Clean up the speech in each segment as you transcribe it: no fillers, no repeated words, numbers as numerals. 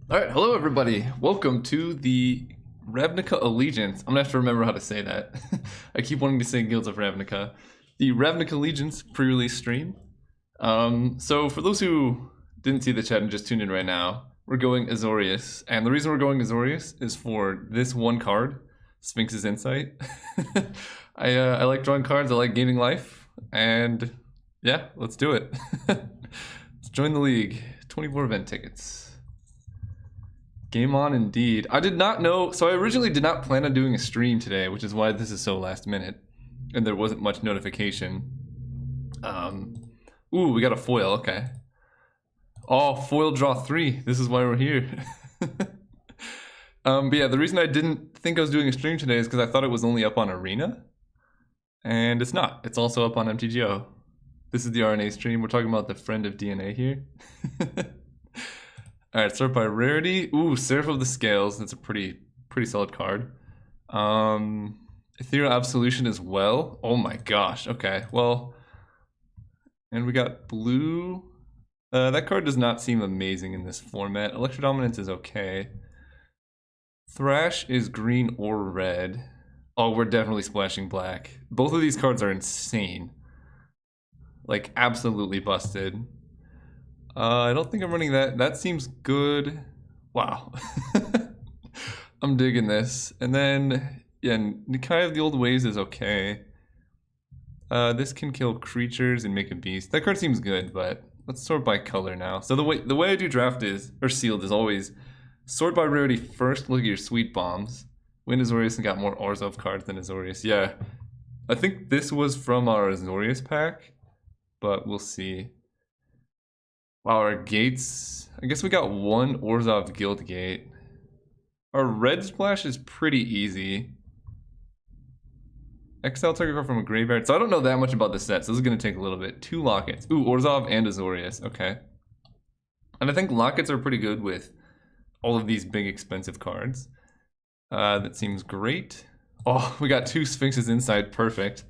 Alright, hello everybody. Welcome to the Ravnica Allegiance. I'm gonna have to remember how to say that. I keep wanting to say Guilds of Ravnica. The Ravnica Allegiance pre-release stream. So for those who didn't see the chat and just tuned in right now, we're going Azorius. And the reason we're going Azorius is for this one card, Sphinx's Insight. I like drawing cards, I like gaining life, and yeah, let's do it. Let's join the league. 24 event tickets. Game on indeed. I did not know, so I originally did not plan on doing a stream today, which is why this is so last minute, and there wasn't much notification. Ooh, we got a foil, okay. Oh, foil draw 3, this is why we're here. But yeah, the reason I didn't think I was doing a stream today is because I thought it was only up on Arena, and it's not. It's also up on MTGO. This is the RNA stream. We're talking about the friend of DNA here. Alright, start by rarity. Ooh, Seraph of the Scales. That's a pretty solid card. Ethereal Absolution as well. Oh my gosh. Okay, well. And we got blue. That card does not seem amazing in this format. Electrodominance is okay. Thrash is green or red. Oh, we're definitely splashing black. Both of these cards are insane. Like, absolutely busted. I don't think I'm running that. That seems good. Wow. I'm digging this. And then, yeah, Nikai of the Old Ways is okay. This can kill creatures and make a beast. That card seems good, but let's sort by color now. So the way I do draft is, or sealed, is always sort by rarity first, look at your sweet bombs. Win Azorius and got more Orzhov cards than Azorius. Yeah. I think this was from our Azorius pack, but we'll see. Wow, our gates, I guess we got one Orzhov guild gate. Our red splash is pretty easy. Exile target card from a graveyard. So I don't know that much about the set, so this is going to take a little bit. 2 lockets. Ooh, Orzhov and Azorius. Okay. And I think lockets are pretty good with all of these big expensive cards. That seems great. Oh, we got 2 Sphinx's Inside. Perfect.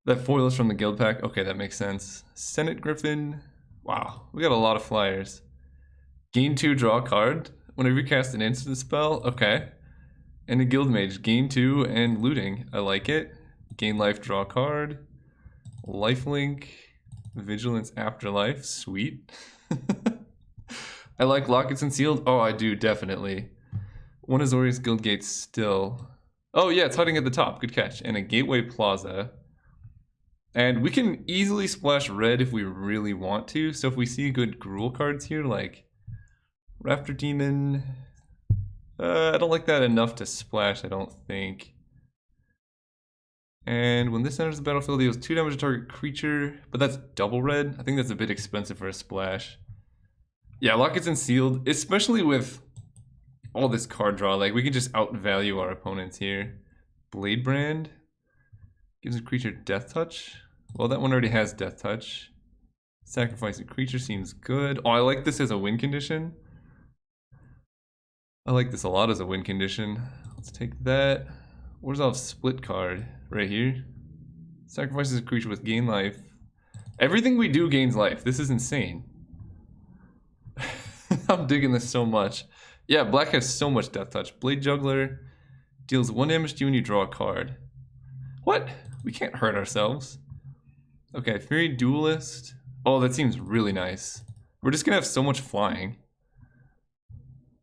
That foil is from the guild pack. Okay, that makes sense. Senate Griffin. Wow, we got a lot of flyers. Gain 2, draw a card. Whenever you cast an instant spell, okay. And a guild mage, gain 2 and looting. I like it. Gain life, draw a card. Lifelink, vigilance, afterlife, sweet. I like lockets and sealed. Oh, I do definitely. One Azorius guild gate still. Oh yeah, it's hiding at the top. Good catch. And a gateway plaza. And we can easily splash red if we really want to. So if we see good Gruul cards here, like Raptor Demon, I don't like that enough to splash, I don't think. And when this enters the battlefield, deals 2 damage to target creature, but that's double red. I think that's a bit expensive for a splash. Yeah, lockets and sealed, especially with all this card draw. Like, we can just outvalue our opponents here. Blade Brand. Gives a creature death touch. Well, that one already has death touch. Sacrifice a creature seems good. Oh, I like this as a win condition. I like this a lot as a win condition. Let's take that. Orzhov split card right here. Sacrifices a creature with gain life. Everything we do gains life. This is insane. I'm digging this so much. Yeah, black has so much death touch. Blade Juggler deals 1 damage to you when you draw a card. What? We can't hurt ourselves. Okay, Fury Duelist. Oh, that seems really nice. We're just gonna have so much flying.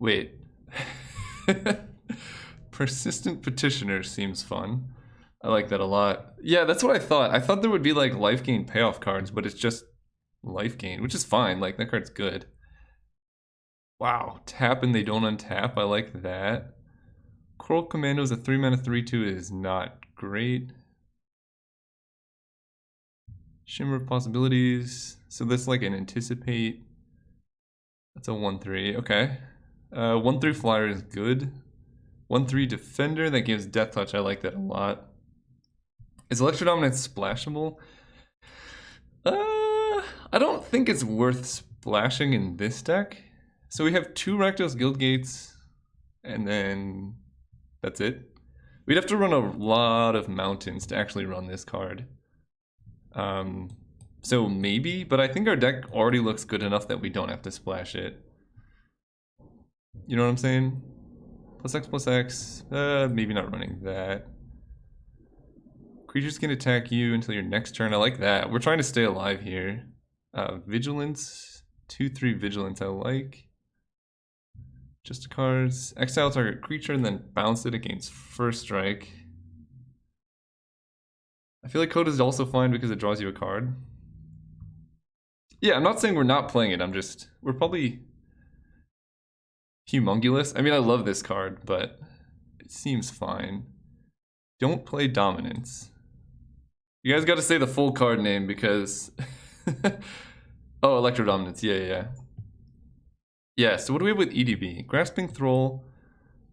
Wait. Persistent Petitioner seems fun. I like that a lot. Yeah, that's what I thought. I thought there would be like life gain payoff cards, but it's just life gain, which is fine. Like, that card's good. Wow, tap and they don't untap. I like that. Coral Commando is a 3-mana 3/2 is not great. Shimmer of Possibilities. So that's like an Anticipate. That's a 1/3. Okay. 1/3 flyer is good. 1/3 Defender. That gives Death Touch. I like that a lot. Is Electrodominance splashable? I don't think it's worth splashing in this deck. So we have 2 Rakdos Guild Gates. And then that's it. We'd have to run a lot of mountains to actually run this card. So maybe, but I think our deck already looks good enough that we don't have to splash it. You know what I'm saying? Plus X. Maybe not running that. Creatures can attack you until your next turn. I like that. We're trying to stay alive here. Vigilance. 2/3 Vigilance I like. Just cards. Exile target creature and then bounce it against first strike. I feel like code is also fine because it draws you a card. Yeah, I'm not saying we're not playing it. We're probably humongulous. I mean, I love this card, but it seems fine. Don't play Dominance. You guys got to say the full card name because... oh, Electro Dominance. Yeah. Yeah, so what do we have with EDB? Grasping Thrall,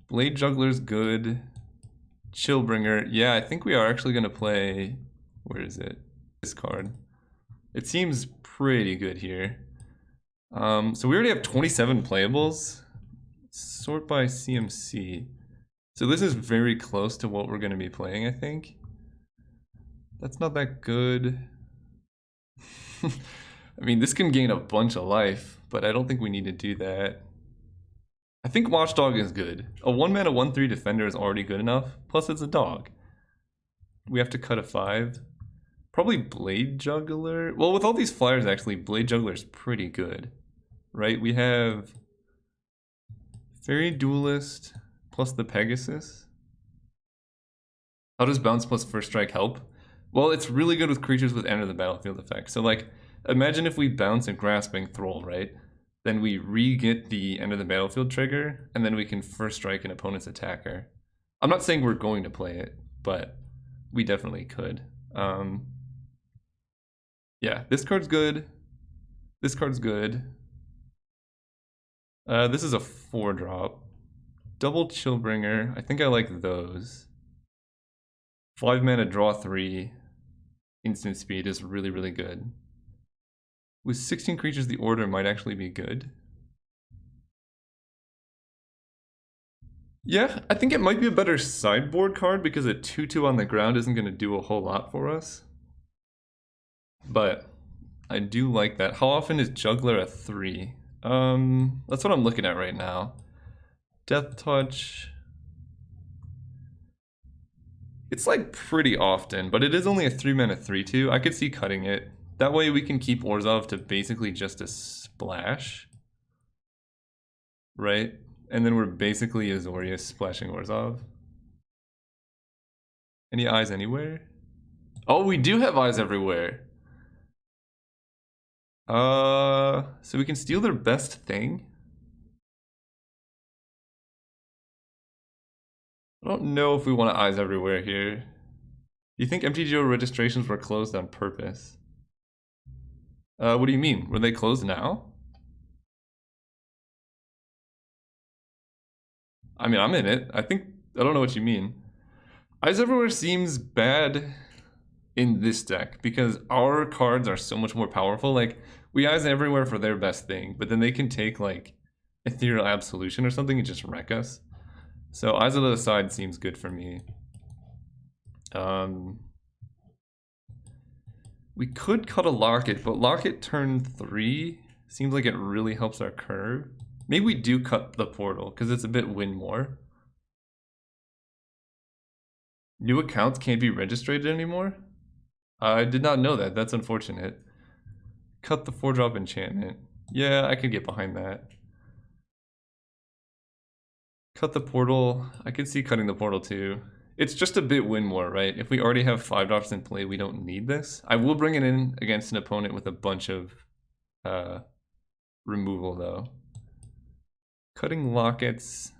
Blade Juggler's good, Chillbringer. Yeah, I think we are actually going to play... Where is it? This card. It seems pretty good here. So we already have 27 playables. Sort by CMC. So this is very close to what we're going to be playing, I think. That's not that good. I mean, this can gain a bunch of life, but I don't think we need to do that. I think Watchdog is good. A 1-mana 1/3 defender is already good enough. Plus it's a dog. We have to cut a 5. Probably Blade Juggler. Well, with all these flyers, actually, Blade Juggler is pretty good. Right? We have Fairy Duelist plus the Pegasus. How does bounce plus first strike help? Well, it's really good with creatures with enter the battlefield effect. So like, imagine if we bounce a Grasping Thrall, right? Then we re-get the enter the battlefield trigger, and then we can first strike an opponent's attacker. I'm not saying we're going to play it, but we definitely could. Yeah, this card's good. This card's good. This is a 4-drop. Double Chillbringer. I think I like those. 5 mana, draw 3. Instant speed is really, really good. With 16 creatures, the order might actually be good. Yeah, I think it might be a better sideboard card because a 2/2 on the ground isn't going to do a whole lot for us. But I do like that. How often is Juggler a 3? That's what I'm looking at right now. Death Touch. It's like pretty often, but it is only a 3-mana 3/2. I could see cutting it. That way we can keep Orzhov to basically just a splash. Right? And then we're basically Azorius splashing Orzhov. Any eyes anywhere? Oh, we do have eyes everywhere. So we can steal their best thing? I don't know if we want eyes everywhere here. Do you think MTGO registrations were closed on purpose? What do you mean? Were they closed now? I mean, I'm in it. I don't know what you mean. Eyes everywhere seems bad in this deck because our cards are so much more powerful. Like, we eyes everywhere for their best thing, but then they can take, like, Ethereal Absolution or something and just wreck us. So eyes of the side seems good for me. We could cut a Locket, but Locket turn 3 seems like it really helps our curve. Maybe we do cut the portal because it's a bit win more. New accounts can't be registered anymore? I did not know that. That's unfortunate. Cut the 4-drop enchantment. Yeah, I could get behind that. Cut the portal. I could see cutting the portal too. It's just a bit win more, right? If we already have 5-drops in play, we don't need this. I will bring it in against an opponent with a bunch of removal though. Cutting Lockets.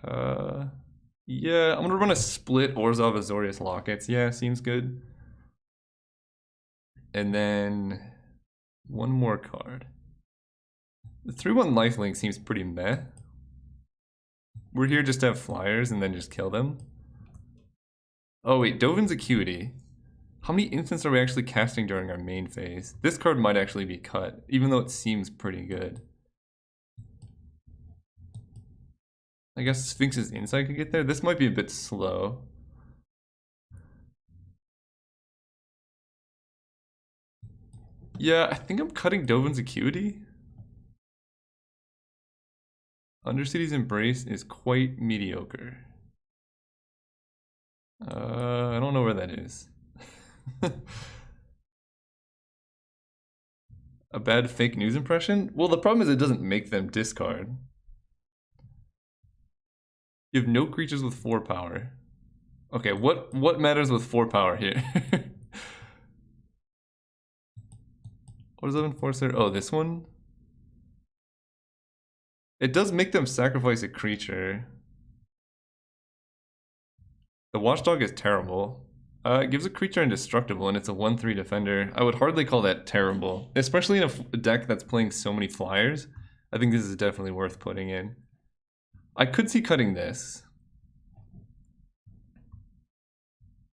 Yeah, I'm gonna run a split Orzhov Azorius Lockets. Yeah, seems good. And then one more card. The 3/1 lifelink seems pretty meh. We're here just to have flyers and then just kill them. Oh wait, Dovin's Acuity. How many instants are we actually casting during our main phase? This card might actually be cut, even though it seems pretty good. I guess Sphinx's Insight could get there. This might be a bit slow. Yeah, I think I'm cutting Dovin's Acuity. Undercity's Embrace is quite mediocre. I don't know where that is. A bad fake news impression? Well, the problem is it doesn't make them discard. You have no creatures with 4 power. Okay, what matters with 4 power here? What is that Enforcer? Oh, this one? It does make them sacrifice a creature. The Watchdog is terrible. It gives a creature indestructible and it's a 1/3 defender. I would hardly call that terrible. Especially in a deck that's playing so many flyers. I think this is definitely worth putting in. I could see cutting this.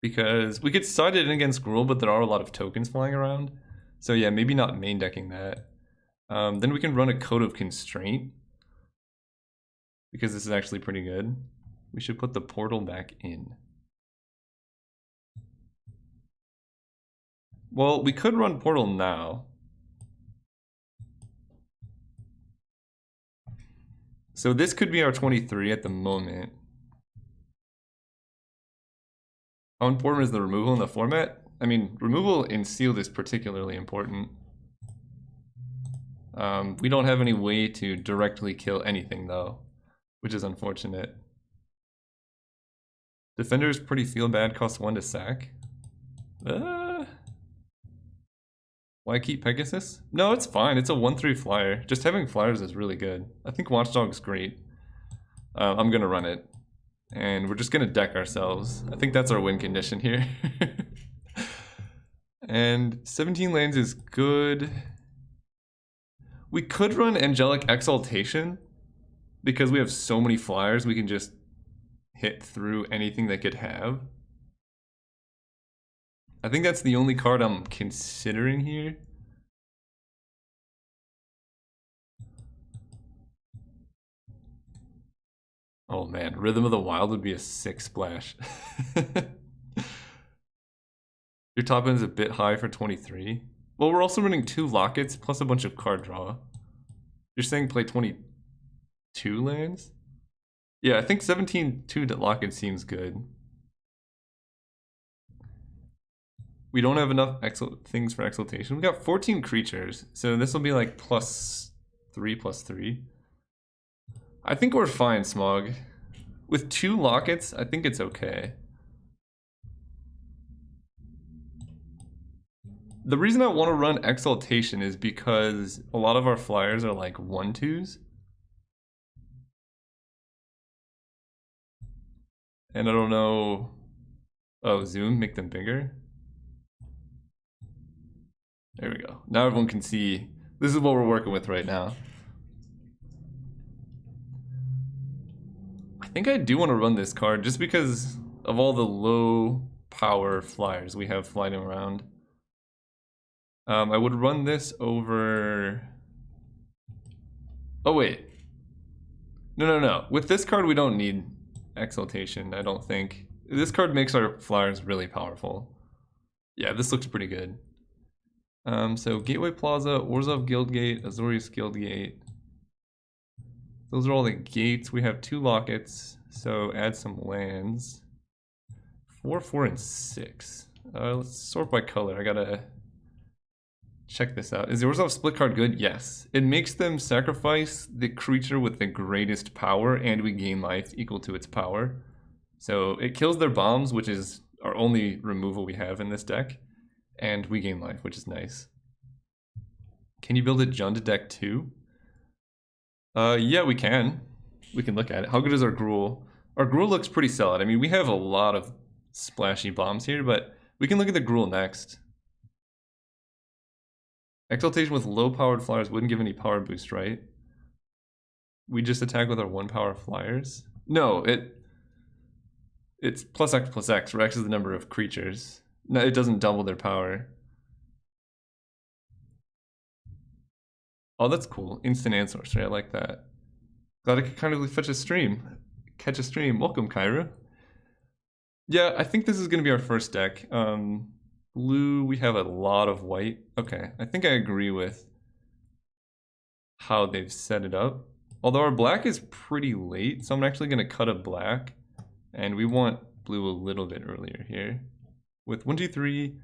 Because we could side it in against Gruul, but there are a lot of tokens flying around. So yeah, maybe not main decking that. Then we can run a Code of Constraint. Because this is actually pretty good. We should put the portal back in. Well, we could run portal now. So this could be our 23 at the moment. How important is the removal in the format? I mean, removal in sealed is particularly important. We don't have any way to directly kill anything though, which is unfortunate. Defender's pretty feel bad, costs 1 to sack. Why keep Pegasus? No, it's fine. It's a 1/3 flyer. Just having flyers is really good. I think Watchdog's great. I'm gonna run it. And we're just gonna deck ourselves. I think that's our win condition here. And 17 lands is good. We could run Angelic Exaltation. Because we have so many flyers, we can just hit through anything they could have. I think that's the only card I'm considering here. Oh man, Rhythm of the Wild would be a sick splash. Your top end is a bit high for 23. Well, we're also running 2 Lockets plus a bunch of card draw. You're saying play 22 lands? Yeah, I think 17-2 Locket seems good. We don't have enough things for Exaltation. We got 14 creatures, so this will be like +3/+3. I think we're fine, Smog. With 2 Lockets, I think it's okay. The reason I want to run Exaltation is because a lot of our flyers are like 1/2s. And I don't know... Oh, zoom, make them bigger? There we go. Now everyone can see. This is what we're working with right now. I think I do want to run this card just because of all the low power flyers we have flying around. I would run this over... Oh wait. No. With this card we don't need Exaltation, I don't think. This card makes our flyers really powerful. Yeah, this looks pretty good. So Gateway Plaza, Orzhov Guildgate, Azorius Guildgate. Those are all the gates. We have 2 Lockets, so add some lands. 4, 4, and 6. Let's sort by color. I gotta check this out. Is the Orzhov split card good? Yes. It makes them sacrifice the creature with the greatest power, and we gain life equal to its power. So it kills their bombs, which is our only removal we have in this deck. And we gain life, which is nice. Can you build a Jund deck too? Yeah, we can. We can look at it. How good is our Gruul? Our Gruul looks pretty solid. I mean, we have a lot of splashy bombs here, but we can look at the Gruul next. Exaltation with low-powered flyers wouldn't give any power boost, right? We just attack with our 1-power flyers? No, it's +X+X, where X is the number of creatures. No, it doesn't double their power. Oh, that's cool. Instant and sorcery. I like that. Glad I could kind of catch a stream. Welcome, Kyra. Yeah, I think this is going to be our first deck. Blue, we have a lot of white. Okay, I think I agree with how they've set it up. Although our black is pretty late, so I'm actually going to cut a black. And we want blue a little bit earlier here. With 1, 2, 3,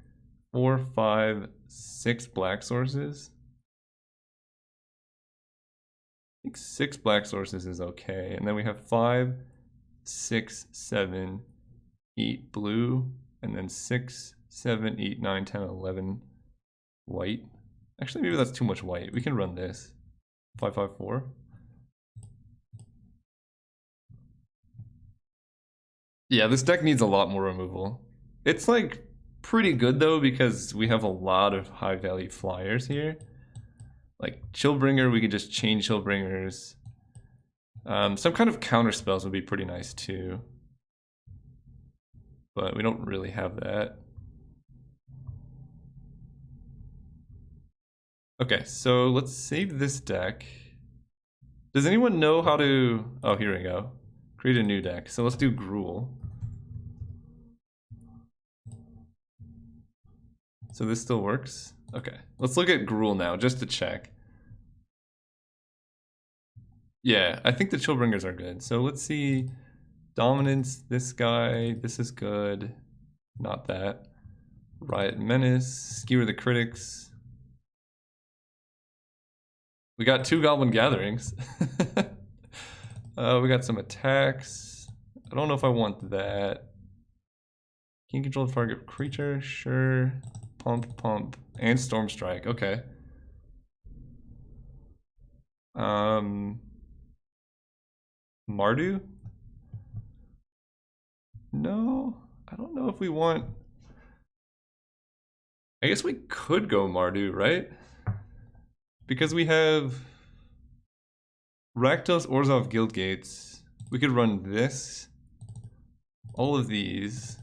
4, 5, 6 black sources. I think 6 black sources is okay. And then we have 5, 6, 7, 8 blue. And then 6, 7, 8, 9, 10, 11 white. Actually, maybe that's too much white. We can run this. 5, 5, 4. Yeah, this deck needs a lot more removal. It's like pretty good though because we have a lot of high value flyers here. Like Chillbringer, we could just chain Chillbringers. Some kind of counter spells would be pretty nice too. But we don't really have that. Okay, so let's save this deck. Does anyone know how to... Oh, here we go. Create a new deck. So let's do Gruul. So this still works? Okay, let's look at Gruul now, just to check. Yeah, I think the Chillbringers are good. So let's see. Dominance, this guy, this is good. Not that. Riot Menace, Skewer the Critics. We got 2 Goblin Gatherings. We got some attacks. I don't know if I want that. Can you control the target creature? Sure. Pump, pump, and Storm Strike. Okay. Mardu? No, I don't know if we want... I guess we could go Mardu, right? Because we have Rakdos, Orzhov, Guildgates. We could run this. All of these.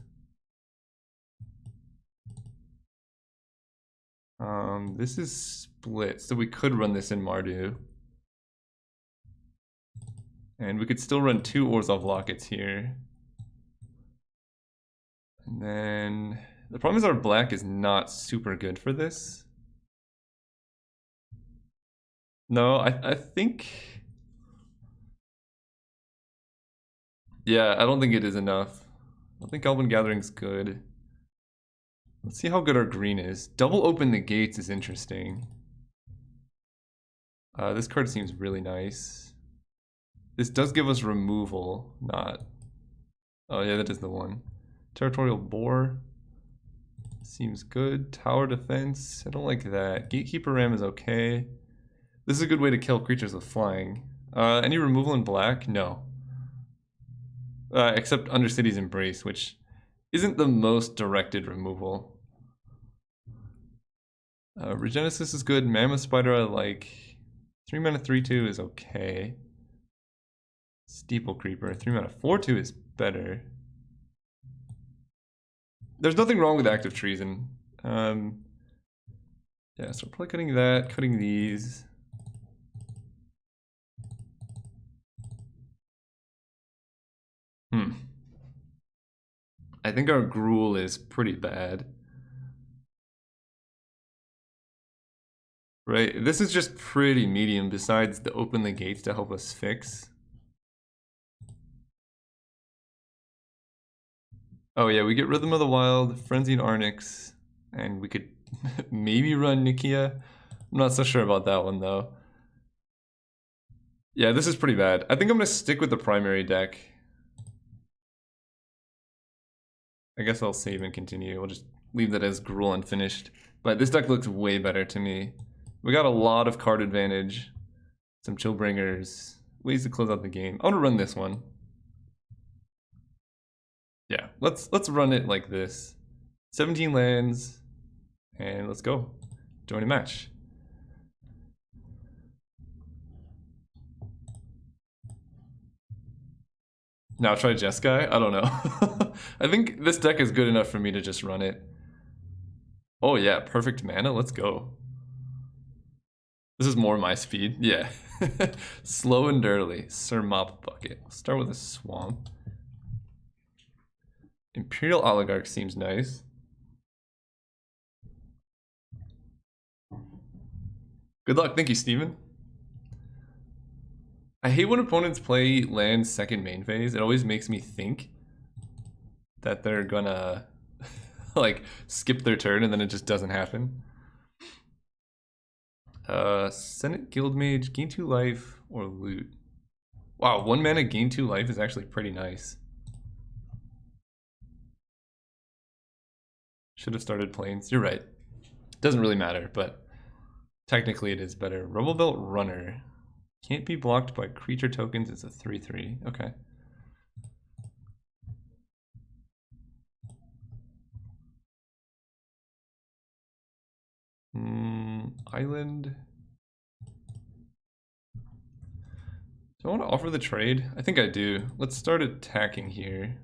This is split, so we could run this in Mardu. And we could still run 2 Orzhov Lockets here. And then the problem is our black is not super good for this. No, I think... Yeah, I don't think it is enough. I think Goblin Gathering's good. Let's see how good our green is. Double Open the Gates is interesting. This card seems really nice. This does give us removal, not... Oh yeah, that is the one. Territorial Boar. Seems good. Tower Defense. I don't like that. Gatekeeper Ram is okay. This is a good way to kill creatures with flying. Any removal in black? No. Except Undercity's Embrace, which isn't the most directed removal. Regenesis is good. Mammoth Spider I like. 3 mana 3/2 is okay. Steeple Creeper. 3 mana 4/2 is better. There's nothing wrong with Active Treason. Yeah, so we're probably cutting that, cutting these. I think our Gruul is pretty bad. Right, this is just pretty medium besides the Open the Gates to help us fix. Oh yeah, we get Rhythm of the Wild, Frenzied Arnix, and we could maybe run Nikia. I'm not so sure about that one though. Yeah, this is pretty bad. I think I'm gonna stick with the primary deck. I guess I'll save and continue. We'll just leave that as Gruul unfinished. But this deck looks way better to me. We got a lot of card advantage. Some Chillbringers. Ways to close out the game. I want to run this one. Yeah, let's run it like this. 17 lands. And let's go. Join a match. Now try Jeskai? I don't know. I think this deck is good enough for me to just run it. Oh yeah, perfect mana, let's go. This is more my speed, yeah. Slow and dirty, Sir Mop Bucket. Let's start with a swamp. Imperial Oligarch seems nice. Good luck, thank you, Steven. I hate when opponents play land second main phase. It always makes me think that they're gonna like skip their turn and then it just doesn't happen. Senate Guildmage, gain 2 life or loot. Wow, 1 mana gain 2 life is actually pretty nice. Should have started Plains. You're right. Doesn't really matter, but technically it is better. Rumblebelt Runner. Can't be blocked by creature tokens. It's a 3/3. Okay. Island. Do I want to offer the trade? I think I do. Let's start attacking here.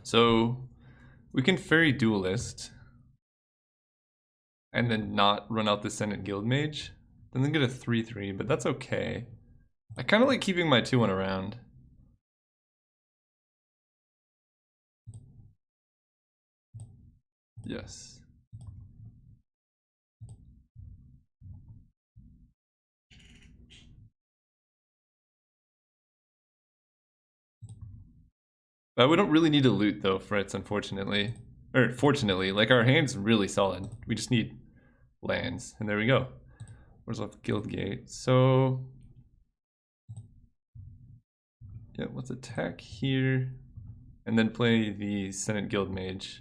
So we can Fairy Duelist and then not run out the Senate Guildmage. Then get a 3/3, but that's okay. I kind of like keeping my 2-1 around. Yes. We don't really need to loot though, Fritz, unfortunately. Or fortunately, like our hand's really solid. We just need lands, and there we go. Where's left Guildgate? So yeah, let's attack here, and then play the Senate Guildmage.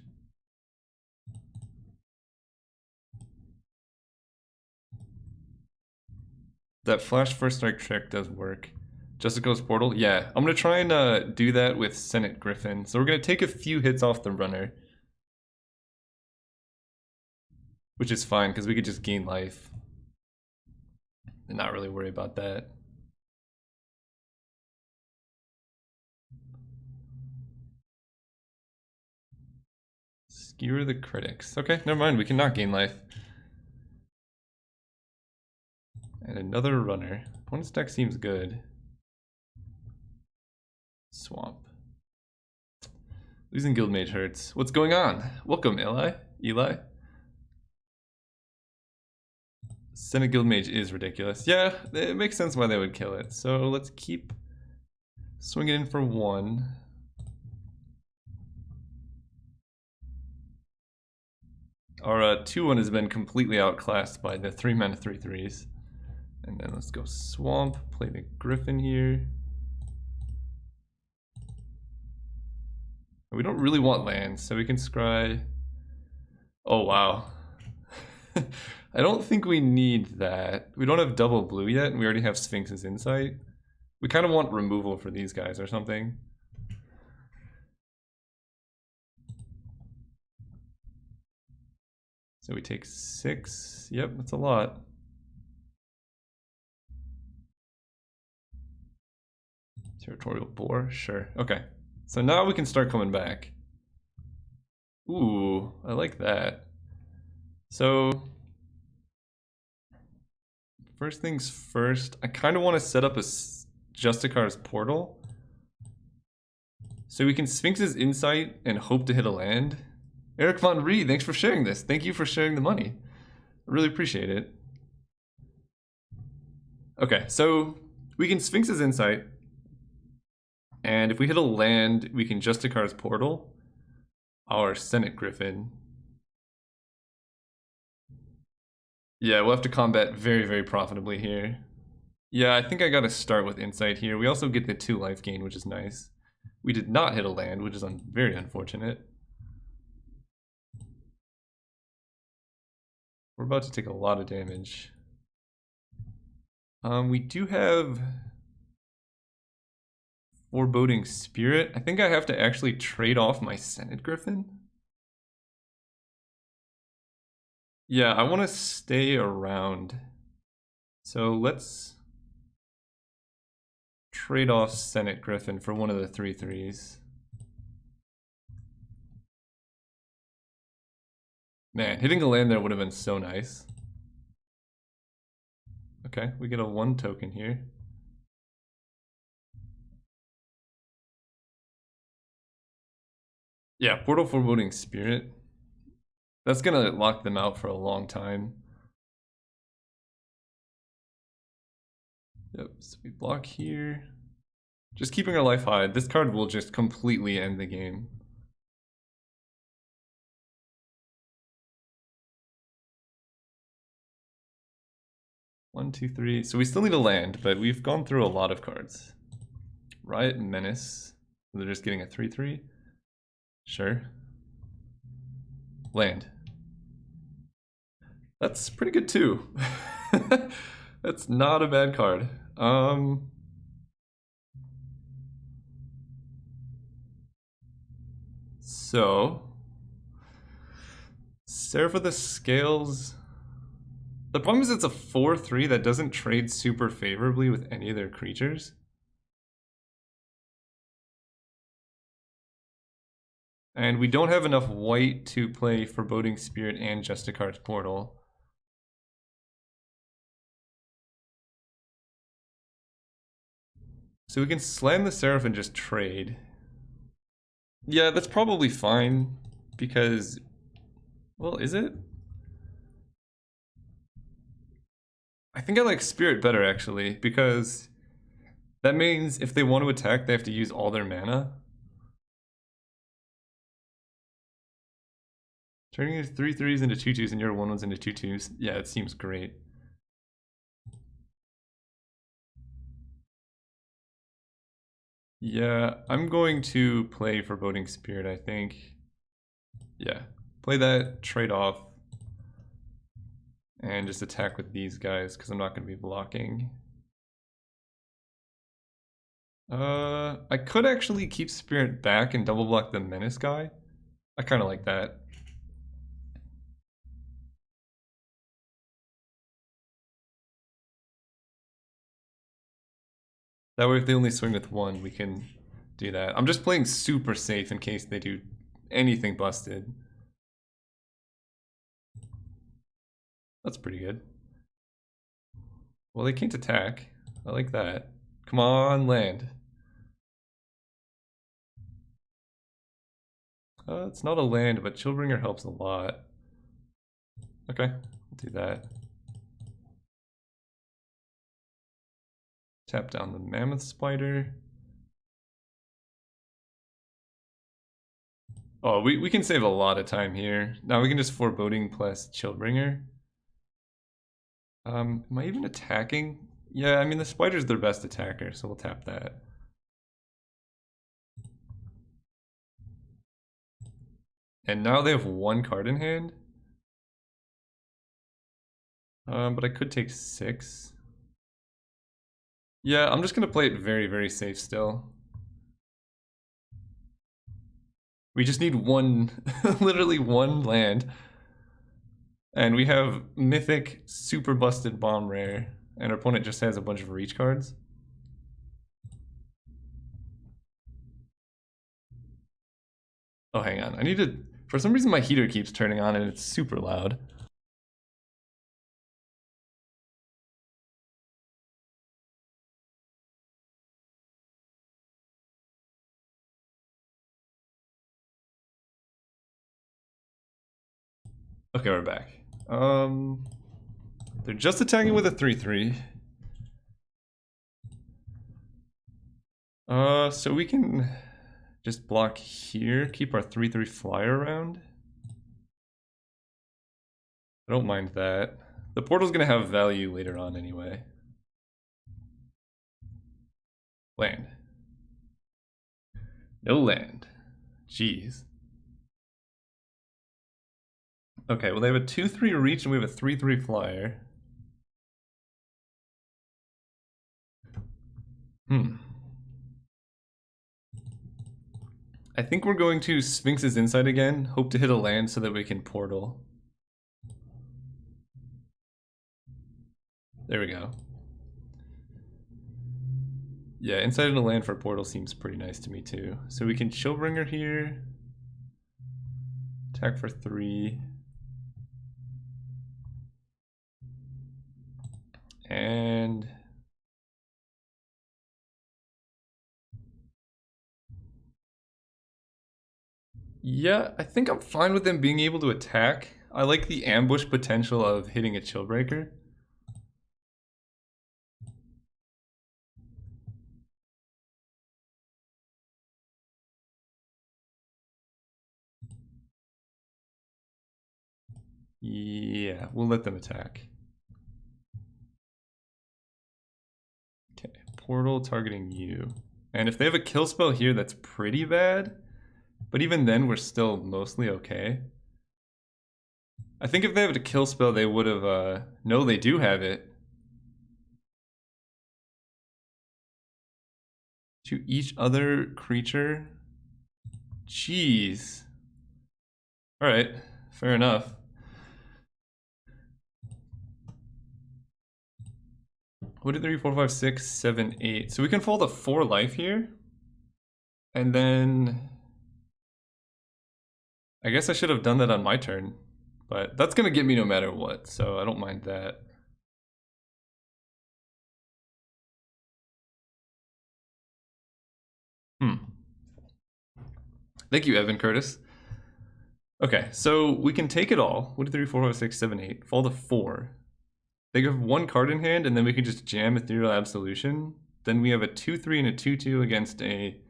That flash first strike trick does work. Jessica's Portal? Yeah, I'm gonna try and do that with Senate Griffin. So we're gonna take a few hits off the runner. Which is fine, because we could just gain life. And not really worry about that. Skewer the critics. Okay, never mind, we cannot gain life. And another runner. Opponent's deck seems good. Swamp. Losing Guildmage hurts. What's going on? Welcome, Eli. Senate Guildmage is ridiculous. Yeah, it makes sense why they would kill it. So let's keep swinging in for 1. Our 2-1 has been completely outclassed by the 3-mana 3/3s. And then let's go Swamp, play the Griffin here. We don't really want lands, so we can scry. Oh, wow. I don't think we need that. We don't have double blue yet, and we already have Sphinx's Insight. We kind of want removal for these guys or something. So we take 6. Yep, that's a lot. Territorial Boar, sure. Okay. So now we can start coming back. Ooh, I like that. So first things first, I kind of want to set up a Justicar's Portal. So we can Sphinx's Insight and hope to hit a land. Eric Von Ree, thanks for sharing this. Thank you for sharing the money. I really appreciate it. Okay, so we can Sphinx's Insight. And if we hit a land, we can Justicar's Portal our Senate Griffin. Yeah, we'll have to combat very, very profitably here. Yeah, I think I gotta start with Insight here. We also get the 2 life gain, which is nice. We did not hit a land, which is very unfortunate. We're about to take a lot of damage. We do have Foreboding Spirit. I think I have to actually trade off my Senate Griffin. Yeah, I want to stay around. So let's trade off Senate Griffin for one of the 3/3s. Man, hitting a land there would have been so nice. Okay, we get a 1 token here. Yeah, Portal Foreboding Spirit. That's gonna lock them out for a long time. Yep, so we block here. Just keeping our life high. This card will just completely end the game. One, two, three. So we still need a land, but we've gone through a lot of cards. Riot Menace. They're just getting a 3/3. Sure. Land. That's pretty good too. That's not a bad card. So Seraph of the Scales. The problem is it's a 4/3 that doesn't trade super favorably with any of their creatures. And we don't have enough white to play Foreboding Spirit and Justicar's Portal. So we can slam the Seraph and just trade. Yeah, that's probably fine, because... Well, is it? I think I like Spirit better, actually, because that means if they want to attack, they have to use all their mana. Turning your 3/3s into 2/2s and your 1/1s into 2/2s. Yeah, it seems great. Yeah, I'm going to play Foreboding Spirit, I think. Yeah, play that, trade off, and just attack with these guys, because I'm not going to be blocking. I could actually keep Spirit back and double block the Menace guy. I kind of like that. That way if they only swing with one, we can do that. I'm just playing super safe in case they do anything busted. That's pretty good. Well, they can't attack. I like that. Come on, land. It's not a land, but Chillbringer helps a lot. Okay, I'll do that. Tap down the Mammoth Spider. Oh, we can save a lot of time here. Now we can just Foreboding plus Chillbringer. Am I even attacking? Yeah, I mean the Spider's their best attacker, so we'll tap that. And now they have one card in hand. But I could take 6. Yeah, I'm just gonna play it very, very safe still. We just need one, literally one land. And we have Mythic, super busted Bomb Rare, and our opponent just has a bunch of reach cards. Oh, hang on. I need to... For some reason my heater keeps turning on and it's super loud. Okay, we're back. They're just attacking with a 3/3. So we can just block here, keep our 3/3 flyer around. I don't mind that. The portal's gonna have value later on anyway. Land. No land. Jeez. Okay, well they have a 2/3 reach and we have a 3/3 flyer. I think we're going to Sphinx's Insight again, hope to hit a land so that we can portal. There we go. Yeah, Insight and a land for portal seems pretty nice to me too. So we can Chillbringer here. Attack for 3. And... yeah, I think I'm fine with them being able to attack. I like the ambush potential of hitting a Chillbreaker. Yeah, we'll let them attack. Okay, portal targeting you. And if they have a kill spell here, that's pretty bad. But even then, we're still mostly okay. I think if they have a kill spell, they would have... no, they do have it. To each other creature? Jeez. Alright, fair enough. What did 3, 4, 5, 6, 7, 8? So we can fall to 4 life here. And then... I guess I should have done that on my turn. But that's going to get me no matter what, so I don't mind that. Thank you, Evan Curtis. Okay, so we can take it all. 1, 2, 3, 4, 5, 6, 7, 8. Fall to 4. They have 1 card in hand, and then we can just jam Ethereal Absolution. Then we have a 2-3 and a 2-2 against a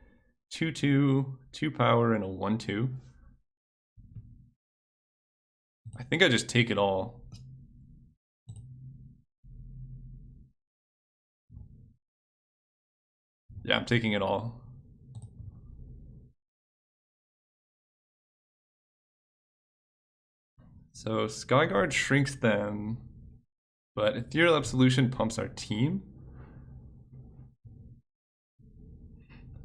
2-2, 2 power, and a 1-2. I think I just take it all. Yeah, I'm taking it all. So Skyguard shrinks them, but Ethereal Absolution pumps our team.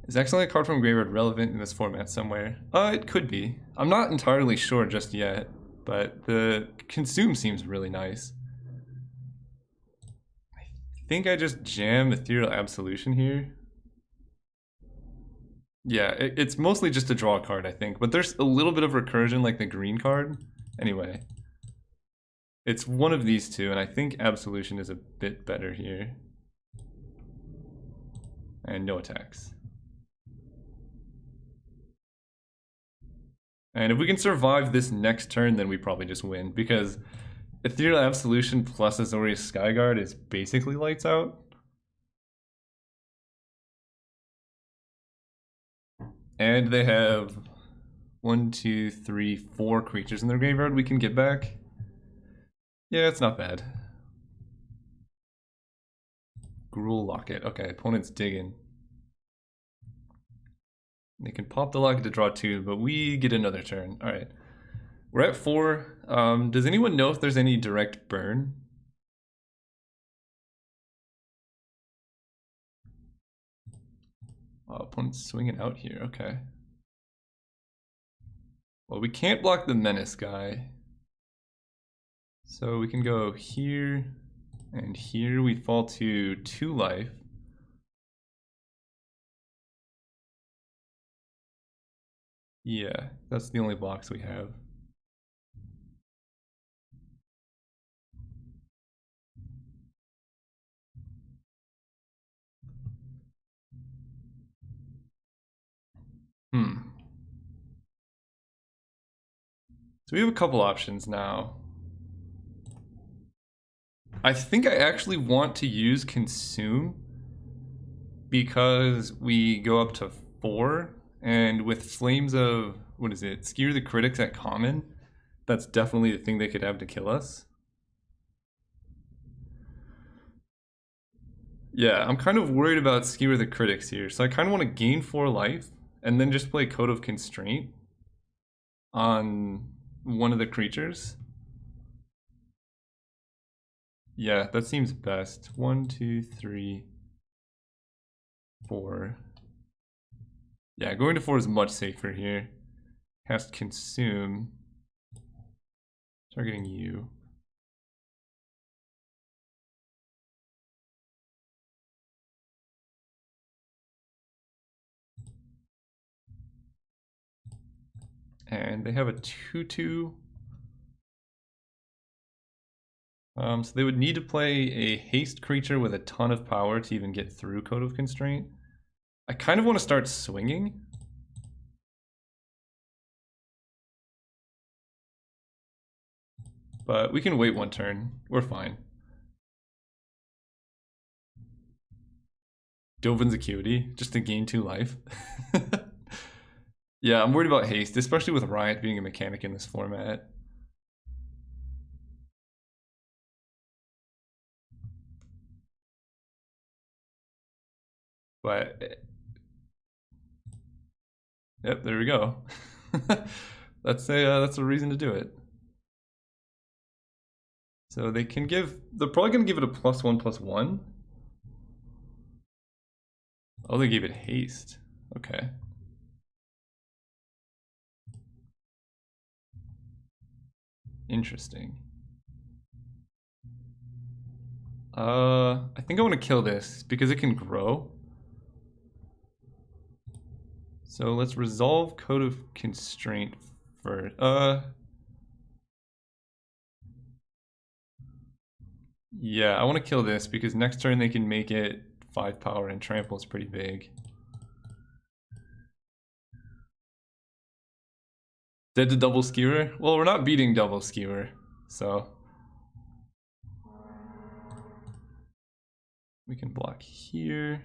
Is Excellent card from Graveyard relevant in this format somewhere? It could be. I'm not entirely sure just yet, but the Consume seems really nice. I think I just jam Ethereal Absolution here. Yeah, it's mostly just to draw a card, I think, but there's a little bit of recursion like the green card. Anyway, it's one of these two, and I think Absolution is a bit better here. And no attacks. And if we can survive this next turn, then we probably just win, because Ethereal Absolution plus Azorius Skyguard is basically lights out. And they have 1, 2, 3, 4 creatures in their graveyard we can get back. Yeah, it's not bad. Gruul Locket. Okay, opponent's digging. They can pop the locket to draw 2, but we get another turn. Alright. We're at 4. Does anyone know if there's any direct burn? Oh, opponent's swinging out here. Okay. Well, we can't block the Menace guy. So we can go here and here. We fall to 2 life. Yeah, that's the only blocks we have. So we have a couple options now. I think I actually want to use Consume because we go up to 4, and with Flames of, what is it, Skewer the Critics at common, that's definitely the thing they could have to kill us. Yeah, I'm kind of worried about Skewer the Critics here, so I kind of want to gain 4 life and then just play Code of Constraint on one of the creatures. Yeah, that seems best. 1, 2, 3, 4. Yeah, going to 4 is much safer here. Cast Consume. Targeting you. And they have a 2-2. So they would need to play a haste creature with a ton of power to even get through Code of Constraint. I kind of want to start swinging. But we can wait one turn. We're fine. Dovin's Acuity, just to gain 2 life. Yeah, I'm worried about haste, especially with Riot being a mechanic in this format. But yep, there we go. That's a reason to do it. So they can give, they're probably gonna give it a +1/+1. Oh, they gave it haste. Okay. Interesting. I think I want to kill this because it can grow. So let's resolve Code of Constraint first. Yeah, I want to kill this because next turn they can make it 5 power and trample is pretty big. Dead to double skewer? Well, we're not beating double skewer, so we can block here.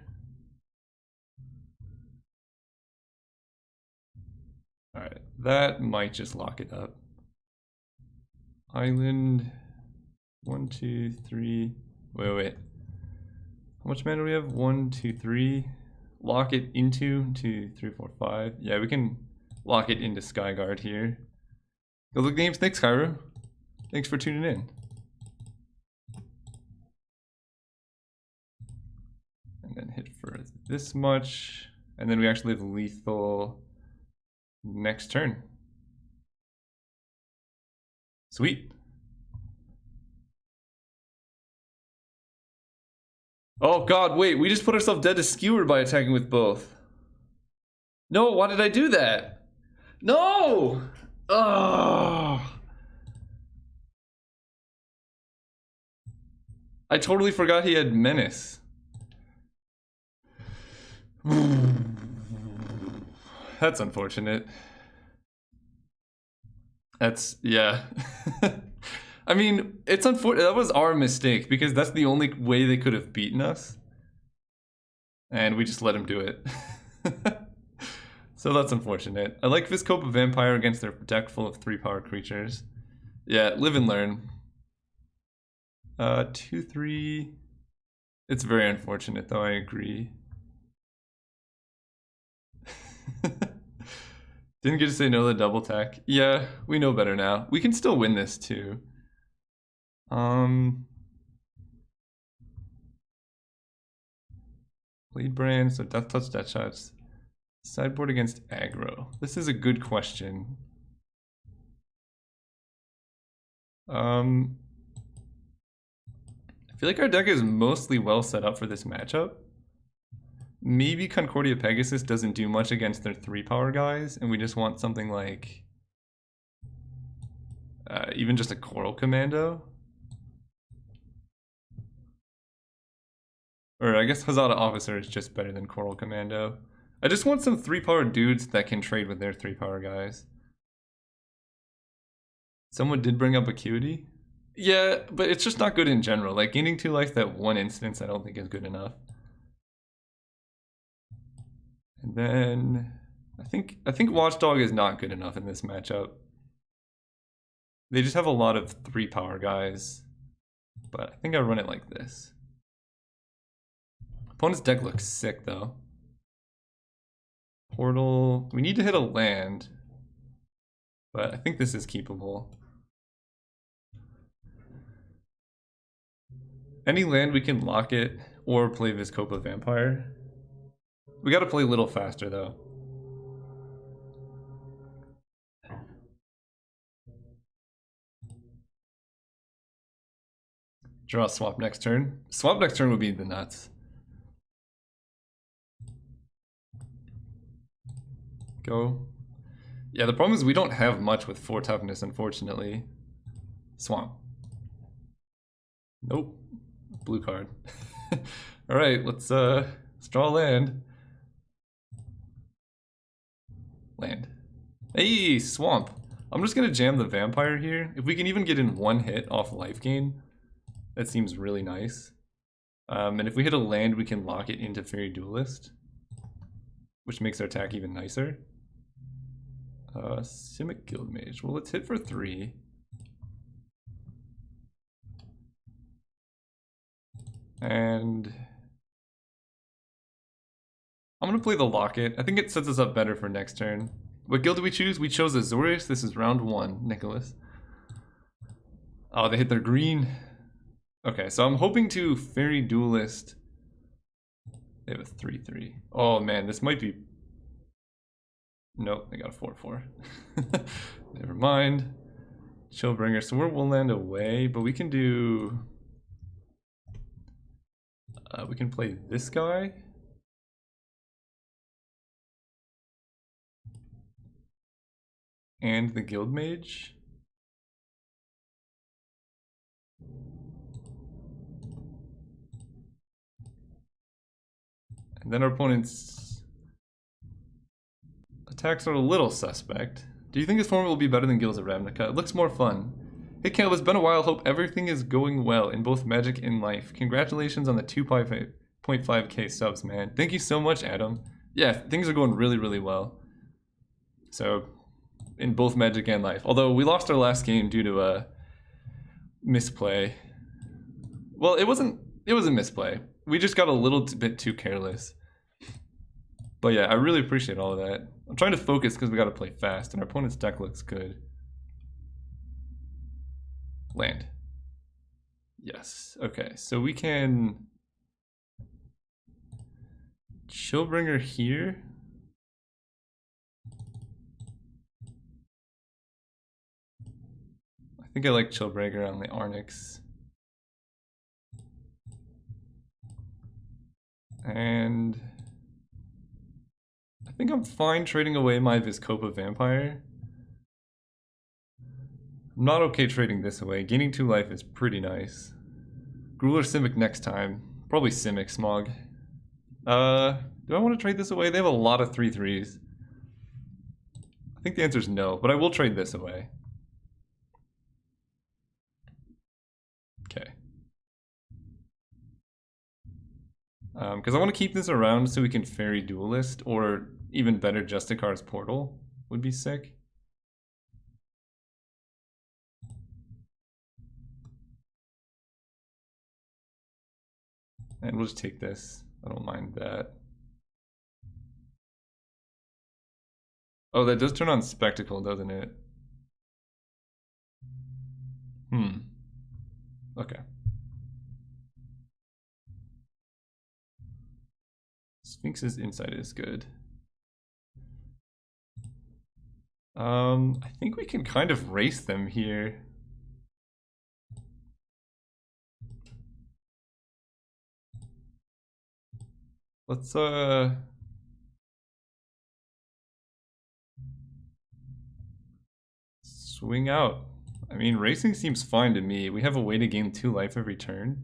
Alright, that might just lock it up. Island. 1, 2, 3. Wait. How much mana do we have? 1, 2, 3. Lock it into 2, 3, 4, 5. Yeah, we can lock it into Skyguard here. Go look names. Thanks, Cairo. Thanks for tuning in. And then hit for this much. And then we actually have lethal next turn. Sweet. Oh god, wait, we just put ourselves dead to skewer by attacking with both. No, why did I do that? No! Ugh. I totally forgot he had Menace. That's unfortunate. That's, yeah. I mean, it's unfortunate. That was our mistake because that's the only way they could have beaten us. And we just let him do it. So that's unfortunate. I like Viscopa Vampire against their deck full of 3-power creatures. Yeah, live and learn. 2, 3. It's very unfortunate though, I agree. Didn't get to say no to the double tech. Yeah, we know better now. We can still win this too. Lead brand, so death touch, death shots. Sideboard against aggro. This is a good question. I feel like our deck is mostly well set up for this matchup. Maybe Concordia Pegasus doesn't do much against their 3-power guys, and we just want something like even just a Coral Commando. Or I guess Hazada Officer is just better than Coral Commando. I just want some 3-power dudes that can trade with their 3-power guys. Someone did bring up Acuity. Yeah, but it's just not good in general. Like, gaining 2 life that one instance I don't think is good enough. And then I think Watchdog is not good enough in this matchup. They just have a lot of 3-power guys. But I think I run it like this. Opponent's deck looks sick though. Portal. We need to hit a land. But I think this is keepable. Any land we can lock it or play Viscopa Vampire. We gotta play a little faster though. Draw swap next turn. Swap next turn would be the nuts. Go. Yeah, the problem is we don't have much with 4 toughness, unfortunately. Swamp. Nope. Blue card. Alright, let's draw land. Land. Hey, swamp. I'm just gonna jam the vampire here. If we can even get in one hit off life gain, that seems really nice. And if we hit a land, we can lock it into Fairy Duelist, which makes our attack even nicer. Simic Guildmage. Well, let's hit for 3. And I'm gonna play the Locket. I think it sets us up better for next turn. What guild did we choose? We chose Azorius. This is round 1, Nicholas. Oh, they hit their green. Okay, so I'm hoping to Fairy Duelist. They have a 3/3. Oh man, this might be... Nope, they got a 4/4. Never mind. Chillbringer. So we'll land away, but we can do... we can play this guy. And the Guild Mage. And then our opponent's attacks are a little suspect. Do you think this format will be better than Guilds of Ravnica? It looks more fun. Hey Caleb, it's been a while. Hope everything is going well in both Magic and life. Congratulations on the 2.5k subs, man. Thank you so much, Adam. Yeah, things are going really, really well. So, in both Magic and life. Although we lost our last game due to a misplay. Well, it was a misplay. We just got a little bit too careless. But yeah, I really appreciate all of that. I'm trying to focus because we got to play fast, and our opponent's deck looks good. Land. Yes. Okay, so we can Chillbringer here. I think I like Chillbringer on the Arnix. And I think I'm fine trading away my Vizkopa Vampire. I'm not okay trading this away. Gaining 2 life is pretty nice. Gruul or Simic next time. Probably Simic, Smog. Do I want to trade this away? They have a lot of 3/3s. I think the answer is no, but I will trade this away. Okay. Because I want to keep this around so we can Fairy Duelist, or even better, Justicar's Portal would be sick. And we'll just take this. I don't mind that. Oh, that does turn on Spectacle, doesn't it? Okay. Sphinx's Insight is good. I think we can kind of race them here. Let's swing out. I mean, racing seems fine to me. We have a way to gain 2 life every turn.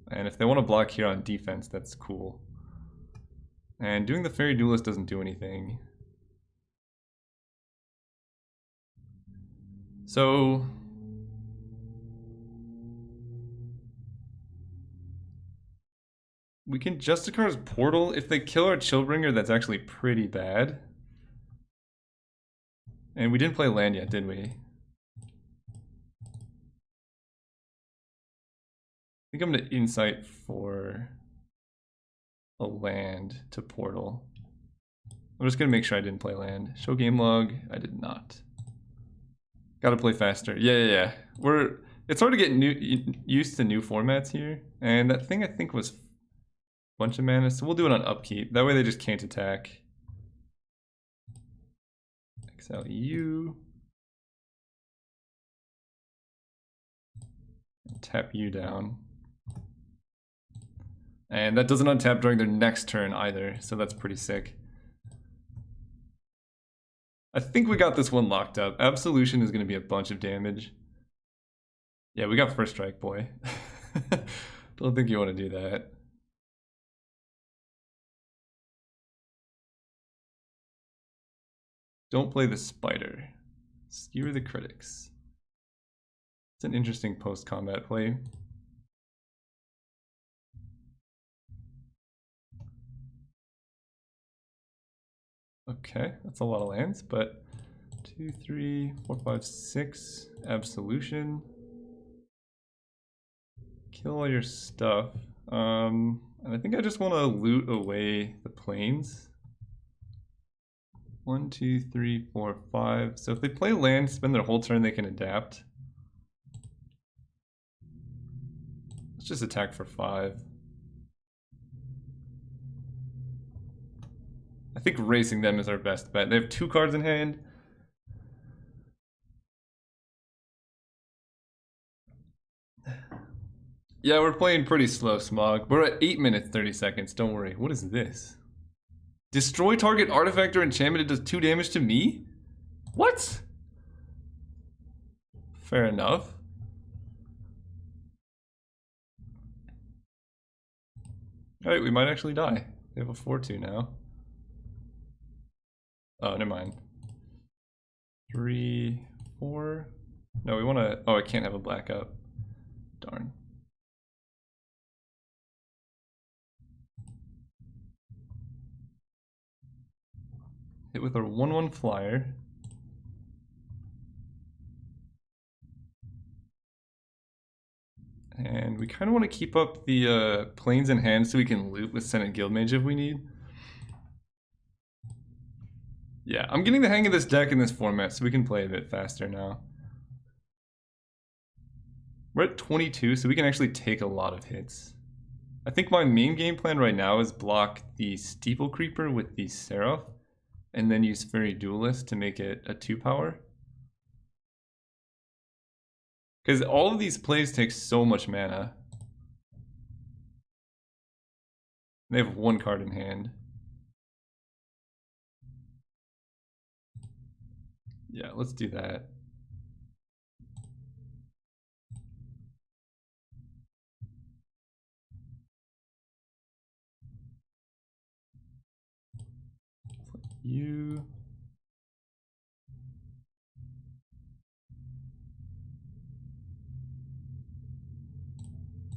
And if they want to block here on defense, that's cool. And doing the Fairy Duelist doesn't do anything. So we can Justicar's Portal. If they kill our Chillbringer, that's actually pretty bad. And we didn't play land yet, did we? I think I'm going to Insight for a land to Portal. I'm just going to make sure I didn't play land. Show game log. I did not. Gotta play faster. Yeah. It's hard to get used to new formats here. And that thing I think was a bunch of mana, so we'll do it on upkeep. That way they just can't attack. Exile you. And tap you down. And that doesn't untap during their next turn either, so that's pretty sick. I think we got this one locked up. Absolution is going to be a bunch of damage. Yeah, we got first strike, boy. Don't think you want to do that. Don't play the spider. Skewer the critics. It's an interesting post-combat play. Okay, that's a lot of lands, but 2, 3, 4, 5, 6. Absolution. Kill all your stuff. And I think I just want to loot away the planes. 1, 2, 3, 4, 5. So if they play land, spend their whole turn, they can adapt. Let's just attack for 5. I think racing them is our best bet. They have 2 cards in hand. Yeah, we're playing pretty slow, Smog. We're at 8 minutes, 30 seconds. Don't worry. What is this? Destroy target artifact or enchantment. It does 2 damage to me? What? Fair enough. Alright, we might actually die. We have a 4-2 now. Oh, never mind. 3, 4. No, we want to... Oh, I can't have a black up. Darn. Hit with our 1/1 flyer. And we kind of want to keep up the planes in hand so we can loot with Senate Guildmage if we need. Yeah, I'm getting the hang of this deck in this format so we can play a bit faster now. We're at 22, so we can actually take a lot of hits. I think my main game plan right now is block the Steeple Creeper with the Seraph, and then use Fairy Duelist to make it a 2-power. Because all of these plays take so much mana. They have 1 card in hand. Yeah, let's do that. You...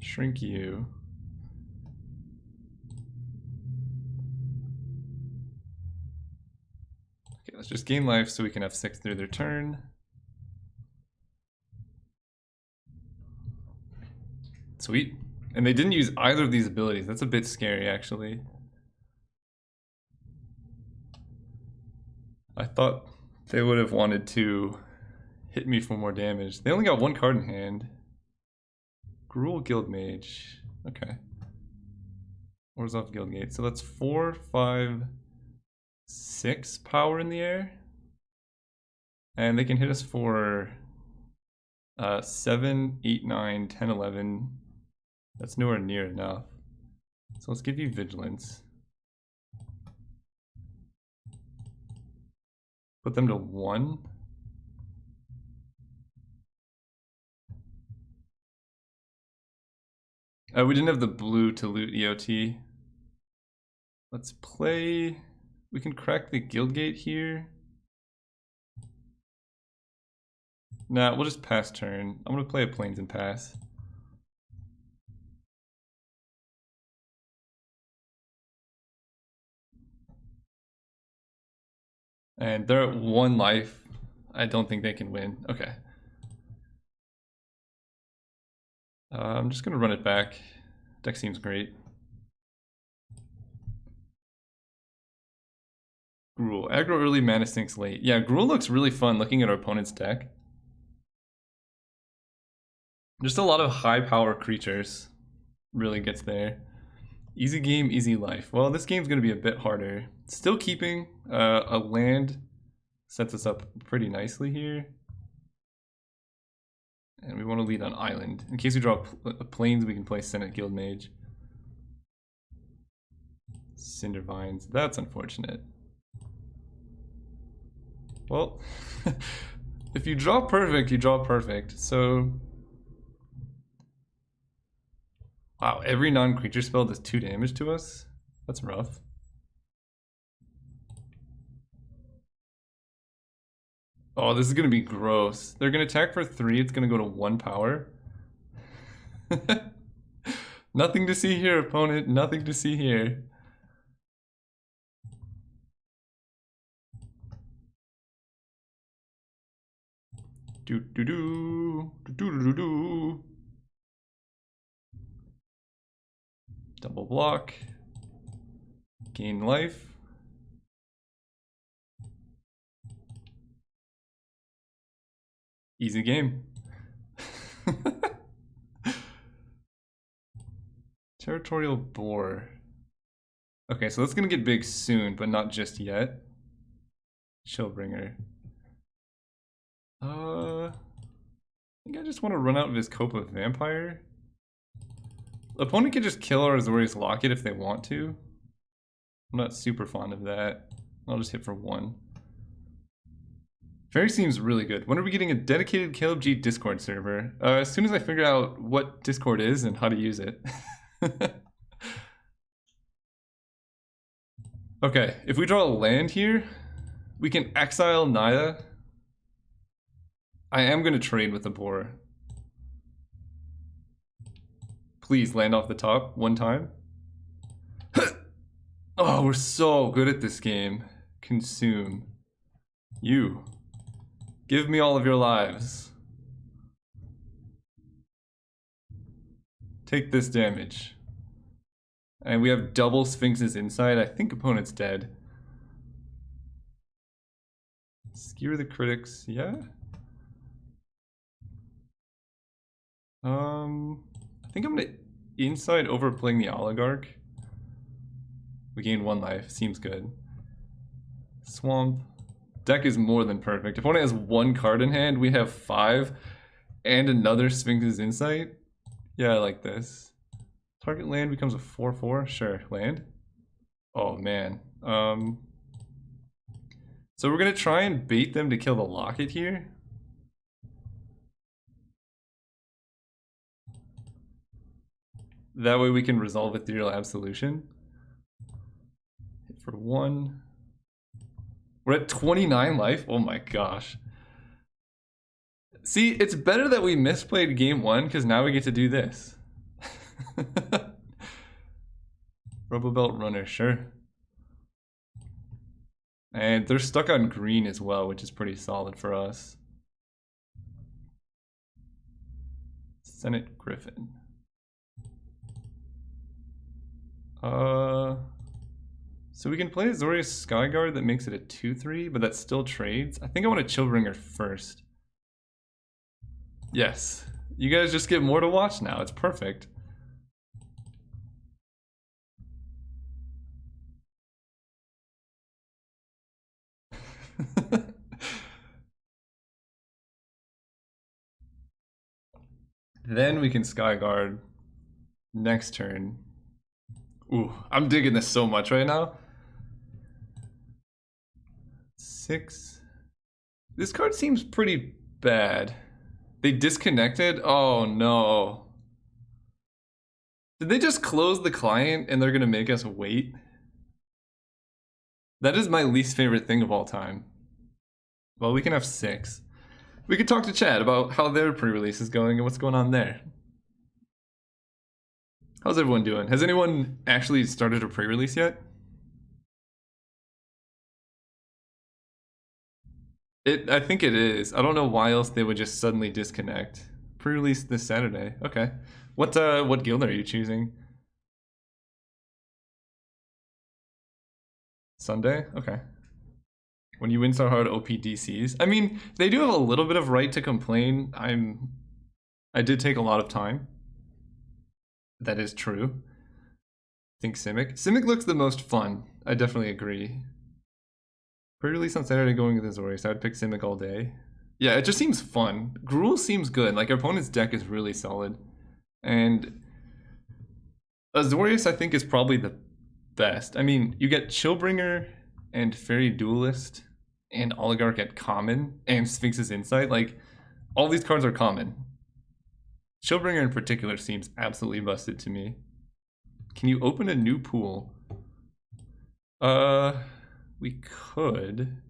Shrink you. Okay, let's just gain life so we can have 6 through their turn. Sweet. And they didn't use either of these abilities. That's a bit scary, actually. I thought they would have wanted to hit me for more damage. They only got 1 card in hand. Gruul Guildmage. Okay. Orzhov Guildgate. So that's 4, 5, 6 power in the air. And they can hit us for 7, 8, 9, 10, 11. That's nowhere near enough. So let's give you Vigilance. Put them to 1. We didn't have the blue to loot EOT. Let's play... We can crack the Guildgate here. Nah, we'll just pass turn. I'm gonna play a Plains and pass. And they're at 1 life. I don't think they can win. Okay. I'm just gonna run it back. Deck seems great. Gruul. Aggro early, mana sinks late. Yeah, Gruul looks really fun looking at our opponent's deck. Just a lot of high power creatures. Really gets there. Easy game, easy life. Well, this game's gonna be a bit harder. Still keeping a land sets us up pretty nicely here. And we want to lead on island. In case we draw plains, we can play Senate Guildmage. Cindervines. That's unfortunate. Well, if you draw perfect, you draw perfect. So, wow, every non-creature spell does 2 damage to us? That's rough. Oh, this is gonna be gross. They're gonna attack for 3, it's gonna go to 1 power. Nothing to see here, opponent. Nothing to see here. Do do do do do do do. Double block. Gain life. Easy game. Territorial boar. Okay, so that's gonna get big soon, but not just yet. Shellbringer. I think I just want to run out of his Cope of Vampire. The opponent can just kill our Azorius Locket if they want to. I'm not super fond of that. I'll just hit for 1. Fairy seems really good. When are we getting a dedicated Caleb G Discord server? As soon as I figure out what Discord is and how to use it. Okay, if we draw a land here, we can exile Naya. I am going to trade with the boar. Please land off the top 1 time. Oh, we're so good at this game. Consume. You. Give me all of your lives. Take this damage. And we have double Sphinx's Insight. I think opponent's dead. Skewer the critics, yeah? I think I'm gonna Insight over playing the Oligarch. We gain 1 life, seems good. Swamp. Deck is more than perfect. Opponent has 1 card in hand, we have 5, and another Sphinx's Insight. Yeah, I like this. Target land becomes a 4/4. Sure, land. Oh man. So we're gonna try and bait them to kill the Locket here. That way we can resolve Ethereal Absolution. Hit for 1. We're at 29 life. Oh my gosh. See, it's better that we misplayed game 1 because now we get to do this. Robobelt Runner, sure. And they're stuck on green as well, which is pretty solid for us. Senate Griffin. So we can play Azorius Skyguard that makes it a 2/3, but that still trades. I think I want to Chillbringer first. Yes. You guys just get more to watch now. It's perfect. Then we can Skyguard next turn. Ooh, I'm digging this so much right now. 6. This card seems pretty bad. They disconnected? Oh no. Did they just close the client and they're gonna make us wait? That is my least favorite thing of all time. Well, we can have 6. We could talk to chat about how their pre-release is going and what's going on there. How's everyone doing? Has anyone actually started a pre-release yet? I think it is. I don't know why else they would just suddenly disconnect. Pre-release this Saturday. Okay. What guild are you choosing? Sunday? Okay. When you win so hard, OPDCs. I mean, they do have a little bit of right to complain. I did take a lot of time. That is true. Think Simic. Simic looks the most fun. I definitely agree. Pre-release on Saturday going with Azorius. I would pick Simic all day. Yeah, it just seems fun. Gruul seems good. Like, our opponent's deck is really solid. And Azorius, I think, is probably the best. I mean, you get Chillbringer and Fairy Duelist and Oligarch at common and Sphinx's Insight. Like, all these cards are common. Chillbringer in particular seems absolutely busted to me. Can you open a new pool? We could.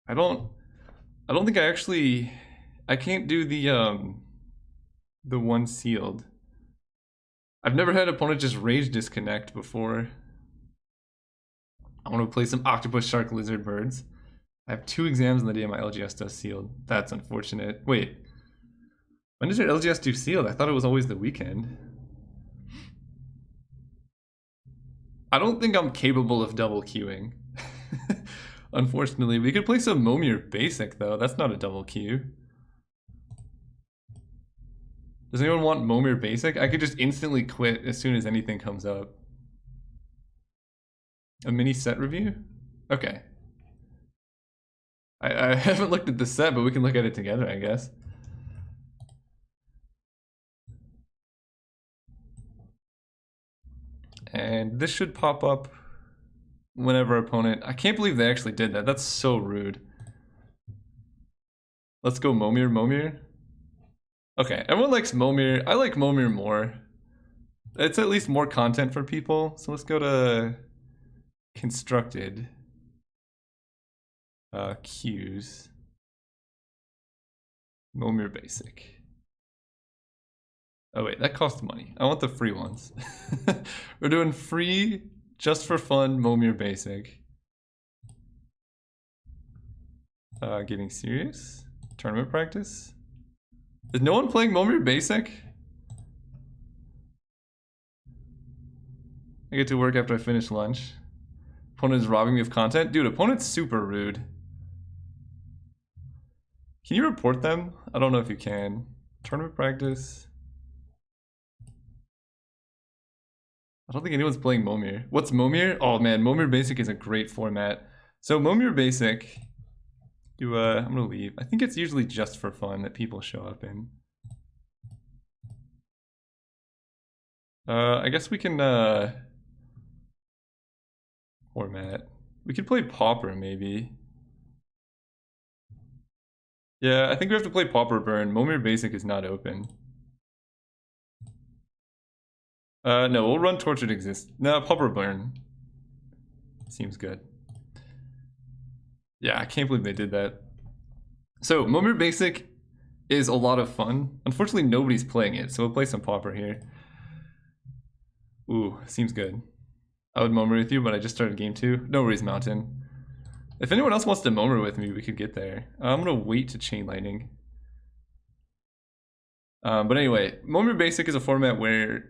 I don't think I can't do the one sealed. I've never had an opponent just rage disconnect before. I want to play some octopus, shark, lizard, birds. I have 2 exams on the day my LGS does sealed. That's unfortunate. Wait, when does your LGS do sealed? I thought it was always the weekend. I don't think I'm capable of double queuing. Unfortunately, we could play some Momir Basic though. That's not a double queue. Does anyone want Momir Basic? I could just instantly quit as soon as anything comes up. A mini set review? Okay. I haven't looked at the set, but we can look at it together, I guess. And this should pop up whenever opponent... I can't believe they actually did that. That's so rude. Let's go Momir, Momir. Okay, everyone likes Momir. I like Momir more. It's at least more content for people. So let's go to constructed queues. Momir Basic. Oh wait, that costs money. I want the free ones. We're doing free, just for fun, Momir Basic. Getting serious? Tournament practice? Is no one playing Momir Basic? I get to work after I finish lunch. Opponent is robbing me of content? Dude, opponent's super rude. Can you report them? I don't know if you can. Tournament practice. I don't think anyone's playing Momir. What's Momir? Oh man, Momir Basic is a great format. So Momir Basic, I'm gonna leave. I think it's usually just for fun that people show up in. I guess we can format. We could play Pauper maybe. Yeah, I think we have to play Pauper Burn. Momir Basic is not open. No, we'll run Tortured Exist. No, Pauper Burn. Seems good. Yeah, I can't believe they did that. So, Momir Basic is a lot of fun. Unfortunately, nobody's playing it, so we'll play some Pauper here. Ooh, seems good. I would Momir with you, but I just started game 2. No worries, Mountain. If anyone else wants to Momir with me, we could get there. I'm gonna wait to Chain Lightning. But anyway, Momir Basic is a format where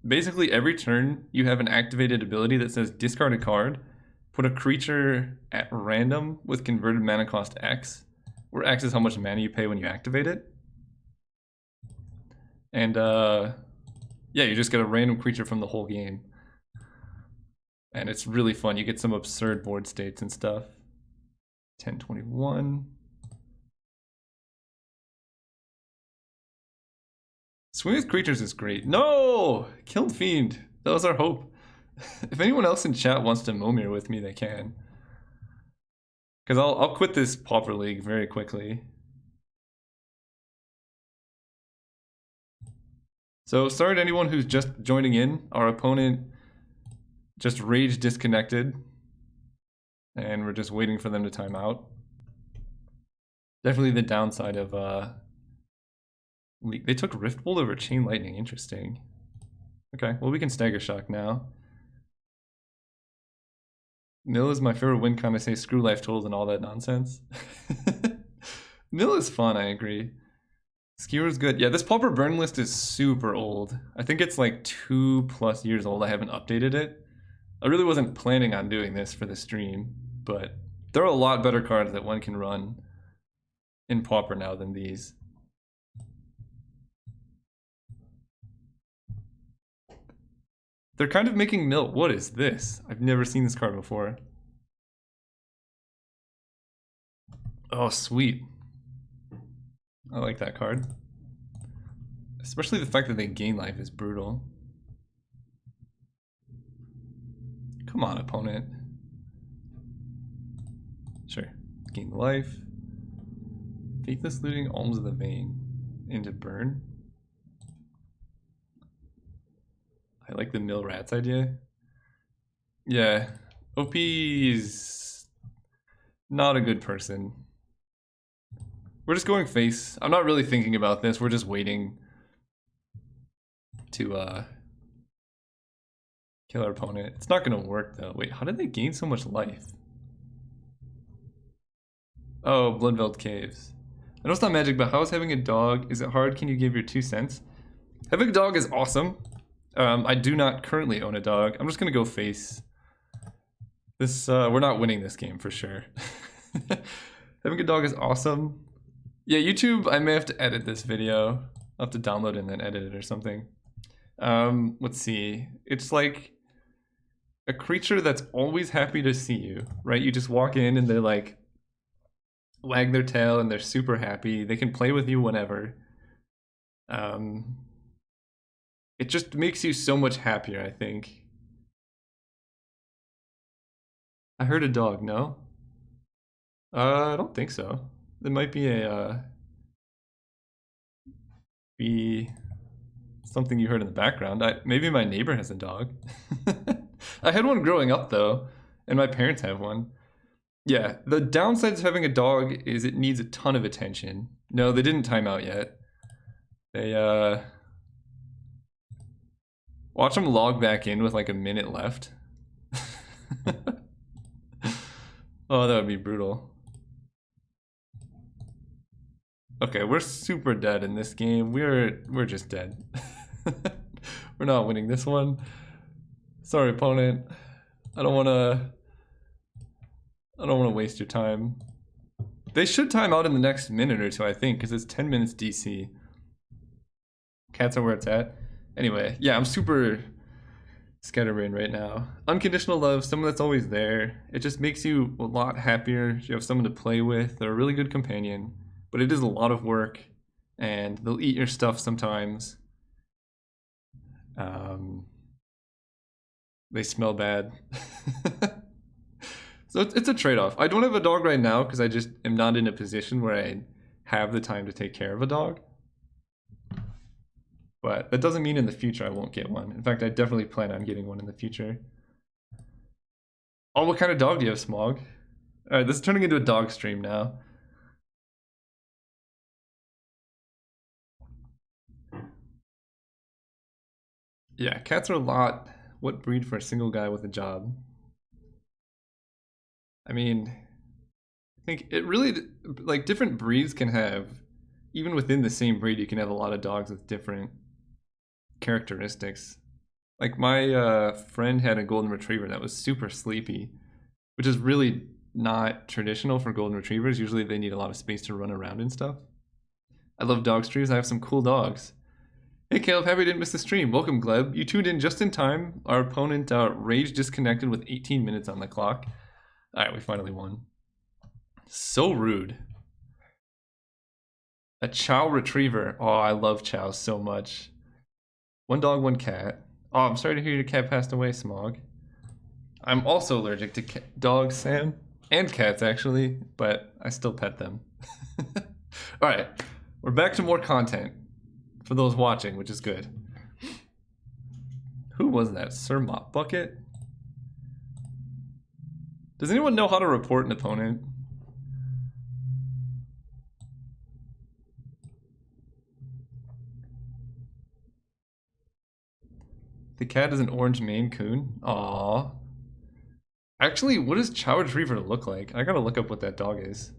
basically every turn you have an activated ability that says discard a card, put a creature at random with converted mana cost X, where X is how much mana you pay when you activate it. And yeah, you just get a random creature from the whole game. And it's really fun. You get some absurd board states and stuff. 1021. Swing with creatures is great. No! Killed Fiend. That was our hope. If anyone else in chat wants to Momir with me, they can. Because I'll quit this Pauper League very quickly. So sorry to anyone who's just joining in. Our opponent just rage disconnected. And we're just waiting for them to time out. Definitely the downside of they took Riftbolt over Chain Lightning. Interesting. Okay, well we can Stagger Shock now. Mill is my favorite win kind of say screw life totals and all that nonsense. Mill is fun, I agree. Skewer's good. Yeah, this Pauper Burn list is super old. I think it's like 2+ years old. I haven't updated it. I really wasn't planning on doing this for the stream, but there are a lot better cards that one can run in Pauper now than these. They're kind of making Mill. What is this? I've never seen this card before. Oh, sweet. I like that card. Especially the fact that they gain life is brutal. Come on, opponent. Sure. Gain life. Faithless Looting, Alms of the Vein. Into Burn. I like the Mill Rats idea. Yeah. OP's Not a good person. We're just going face. I'm not really thinking about this. We're just waiting to kill our opponent. It's not gonna work though. Wait, how did they gain so much life? Oh, Bloodveld Caves. I know it's not magic, but how is having a dog? Is it hard? Can you give your 2 cents? Having a dog is awesome. I do not currently own a dog. I'm just gonna go face. This we're not winning this game for sure. Having a dog is awesome. Yeah, YouTube, I may have to edit this video. I'll have to download it and then edit it or something. Let's see. It's like a creature that's always happy to see you, right? You just walk in and they're like, wag their tail and they're super happy. They can play with you whenever. It just makes you so much happier, I think. I heard a dog, no? I don't think so. It might be a be something you heard in the background. Maybe my neighbor has a dog. I had one growing up though, and my parents have one. Yeah, the downsides of having a dog is it needs a ton of attention. No, they didn't time out yet. They watch them log back in with like a minute left. Oh, that would be brutal. Okay, we're super dead in this game. We're just dead. We're not winning this one. Sorry, opponent. I don't wanna waste your time. They should time out in the next minute or two, I think, because it's 10 minutes DC. Cats are where it's at. Anyway, yeah, I'm super scatterbrained right now. Unconditional love, someone that's always there. It just makes you a lot happier. You have someone to play with. They're a really good companion, but it is a lot of work, and they'll eat your stuff sometimes. They smell bad. So it's a trade-off. I don't have a dog right now because I just am not in a position where I have the time to take care of a dog. But that doesn't mean in the future I won't get one. In fact, I definitely plan on getting one in the future. Oh, what kind of dog do you have, Smog? Alright, this is turning into a dog stream now. Yeah, cats are a lot. What breed for a single guy with a job? I mean, I think it really, like, different breeds can have, even within the same breed, you can have a lot of dogs with different characteristics. Like my friend had a golden retriever that was super sleepy, which is really not traditional for golden retrievers. Usually they need a lot of space to run around and stuff. I love dog streams. I have some cool dogs. Hey Caleb, happy you didn't miss the stream. Welcome, Gleb. You tuned in just in time. Our opponent rage disconnected with 18 minutes on the clock. All right, we finally won. So rude. A Chow retriever. Oh, I love Chow so much. One dog, one cat. Oh, I'm sorry to hear your cat passed away, Smog. I'm also allergic to dogs, Sam. And cats, actually. But I still pet them. Alright. We're back to more content. For those watching, which is good. Who was that? Sir Mop Bucket? Does anyone know how to report an opponent? The cat is an orange Maine Coon. Aww. Actually, what does Chow Retriever look like? I gotta look up what that dog is.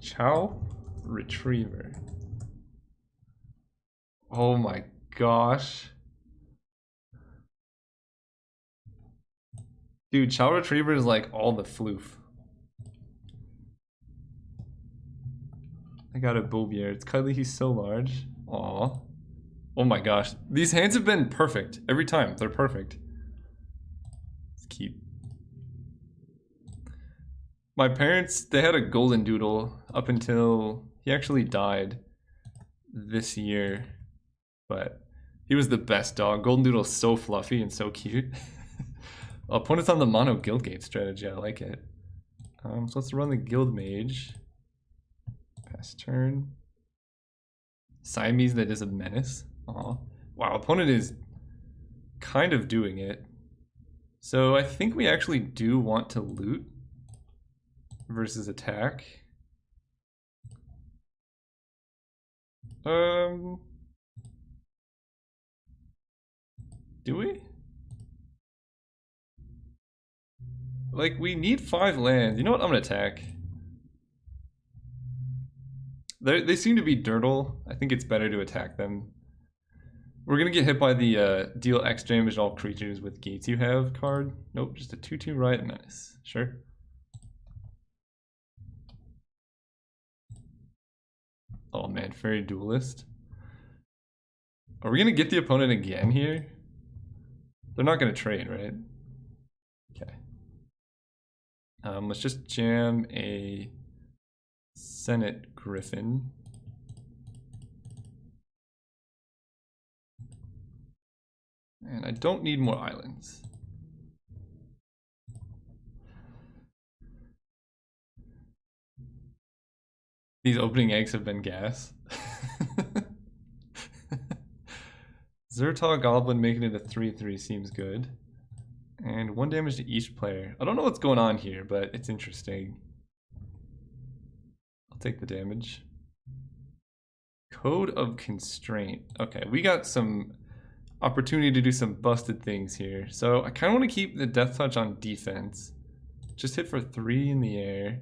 Chow Retriever. Oh my gosh. Dude, Chow Retriever is like all the floof. I got a Bobier. It's cuddly, he's so large. Aw. Oh my gosh. These hands have been perfect. Every time. They're perfect. Let's keep. My parents, they had a golden doodle up until he actually died this year. But he was the best dog. Golden doodle's so fluffy and so cute. Opponent's on the mono Guildgate strategy. I like it. So let's run the Guild Mage. Pass turn. Siamese that is a menace. Aw. Wow, opponent is kind of doing it. So I think we actually do want to loot versus attack. Do we? Like, we need 5 lands. You know what? I'm gonna attack. They seem to be dirtle. I think it's better to attack them. We're gonna get hit by the deal X damage to all creatures with gates you have card. Nope, just a 2/2 Riot Menace. Sure. Oh man, Fairy Duelist. Are we gonna get the opponent again here? They're not gonna trade, right? Okay. Let's just jam a Senate Griffin. And I don't need more islands. These opening eggs have been gas. Zertal Goblin making it a 3/3 seems good. And 1 damage to each player. I don't know what's going on here, but it's interesting. I'll take the damage. Code of Constraint. Okay, we got some opportunity to do some busted things here. So I kind of want to keep the Death Touch on defense. Just hit for 3 in the air.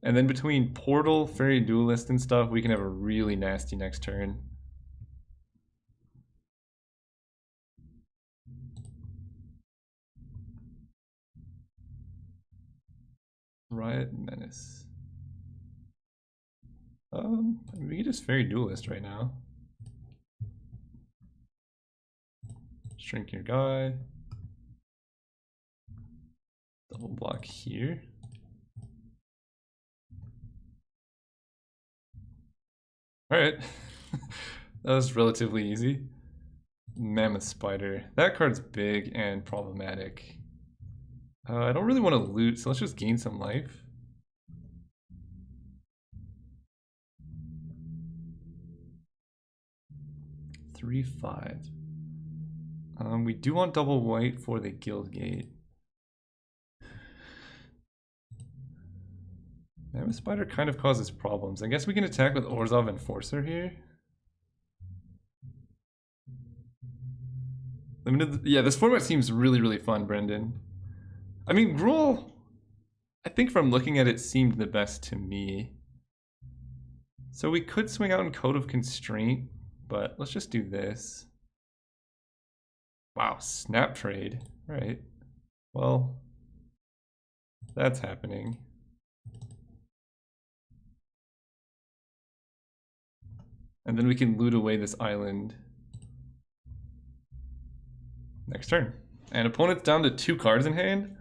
And then between Portal, Fairy Duelist, and stuff, we can have a really nasty next turn. Riot Menace. We can just Fairy Duelist right now. Shrink your guy. Double block here. Alright. That was relatively easy. Mammoth Spider. That card's big and problematic. I don't really want to loot, so let's just gain some life. Three, 5. We do want double white for the Guild Gate. Mammoth Spider kind of causes problems. I guess we can attack with Orzhov Enforcer here. Yeah, this format seems really, really fun, Brendan. I mean, Gruul, I think from looking at it, seemed the best to me. So we could swing out in Code of Constraint, but let's just do this. Wow, snap trade. All right. Well, that's happening. And then we can loot away this island next turn. And opponent's down to 2 cards in hand.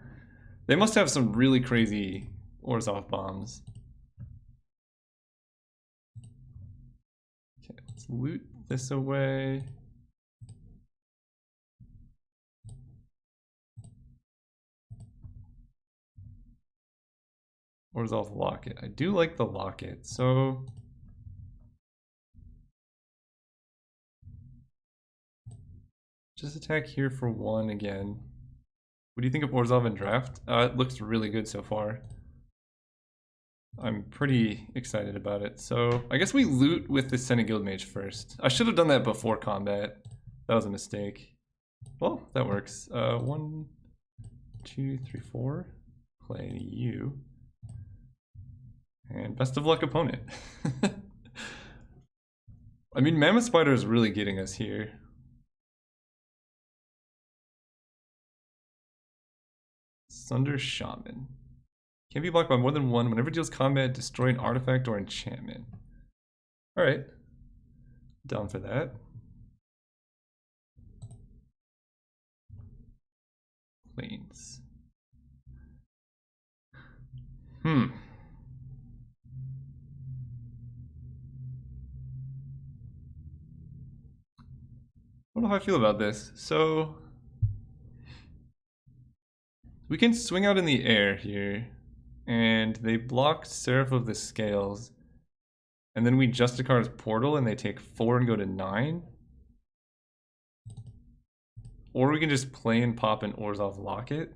They must have some really crazy Orzhov bombs. Okay, let's loot this away. Orzhov Locket. I do like the Locket, so just attack here for 1 again. What do you think of Orzhov in draft? It looks really good so far. I'm pretty excited about it. So I guess we loot with the Senate Guild Mage first. I should have done that before combat. That was a mistake. Well, that works. 1, 2, 3, 4. Play you. And best of luck, opponent. I mean, Mammoth Spider is really getting us here. Sunder Shaman. Can't be blocked by more than 1. Whenever it deals combat, destroy an artifact or enchantment. Alright. Down for that. Plains. I don't know how I feel about this. So we can swing out in the air here, and they block Seraph of the Scales, and then we Justicar's Portal and they take 4 and go to 9. Or we can just play and pop an Orzhov Locket.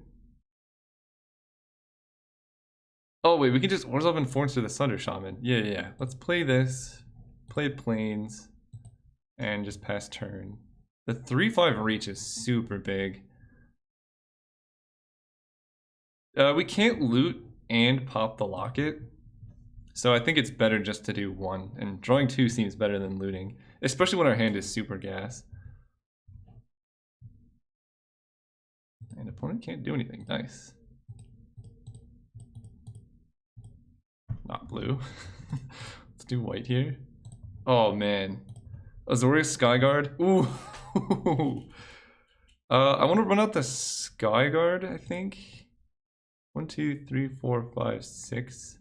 Oh wait, we can just Orzhov and Forge to the Sunder Shaman. Yeah. Let's play this. Play Plains. And just pass turn. The 3/5 reach is super big. We can't loot and pop the locket. So I think it's better just to do one. And drawing 2 seems better than looting. Especially when our hand is super gas. And opponent can't do anything. Nice. Not blue. Let's do white here. Oh man. Azorius Skyguard. Ooh. I want to run out the Skyguard, I think. 1, 2, 3, 4, 5, 6.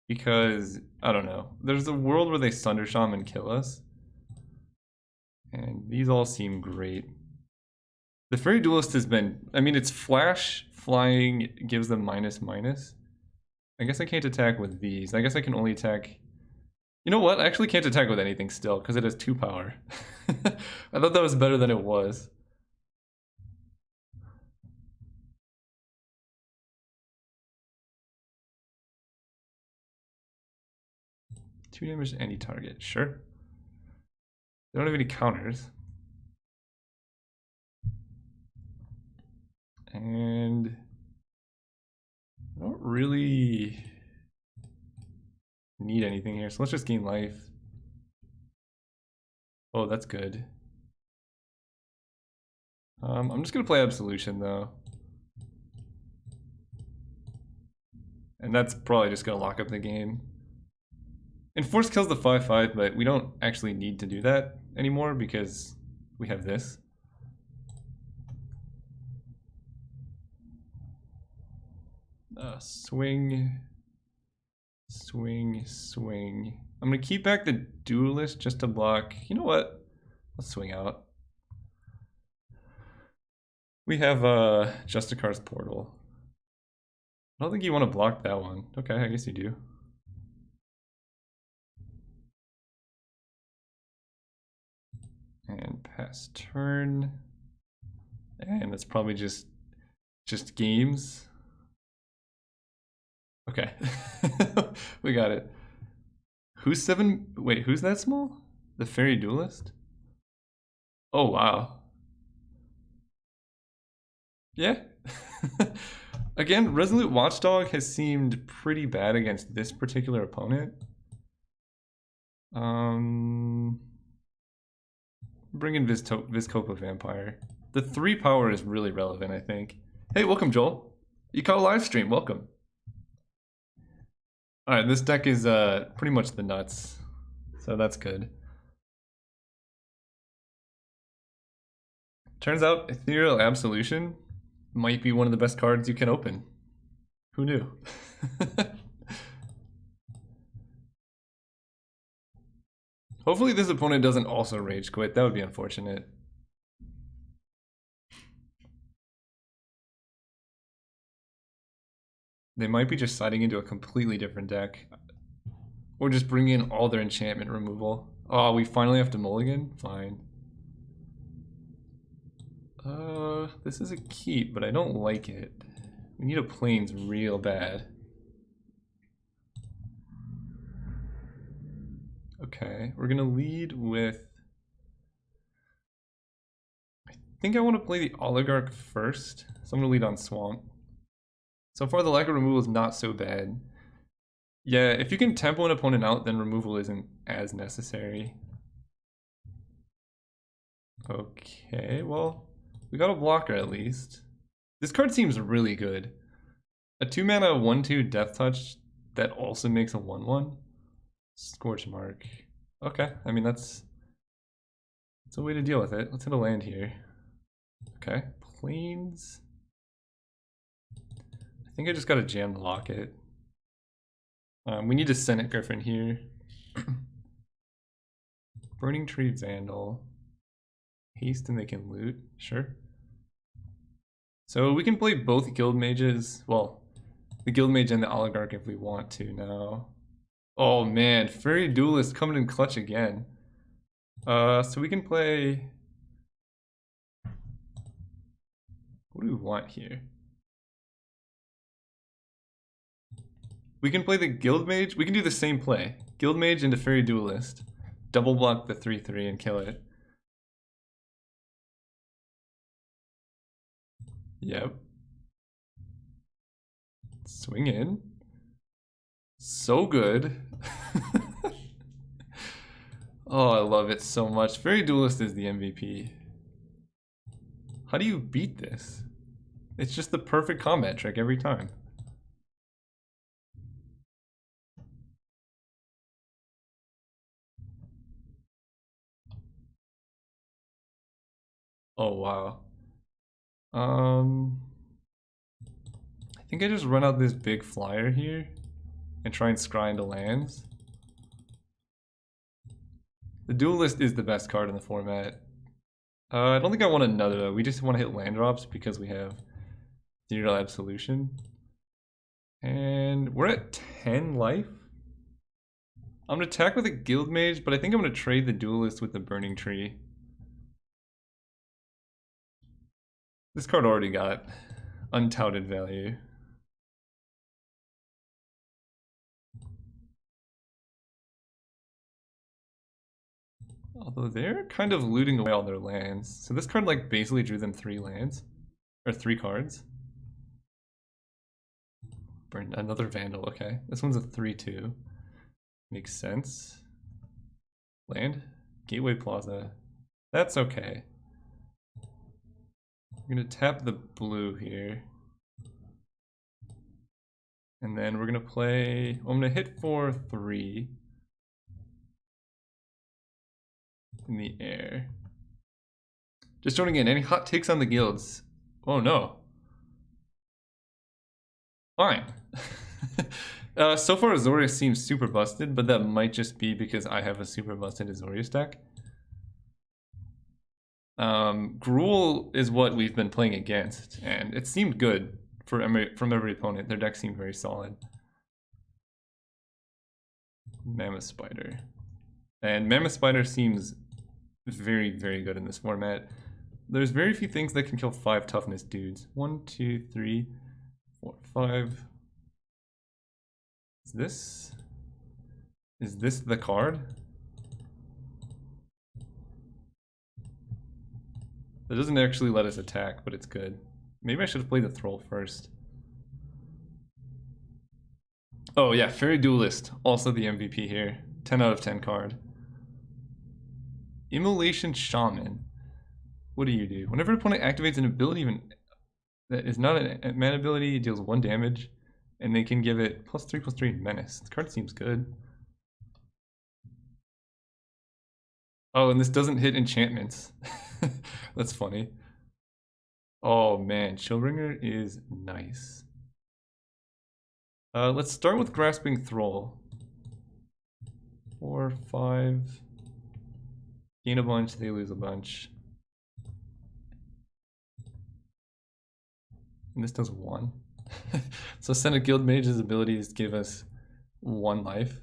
Because, I don't know. There's a world where they Sunder Shaman kill us. And these all seem great. The Fairy Duelist has been, I mean, it's flash, flying, gives them --. I guess I can't attack with these. I guess I can only attack... You know what? I actually can't attack with anything still, because it has 2 power. I thought that was better than it was. Two damage to any target, sure. They don't have any counters. And I don't really need anything here, so let's just gain life. Oh, that's good. I'm just gonna play Absolution though. And that's probably just gonna lock up the game. Enforce kills the 5/5, but we don't actually need to do that anymore because we have this. Swing. I'm gonna keep back the Duelist just to block. You know what? Let's swing out. We have Justicar's Portal. I don't think you want to block that one. Okay, I guess you do. And pass turn. And that's probably just games. Okay. We got it. Who's 7? Wait, who's that small? The Fairy Duelist? Oh, wow. Yeah. Again, Resolute Watchdog has seemed pretty bad against this particular opponent. Bring in Vizcopa Vampire. The 3 power is really relevant, I think. Hey, welcome, Joel. You caught a live stream. Welcome. Alright, this deck is pretty much the nuts. So that's good. Turns out Ethereal Absolution might be one of the best cards you can open. Who knew? Hopefully this opponent doesn't also rage quit. That would be unfortunate. They might be just siding into a completely different deck. Or just bring in all their enchantment removal. Oh, we finally have to mulligan? Fine. This is a keep, but I don't like it. We need a Plains real bad. Okay, we're gonna lead with... I think I want to play the Oligarch first, so I'm gonna lead on Swamp. So far the lack of removal is not so bad. Yeah, if you can tempo an opponent out, then removal isn't as necessary. Okay, well, we got a blocker at least. This card seems really good. A 2-mana 1/2 Death Touch that also makes a 1/1. Scorch Mark. Okay, I mean that's a way to deal with it. Let's hit a land here. Okay, Plains. I think I just gotta jam the locket. We need a Senate Griffin here. Burning Tree Vandal. Haste and they can loot, sure. So we can play both Guild Mages, well, the Guild Mage and the Oligarch if we want to now. Oh man, Fairy Duelist coming in clutch again. So we can play... What do we want here? We can play the Guild Mage. We can do the same play. Guild Mage into Fairy Duelist. Double block the 3/3 and kill it. Yep. Swing in. So good. Oh, I love it so much. Fairy Duelist is the MVP. How do you beat this? It's just the perfect combat trick every time. Oh, wow. I think I just run out this big flyer here and try and scry into lands. The Duelist is the best card in the format. I don't think I want another though. We just want to hit land drops because we have Zero Absolution. And we're at 10 life. I'm going to attack with a Guild Mage, but I think I'm going to trade the Duelist with the Burning Tree. This card already got untouted value. Although they're kind of looting away all their lands. So this card like basically drew them 3 lands. Or 3 cards. Burn another Vandal, okay. This one's a 3/2. Makes sense. Land. Gateway Plaza. That's okay. We're gonna tap the blue here. And then we're gonna play, well, I'm gonna hit for 3 in the air. Just joining in, any hot takes on the guilds? Oh no. Fine. So far Azorius seems super busted, but that might just be because I have a super busted Azorius deck. Gruul is what we've been playing against, and it seemed good from every opponent. Their deck seemed very solid. Mammoth Spider. And Mammoth Spider seems very, very good in this format. There's very few things that can kill 5 toughness dudes. 1, 2, 3, 4, 5. Is this the card? It doesn't actually let us attack, but it's good. Maybe I should have played the Thrall first. Oh yeah, Fairy Duelist, also the MVP here. 10 out of 10 card. Immolation Shaman. What do you do? Whenever an opponent activates an ability even that is not a mana ability, it deals 1 damage, and they can give it +3/+3 menace. The card seems good. Oh, and this doesn't hit enchantments. That's funny. Oh man, Chillbringer is nice. Let's start with Grasping Thrall. 4, 5. Gain a bunch, they lose a bunch. And this does 1. So Senate Guild Mage's abilities give us 1 life.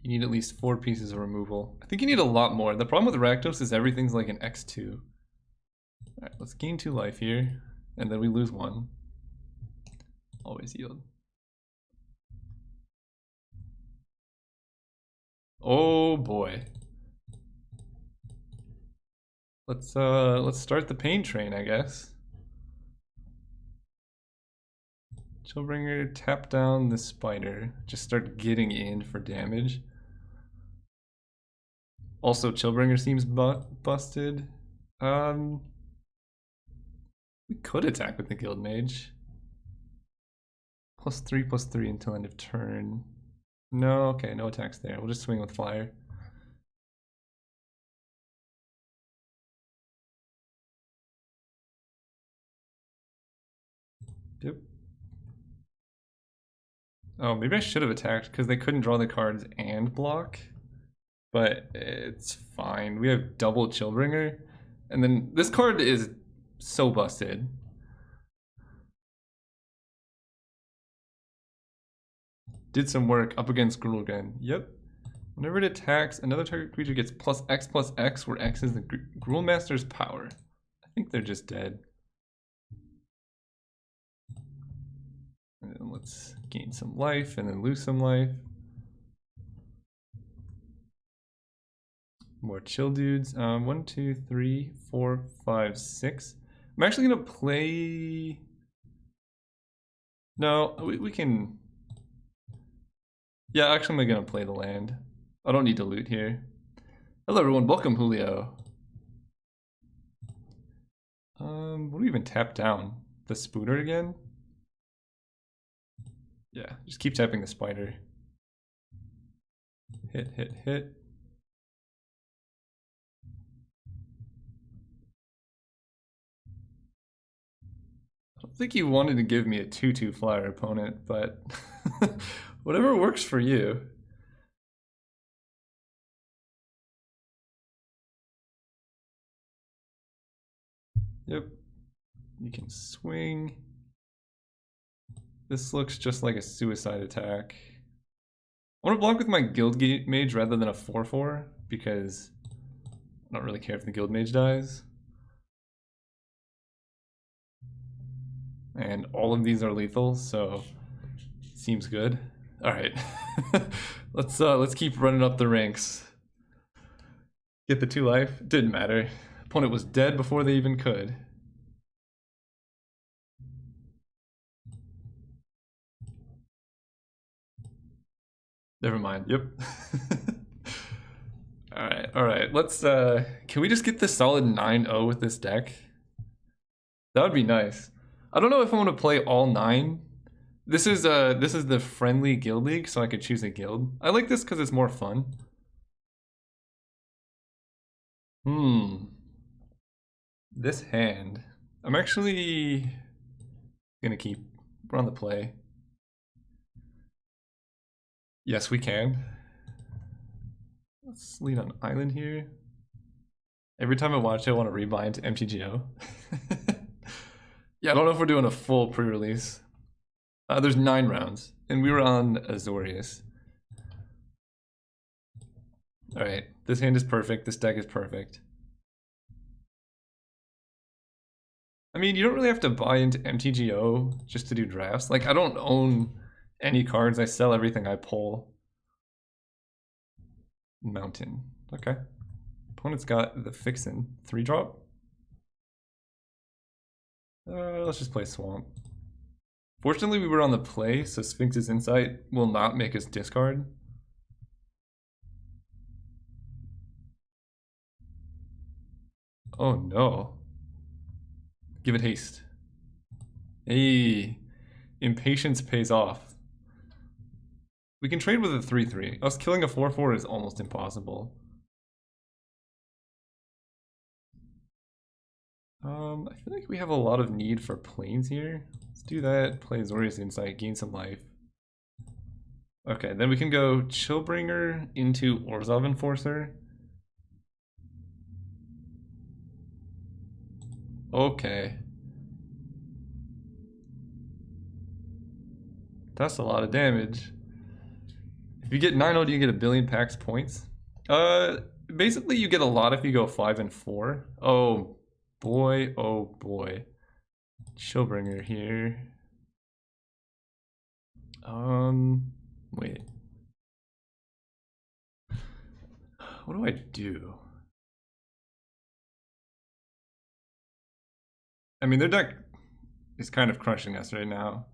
You need at least 4 pieces of removal. I think you need a lot more. The problem with Rakdos is everything's like an X2. Alright, let's gain 2 life here, and then we lose 1. Always yield. Oh boy. Let's start the pain train, I guess. Chillbringer, tap down the spider. Just start getting in for damage. Also, Chillbringer seems busted. We could attack with the Guild Mage. +3/+3 until end of turn. No, okay, no attacks there. We'll just swing with Flyer. Yep. Oh, maybe I should have attacked because they couldn't draw the cards and block. But it's fine. We have double Chillbringer. And then this card is so busted. did some work up against Gruulgen. Yep. Whenever it attacks, another target creature gets plus X, where X is the Gruul Master's power. I think they're just dead. And then let's gain some life and then lose some life. More chill dudes. 1, 2, 3, 4, 5, 6. I'm actually gonna play. No, we can. Yeah, actually, I'm gonna play the land. I don't need to loot here. Hello, everyone. Welcome, Julio. What do we even tap down? The Spooner again? Yeah, just keep tapping the spider. Hit, hit, hit. I don't think you wanted to give me a 2/2 flyer opponent, but whatever works for you. Yep. You can swing. This looks just like a suicide attack. I want to block with my Guild Mage rather than a 4/4 because I don't really care if the Guild Mage dies. And all of these are lethal, so seems good. All right, let's keep running up the ranks. Get the 2 life. Didn't matter. Opponent was dead before they even could. Never mind. Yep. All right. Let's. Can we just get the solid 9-0 with this deck? That would be nice. I don't know if I want to play all 9. This is the friendly guild league, so I could choose a guild. I like this because it's more fun. This hand. I'm actually gonna keep. We're on the play. Yes, we can. Let's lead on island here. Every time I watch it, I want to rebuy into MTGO. Yeah, I don't know if we're doing a full pre-release. There's 9 rounds, and we were on Azorius. Alright, this hand is perfect, this deck is perfect. I mean, you don't really have to buy into MTGO just to do drafts. Like, I don't own any cards, I sell everything I pull. Mountain, okay. Opponent's got the Fixin', 3-drop. Let's just play Swamp. Fortunately, we were on the play, so Sphinx's Insight will not make us discard. Oh no. Give it haste. Hey, impatience pays off. We can trade with a 3/3. Us killing a 4/4 is almost impossible. I feel like we have a lot of need for planes here. Let's do that. Play Azorius Insight, gain some life. Okay, then we can go Chillbringer into Orzhov Enforcer. Okay. That's a lot of damage. If you get 9-0, do you get a billion packs points? Basically you get a lot if you go 5 and 4. Oh boy, oh boy. Chillbringer here. Wait. What do I do? I mean, their deck is kind of crushing us right now.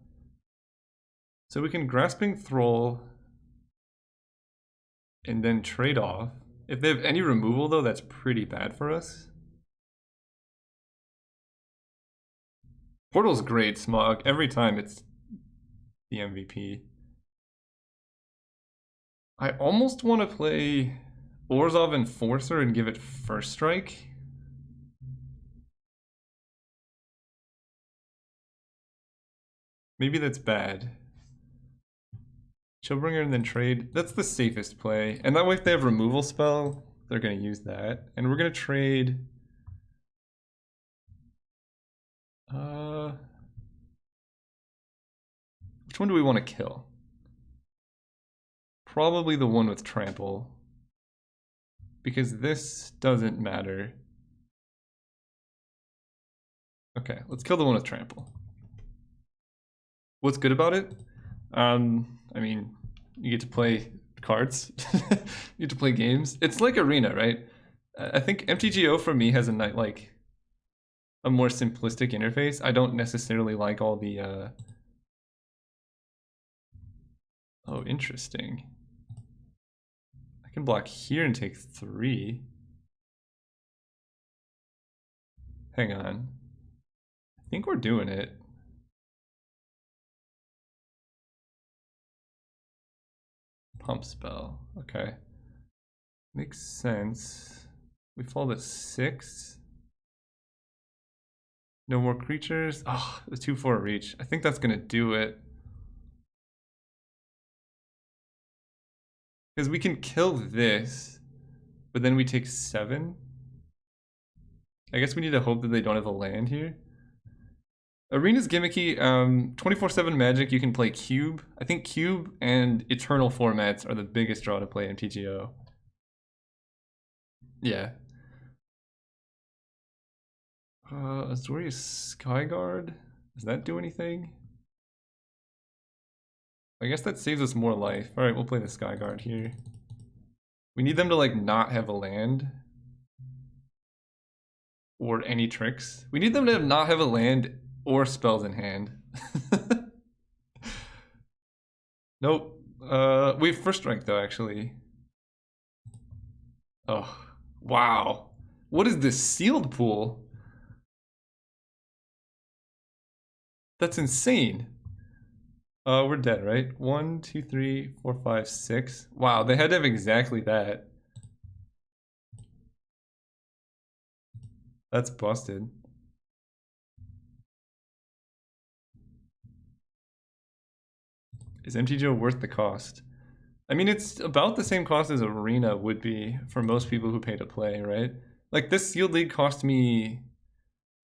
So we can Grasping Thrall and then trade off. If they have any removal though, that's pretty bad for us. Portal's great, Smog. Every time it's the MVP. I almost want to play Orzhov Enforcer and give it first strike. Maybe that's bad. Chillbringer and then trade. That's the safest play. And that way if they have removal spell, they're going to use that. And we're going to trade... which one do we want to kill? probably the one with trample. Because this doesn't matter. Okay, let's kill the one with trample. What's good about it? I mean, you get to play cards. You get to play games. It's like Arena, right? I think MTGO for me has a more simplistic interface. I don't necessarily like all the oh, interesting. I can block here and take 3. Hang on. I think we're doing it. Pump spell. Okay. Makes sense. We fall to 6. No more creatures. Oh, the 2/4 reach. I think that's gonna do it. Because we can kill this, but then we take 7. I guess we need to hope that they don't have a land here. Arena's gimmicky. 24/7 magic, you can play Cube. I think Cube and Eternal formats are the biggest draw to play MTGO. Yeah. Azorius Skyguard? Does that do anything? I guess that saves us more life. Alright, we'll play the Skyguard here. We need them to like not have a land. Or any tricks. We need them to not have a land or spells in hand. Nope. We have first strike though, actually. Oh, wow. What is this sealed pool? That's insane. We're dead, right? 1, 2, 3, 4, 5, 6. Wow, they had to have exactly that. That's busted. Is MTGO worth the cost? I mean, it's about the same cost as Arena would be for most people who pay to play, right? Like this sealed league cost me,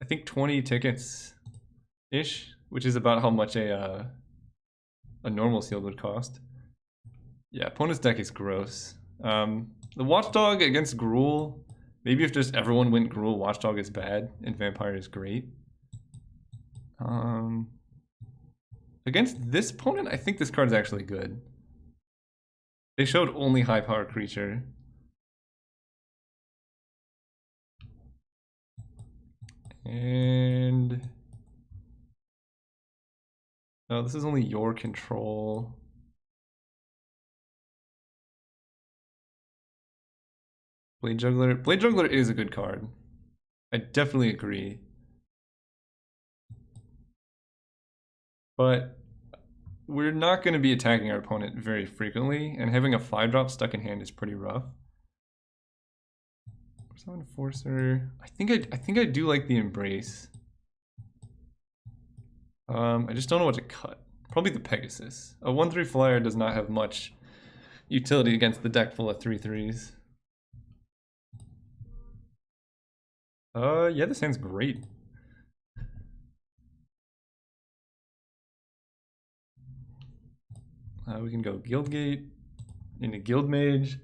I think 20 tickets-ish, which is about how much a normal sealed would cost. Yeah, opponent's deck is gross. The Watchdog against Gruul, maybe if just everyone went Gruul, Watchdog is bad, and Vampire is great. Against this opponent, I think this card's actually good. They showed only high power creature. And... no, this is only your control. Blade Juggler. Blade Juggler is a good card. I definitely agree. But we're not going to be attacking our opponent very frequently, and having a 5-drop stuck in hand is pretty rough. Summon Enforcer. I think I do like the Embrace. I just don't know what to cut. Probably the Pegasus. A 1/3 flyer does not have much utility against the deck full of 3/3s. Yeah, this hand's great. We can go Guildgate into Guildmage.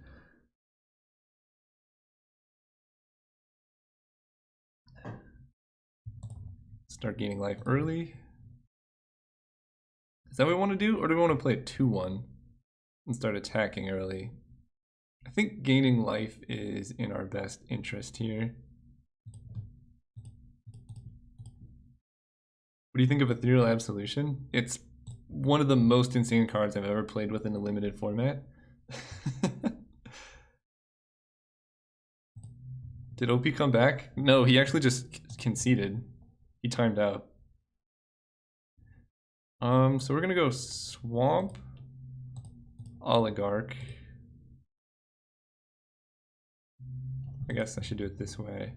Start gaining life early. Is that what we want to do? Or do we want to play a 2/1 and start attacking early? I think gaining life is in our best interest here. What do you think of Ethereal Absolution? It's one of the most insane cards I've ever played with in a limited format. Did OP come back? No, he actually just conceded. He timed out. So we're gonna go Swamp, Oligarch. I guess I should do it this way.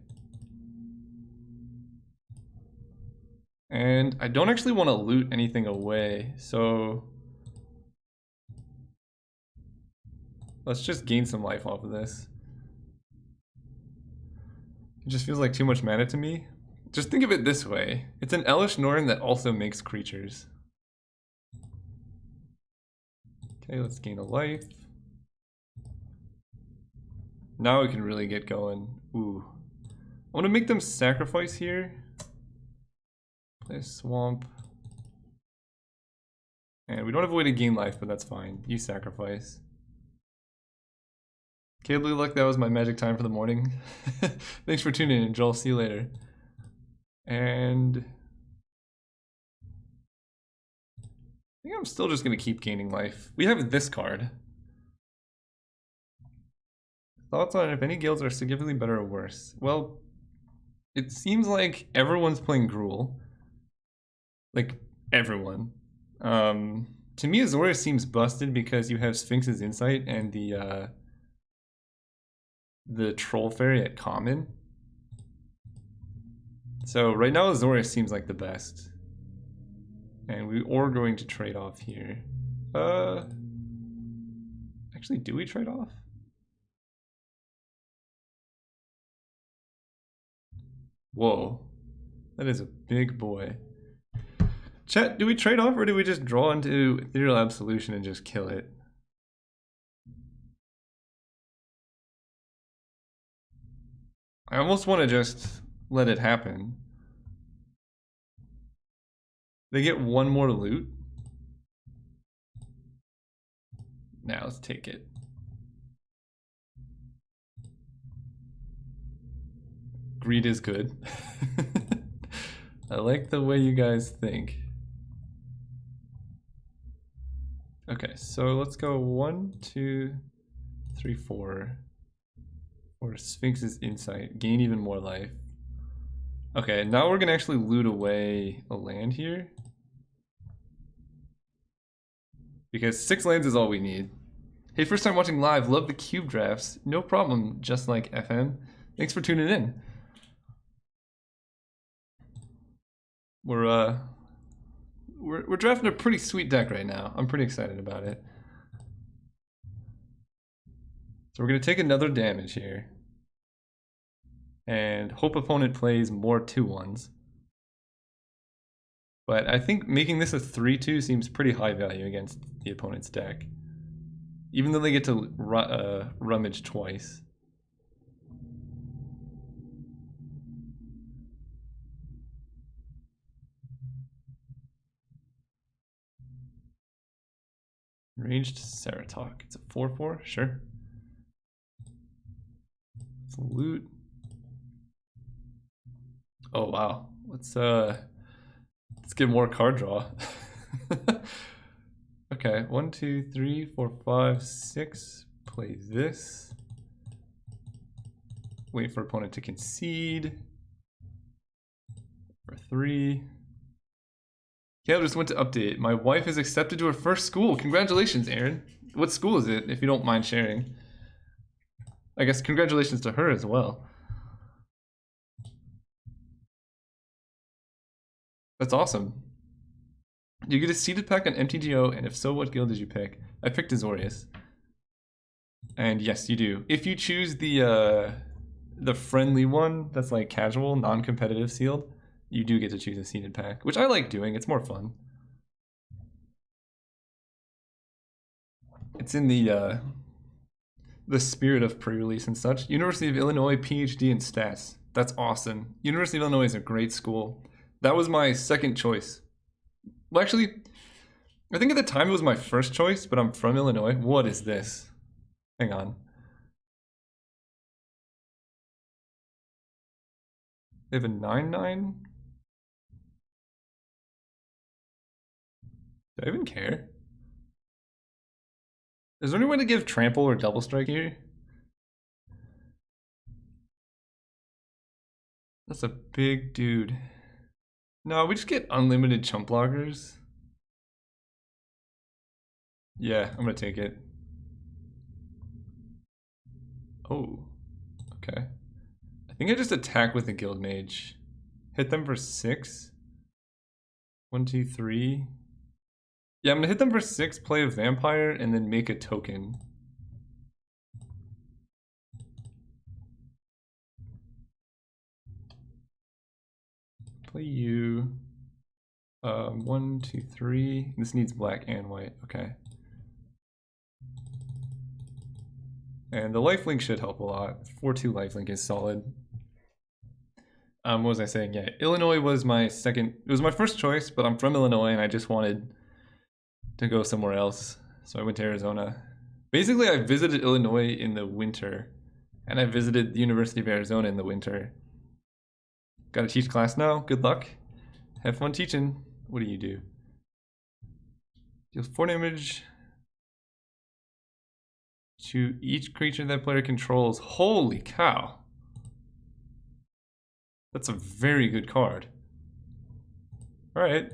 And I don't actually want to loot anything away, so let's just gain some life off of this. It just feels like too much mana to me. Just think of it this way. It's an Elish Norn that also makes creatures. Okay, let's gain a life. Now we can really get going. Ooh. I want to make them sacrifice here. Play a swamp. And we don't have a way to gain life, but that's fine. You sacrifice. Okay, Blue Luck, that was my magic time for the morning. Thanks for tuning in, Joel. See you later. And I think I'm still just going to keep gaining life. We have this card. Thoughts on if any guilds are significantly better or worse? Well, it seems like everyone's playing Gruul. Like, everyone. To me, Azorius seems busted because you have Sphinx's Insight and the Troll Fairy at common. So right now, Azorius seems like the best. And we are going to trade off here. Actually, do we trade off? Whoa, that is a big boy. Chat, do we trade off or do we just draw into Ethereal Absolution and just kill it? I almost want to just let it happen. They get one more loot. Now let's take it. Greed is good. I like the way you guys think. Okay, so let's go 1, 2, 3, 4. Or Sphinx's Insight. Gain even more life. Okay, now we're gonna actually loot away a land here. Because 6 lands is all we need. Hey, first time watching live, love the cube drafts. No problem, just like FM. Thanks for tuning in. We're drafting a pretty sweet deck right now. I'm pretty excited about it. So we're gonna take another damage here. And hope opponent plays more 2/1s. But I think making this a 3/2 seems pretty high value against the opponent's deck. Even though they get to rummage twice. Ranged Ceratok. It's a 4/4, sure. Let's loot. Oh wow. Let's get more card draw. Okay, 1, 2, 3, 4, 5, 6. Play this. Wait for opponent to concede. For 3. Caleb just went to update. My wife is accepted to her first school. Congratulations, Aaron. What school is it, if you don't mind sharing? I guess congratulations to her as well. That's awesome. Do you get a seeded pack on MTGO, and if so, what guild did you pick? I picked Azorius. And yes, you do. If you choose the friendly one, that's like casual, non-competitive sealed, you do get to choose a seeded pack, which I like doing. It's more fun. It's in the spirit of pre-release and such. University of Illinois PhD in stats. That's awesome. University of Illinois is a great school. That was my second choice. Well, actually, I think at the time it was my first choice, but I'm from Illinois. What is this? Hang on. They have a 9/9? Do I even care? Is there any way to give trample or double strike here? That's a big dude. No, we just get unlimited chump blockers. Yeah, I'm gonna take it. Oh, okay. I think I just attack with the Guild Mage. Hit them for 6. 1, 2, 3. Yeah, I'm gonna hit them for 6, play a vampire, and then make a token. Play you. 1, 2, 3. This needs black and white. Okay. And the lifelink should help a lot. 4-2 lifelink is solid. What was I saying? Yeah, Illinois was my second. It was my first choice, but I'm from Illinois and I just wanted to go somewhere else. So I went to Arizona. Basically, I visited Illinois in the winter and I visited the University of Arizona in the winter. Got to teach class now. Good luck. Have fun teaching. What do you do? Deals 4 damage to each creature that player controls. Holy cow. That's a very good card. Alright.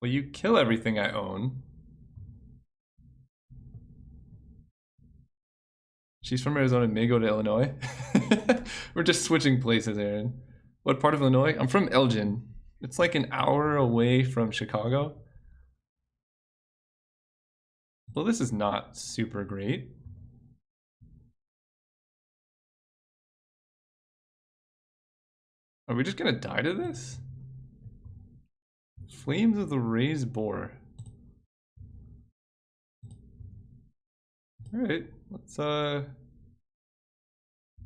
Well, you kill everything I own. She's from Arizona, may go to Illinois. We're just switching places, Aaron. What part of Illinois? I'm from Elgin. It's like an hour away from Chicago. Well, this is not super great. Are we just gonna die to this? Flames of the Raised Boar. Alright, let's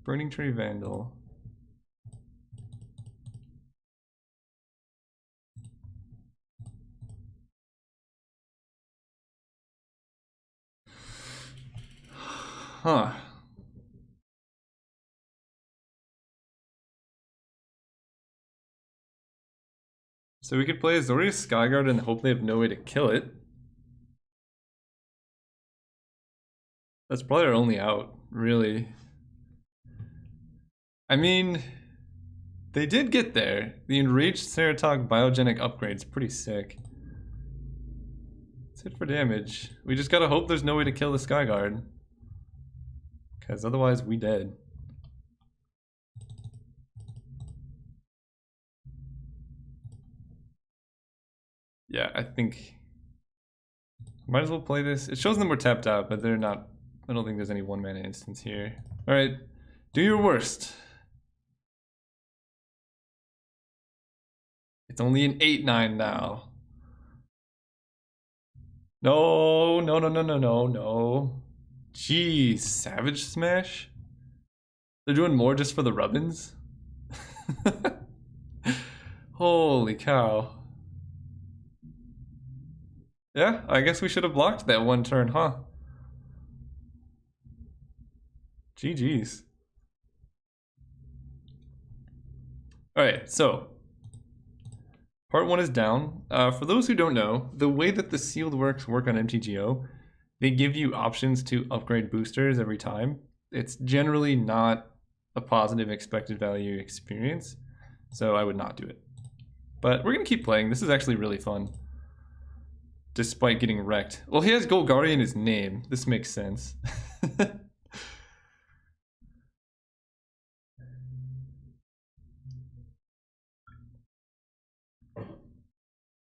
Burning Tree Vandal. Huh. So we could play Azorius Skyguard and hope they have no way to kill it. That's probably our only out, really. I mean, they did get there. The Enraged Ceratog biogenic upgrade's pretty sick. Let's hit for damage. We just gotta hope there's no way to kill the Skyguard. Because otherwise we dead. Yeah, I think might as well play this. It shows them we're tapped out, but they're not. I don't think there's any 1-mana instance here. Alright, do your worst. It's only an 8-9 now. No, no, no, no, no, no, no. Jeez, Savage Smash? They're doing more just for the rubbins? Holy cow. Yeah, I guess we should have blocked that one turn, huh? GG's. Alright, so part 1 is down. For those who don't know, the way that the sealed work on MTGO, they give you options to upgrade boosters every time. It's generally not a positive expected value experience, so I would not do it. But we're going to keep playing. This is actually really fun. Despite getting wrecked. Well, he has Golgari in his name. This makes sense.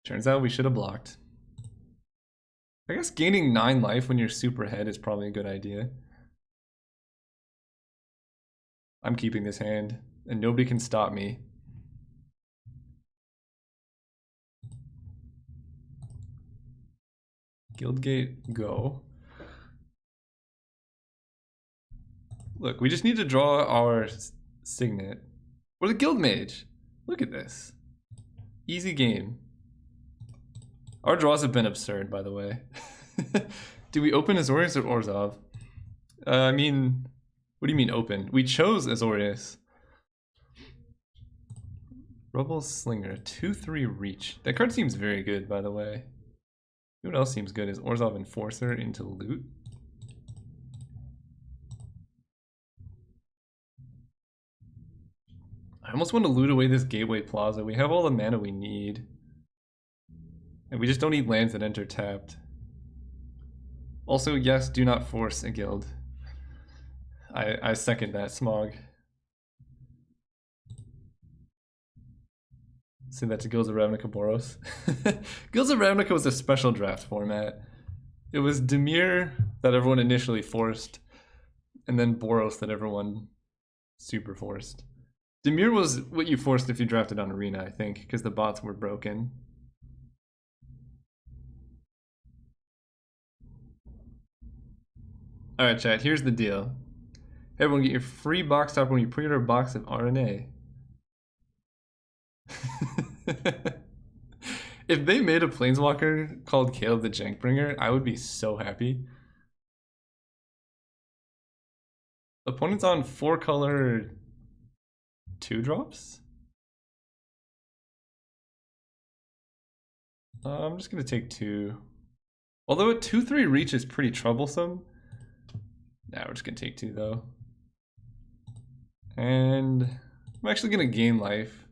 Turns out we should have blocked. I guess gaining 9 life when you're super ahead is probably a good idea. I'm keeping this hand, and nobody can stop me. Guildgate, go. Look, we just need to draw our signet. We're the Guild Mage. Look at this. Easy game. Our draws have been absurd, by the way. Do we open Azorius or Orzhov? I mean, what do you mean open? We chose Azorius. Rubble Slinger, 2/3 reach. That card seems very good, by the way. You know what else seems good is Orzhov Enforcer into loot. I almost want to loot away this Gateway Plaza. We have all the mana we need. And we just don't need lands that enter tapped. Also, yes, do not force a guild. I second that, Smog. Say that to Guilds of Ravnica Boros. Guilds of Ravnica was a special draft format. It was Dimir that everyone initially forced, and then Boros that everyone super forced. Dimir was what you forced if you drafted on Arena, I think, because the bots were broken. Alright, chat, here's the deal. Everyone get your free box top when you pre-order a box of RNA. If they made a planeswalker called Caleb the Jankbringer, I would be so happy. Opponent's on 4-color 2-drops? I'm just gonna take 2. Although a 2/3 reach is pretty troublesome. Nah, we're just gonna take 2 though. And I'm actually gonna gain life.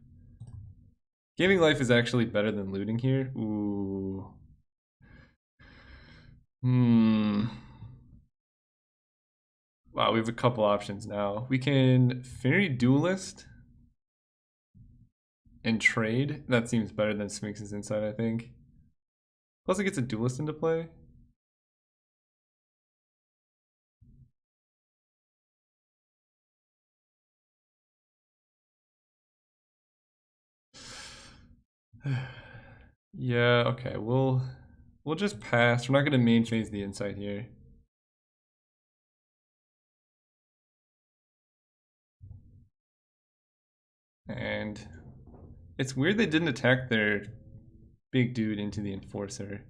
Gaining life is actually better than looting here. Ooh. Wow, we have a couple options now. We can Fairy Duelist and trade. That seems better than Sphinx's Insight, I think. Plus it gets a Duelist into play. Yeah, okay, we'll just pass. We're not gonna main phase the Insight here. And it's weird they didn't attack their big dude into the Enforcer.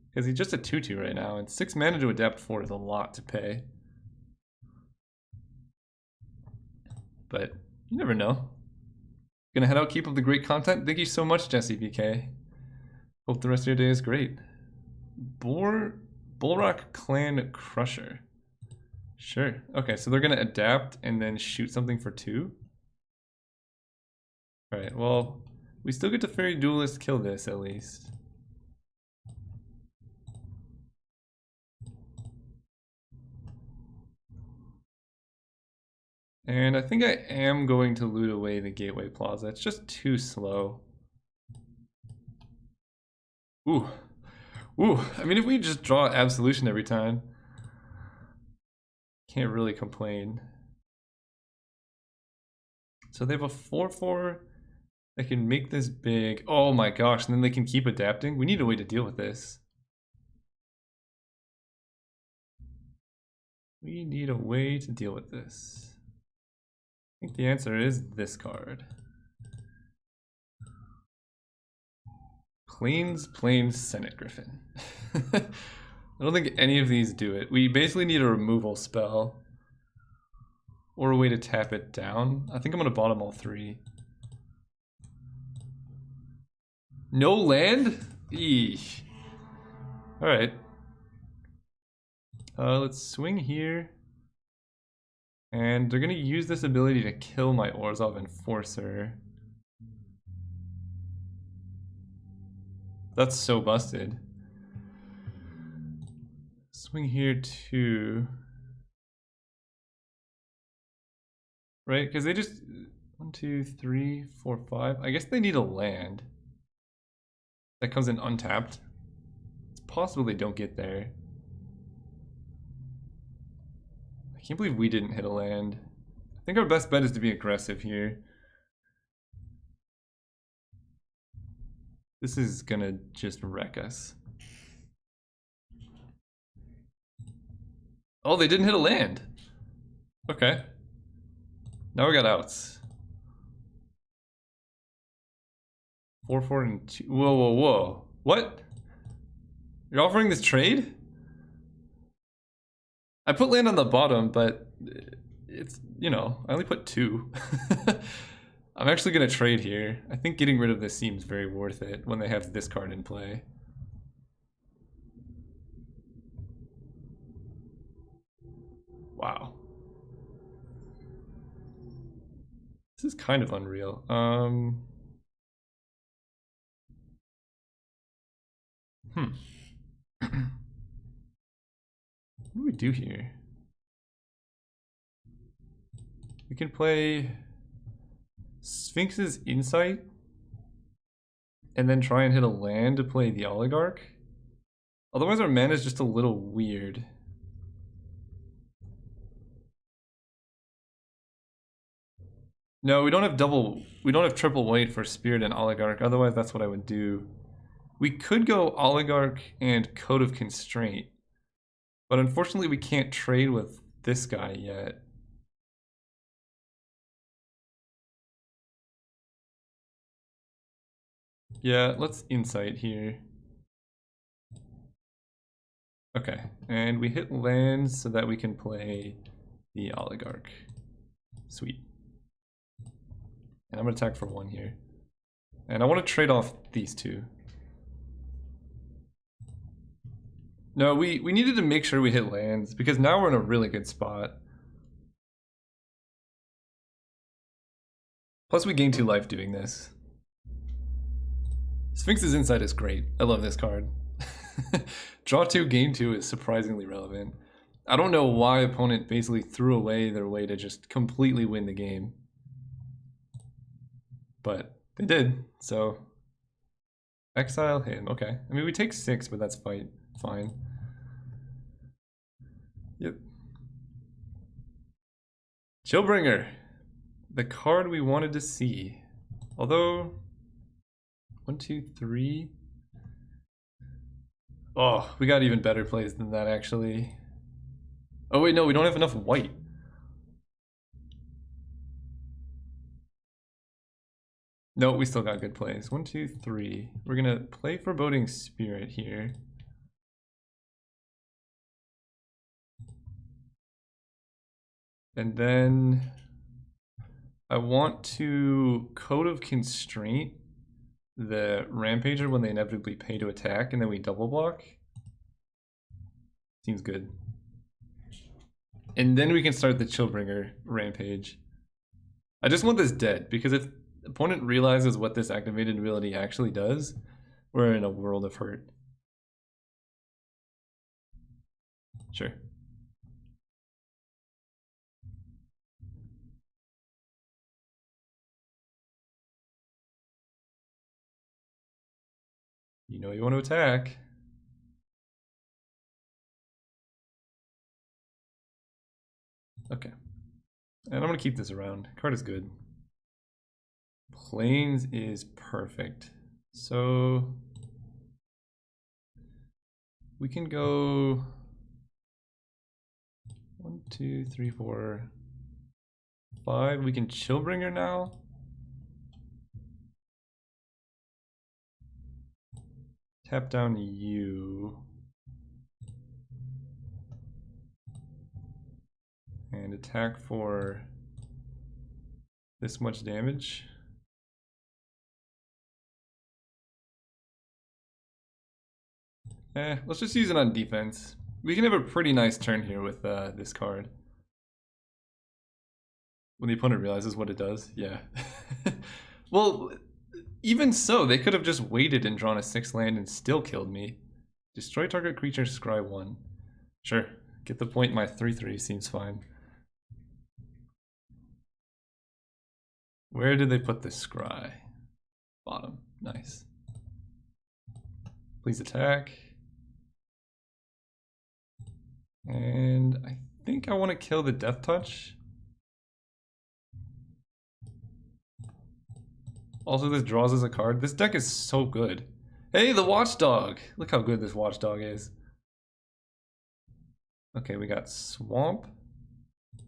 Because he's just a 2/2 right now, and 6 mana to adapt 4 is a lot to pay. But you never know. Gonna head out, keep up the great content. Thank you so much, Jesse BK. Hope the rest of your day is great. Bullrock Clan Crusher. Sure. Okay, so they're gonna adapt and then shoot something for 2. Alright, well, we still get to Fairy Duelist kill this at least. And I think I am going to loot away the Gateway Plaza. It's just too slow. Ooh. Ooh. I mean, if we just draw Absolution every time, can't really complain. So they have a 4/4 that can make this big. Oh my gosh, and then they can keep adapting. We need a way to deal with this. We need a way to deal with this. I think the answer is this card. Plains Senate Griffin. I don't think any of these do it. We basically need a removal spell. Or a way to tap it down. I think I'm gonna bottom all 3. No land? Eesh. Alright. Let's swing here. And they're gonna use this ability to kill my Orzhov Enforcer. That's so busted. Swing here too. Right, because they just 1, 2, 3, 4, 5. I guess they need a land that comes in untapped. It's possible they don't get there. I can't believe we didn't hit a land. I think our best bet is to be aggressive here. This is gonna just wreck us. Oh, they didn't hit a land. Okay. Now we got outs. 4/4 and 2. Whoa, whoa, whoa. What? You're offering this trade? I put land on the bottom, but it's, you know, I only put 2. I'm actually gonna trade here. I think getting rid of this seems very worth it when they have this card in play. Wow. This is kind of unreal. What do we do here? We can play Sphinx's Insight and then try and hit a land to play the Oligarch. Otherwise our mana is just a little weird. No, we don't have triple white for Spirit and Oligarch, otherwise that's what I would do. We could go Oligarch and Code of Constraint, but unfortunately we can't trade with this guy yet. Yeah, let's Insight here. Okay, and we hit lands so that we can play the Oligarch. Sweet. And I'm gonna attack for 1 here. And I want to trade off these two. No, we needed to make sure we hit lands, because now we're in a really good spot. Plus we gain 2 life doing this. Sphinx's Insight is great. I love this card. Draw 2, gain 2 is surprisingly relevant. I don't know why opponent basically threw away their way to just completely win the game. But they did, so exile him. Okay. I mean, we take 6, but that's fine. Yep. Chillbringer. The card we wanted to see. Although 1, 2, 3. Oh, we got even better plays than that, actually. Oh wait, no, we don't have enough white. No, we still got good plays. 1, 2, 3. We're gonna play Foreboding Spirit here. And then I want to Code of Constraint the Rampager when they inevitably pay to attack, and then we double block. Seems good. And then we can start the Chillbringer Rampage. I just want this dead, because if the opponent realizes what this activated ability actually does, we're in a world of hurt. Sure. You know you want to attack. Okay. And I'm going to keep this around. Card is good. Plains is perfect. So we can go 1, 2, 3, 4, 5. We can Chillbringer now. Tap down you. And attack for this much damage. Let's just use it on defense. We can have a pretty nice turn here with this card. When the opponent realizes what it does, yeah. Well, even so, they could have just waited and drawn a 6 land and still killed me. Destroy target creature, scry 1. Sure, get the point, my 3/3 seems fine. Where did they put this scry? Bottom, nice. Please attack. And I think I want to kill the Death Touch. Also, this draws us a card. This deck is so good. Hey, the Watchdog! Look how good this Watchdog is. Okay, we got Swamp. I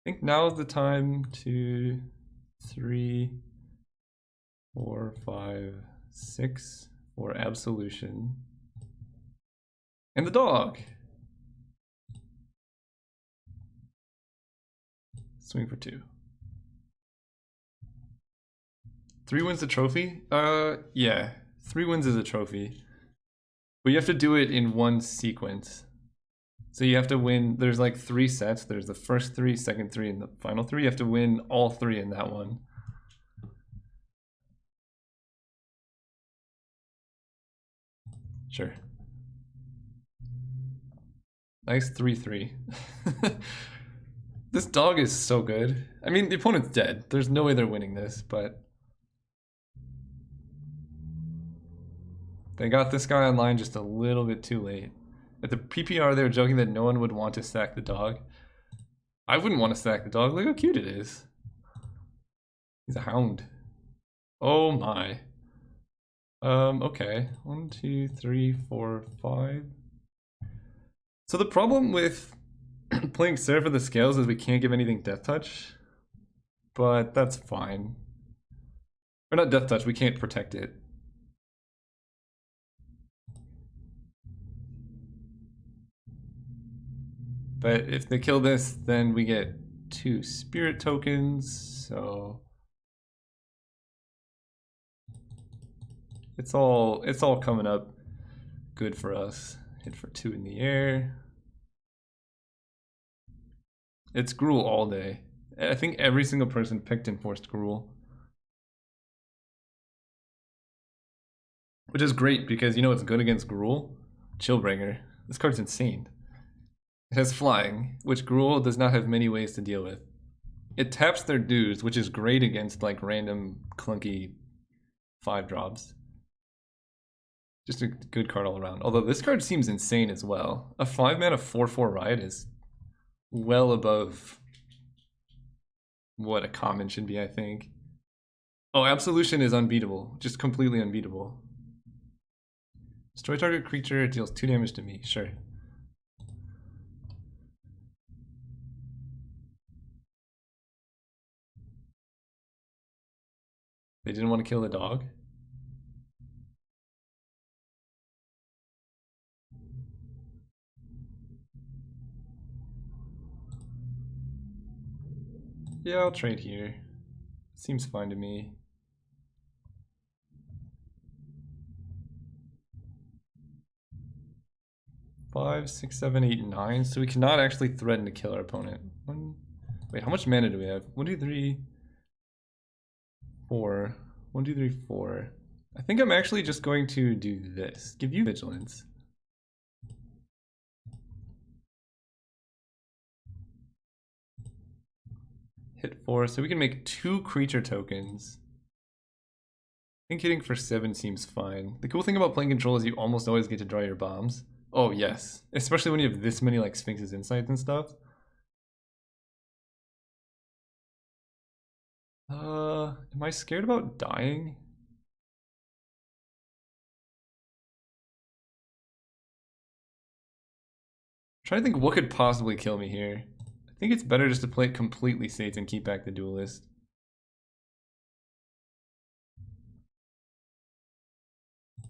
think now is the time. 2, 3, 4, 5, 6 for Absolution. And the dog! Swing for 2. 3 wins the trophy? Yeah. 3 wins is a trophy. But you have to do it in one sequence. So you have to win, there's like 3 sets. There's the first 3, second 3, and the final 3. You have to win all 3 in that one. Sure. Nice 3/3. This dog is so good. I mean, the opponent's dead. There's no way they're winning this, but they got this guy online just a little bit too late. At the PPR, they were joking that no one would want to sack the dog. I wouldn't want to sack the dog. Look how cute it is. He's a hound. Oh my. Okay. 1, 2, 3, 4, 5. So the problem with playing Seraph of the Scales is we can't give anything Death Touch. But that's fine. Or not Death Touch, we can't protect it. But if they kill this, then we get 2 spirit tokens, so it's all coming up good for us. Hit for 2 in the air. It's Gruul all day. I think every single person picked Enforced Gruul. Which is great because you know what's good against Gruul? Chillbringer. This card's insane. It has flying, which Gruul does not have many ways to deal with. It taps their dues, which is great against like random clunky 5-drops. Just a good card all around. Although this card seems insane as well. A 5-mana 4/4 Riot is well above what a common should be, I think. Oh, Absolution is unbeatable. Just completely unbeatable. Destroy target creature, it deals 2 damage to me. Sure. They didn't want to kill the dog? Yeah, I'll trade here. Seems fine to me. Five, 6, 7, 8, 9. So we cannot actually threaten to kill our opponent. Wait, how much mana do we have? 1, 2, 3, 4. 1, 2, 3, 4. I think I'm actually just going to do this. Give you vigilance. Hit 4, so we can make 2 creature tokens. I think hitting for 7 seems fine. The cool thing about playing control is you almost always get to draw your bombs. Oh yes, especially when you have this many like Sphinx's Insights and stuff. Am I scared about dying? I'm trying to think what could possibly kill me here. I think it's better just to play it completely safe and keep back the Duelist.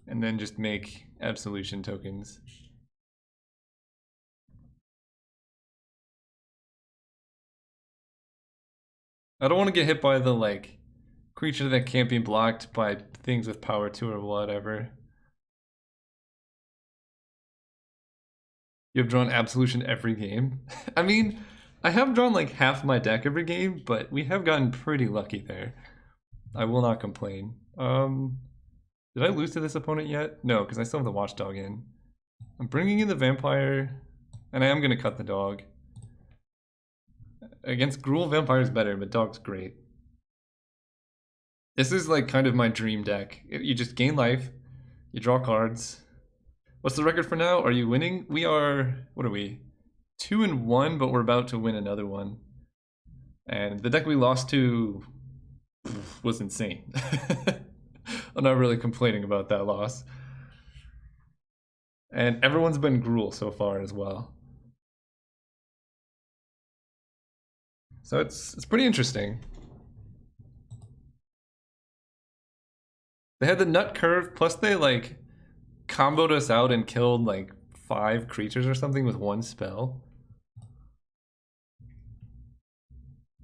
And then just make Absolution tokens. I don't want to get hit by the like creature that can't be blocked by things with power 2 or whatever. You have drawn Absolution every game. I mean, I have drawn like half my deck every game, but we have gotten pretty lucky there. I will not complain. Did I lose to this opponent yet? No, because I still have the Watchdog in. I'm bringing in the Vampire, and I am going to cut the dog. Against Gruul, Vampire is better, but Dog's great. This is like kind of my dream deck. You just gain life, you draw cards. What's the record for now? Are you winning? We are, what are we? 2-1, but we're about to win another one. And the deck we lost to was insane. I'm not really complaining about that loss. And everyone's been Gruul so far as well. So it's pretty interesting. They had the nut curve, plus they like comboed us out and killed like 5 creatures or something with 1 spell.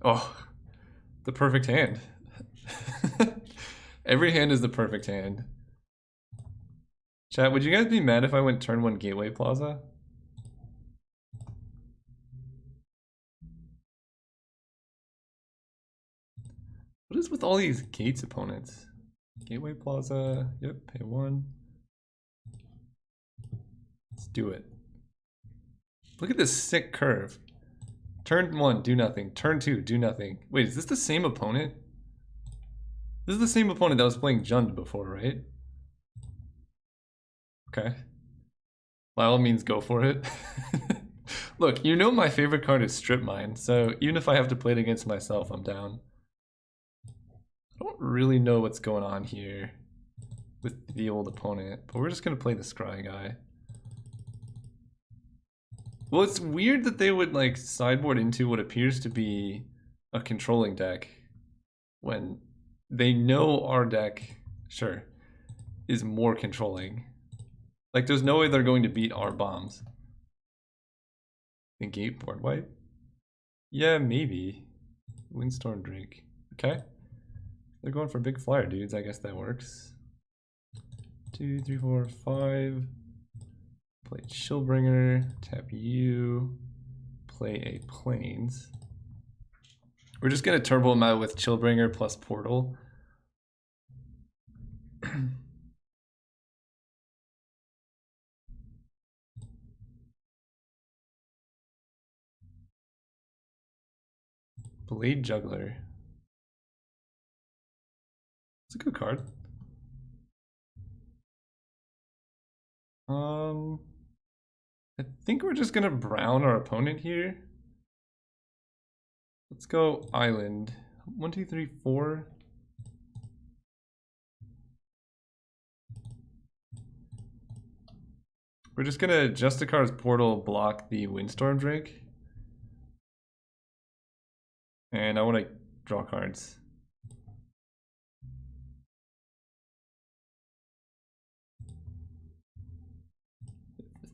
Oh, the perfect hand. Every hand is the perfect hand. Chat, would you guys be mad if I went turn 1 Gateway Plaza? What is with all these Gates opponents? Gateway Plaza, yep, pay 1. Let's do it. Look at this sick curve. Turn 1, do nothing. Turn 2, do nothing. Wait, is this the same opponent? This is the same opponent that was playing Jund before, right? Okay. By all means, go for it. Look, you know my favorite card is Strip Mine, so even if I have to play it against myself, I'm down. I don't really know what's going on here. with the old opponent, but we're just gonna play the Scry guy. Well, it's weird that they would like sideboard into what appears to be a controlling deck when they know our deck, sure, is more controlling. Like, there's no way they're going to beat our bombs. Negate board wipe? Yeah, maybe. Windstorm Drake. Okay. They're going for big flyer dudes. I guess that works. 2, 3, 4, 5. Play Chillbringer. Tap you. Play a Plains. We're just gonna turbo him out with Chillbringer plus Portal. Blade Juggler. It's a good card. I think we're just gonna brown our opponent here. Let's go Island. 1, 2, 3, 4. We're just gonna Justicar's Portal block the Windstorm Drake. And I want to draw cards.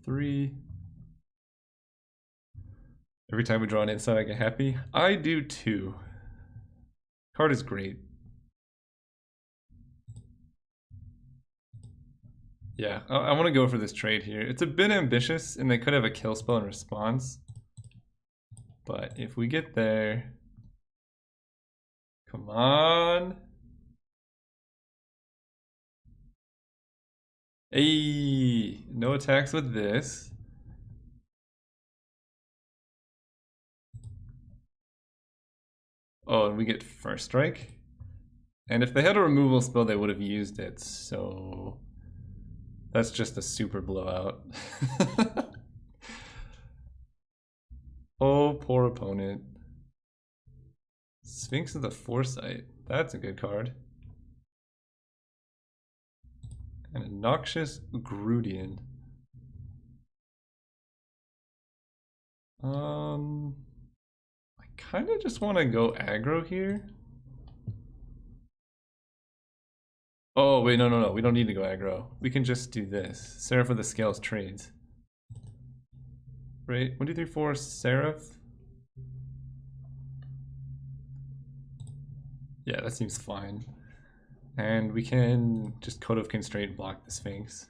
Three. Every time we draw an inside, I get happy. I do too. Card is great. Yeah, I want to go for this trade here. It's a bit ambitious, and they could have a kill spell in response. But if we get there... Come on. Hey, no attacks with this. Oh, and we get first strike. And if they had a removal spell, they would have used it, so... That's just a super blowout. Oh, poor opponent. Sphinx of the Foresight. That's a good card. And a Noxious Grudian. I kind of just want to go aggro here. Oh, wait, no. We don't need to go aggro. We can just do this. Seraph of the Scales trades. Right? 1, 2, 3, 4, Seraph. Yeah, that seems fine. And we can just Code of Constraint block the Sphinx.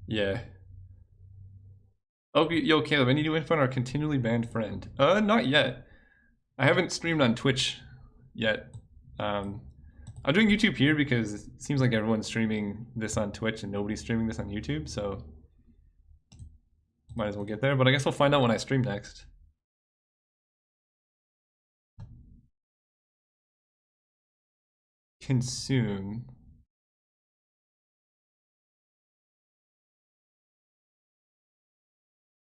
Yeah. Oh, yo, Caleb, any new info on our continually banned friend? Not yet. I haven't streamed on Twitch yet. I'm doing YouTube here because it seems like everyone's streaming this on Twitch and nobody's streaming this on YouTube, so might as well get there. But I guess we'll find out when I stream next. Consume.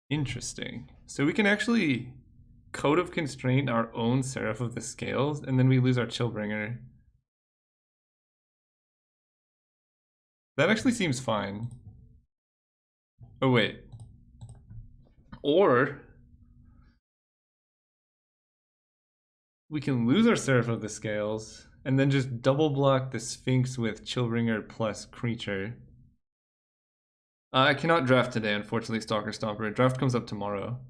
Interesting. So we can actually Code of Constraint our own Seraph of the Scales, and then we lose our Chillbringer. That actually seems fine. Oh, wait. Or we can lose our Seraph of the Scales and then just double block the Sphinx with Chillbringer plus creature. I cannot draft today, unfortunately, Stalker Stomper. Draft comes up tomorrow.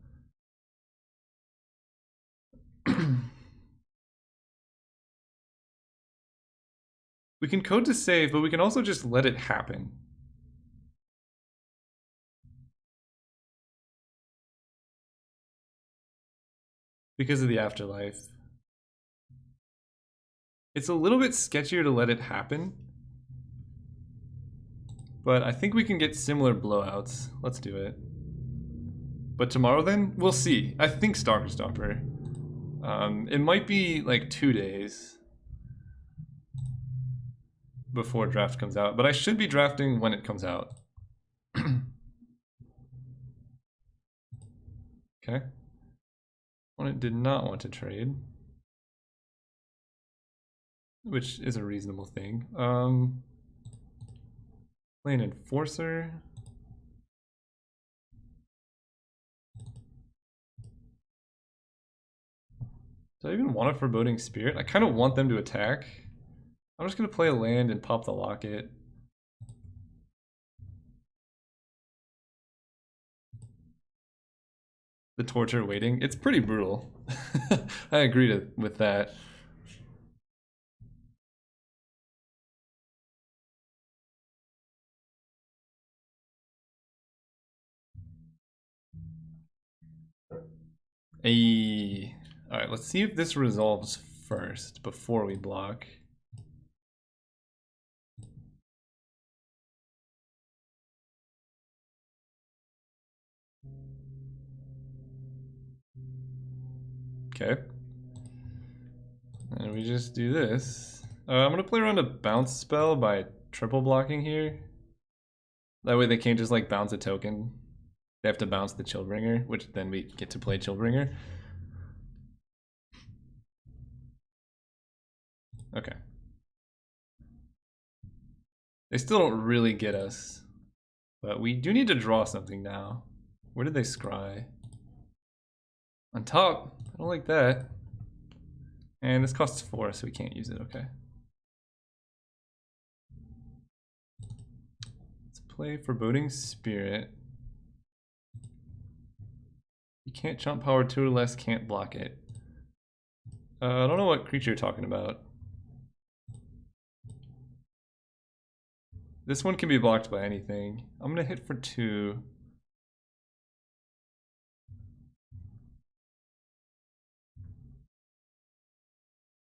We can code to save, but we can also just let it happen. Because of the afterlife. It's a little bit sketchier to let it happen. But I think we can get similar blowouts. Let's do it. But tomorrow then? We'll see. I think Stalker Stomper. It might be like 2 days before draft comes out, but I should be drafting when it comes out. Okay. Opponent did not want to trade, which is a reasonable thing. Play an Enforcer. Do I even want a Foreboding Spirit? I kind of want them to attack. I'm just going to play a land and pop the Locket. The Torture waiting. It's pretty brutal. I agree with that. Alright, let's see if this resolves first before we block. Okay. And we just do this. I'm gonna play around a bounce spell by triple blocking here. That way they can't just like bounce a token. They have to bounce the Chillbringer, which then we get to play Chillbringer. Okay. They still don't really get us. But we do need to draw something now. Where did they scry? On top. I don't like that. And this costs 4, so we can't use it. Okay. Let's play Foreboding Spirit. You can't chump power 2 or less, can't block it. I don't know what creature you're talking about. This one can be blocked by anything. I'm gonna hit for 2.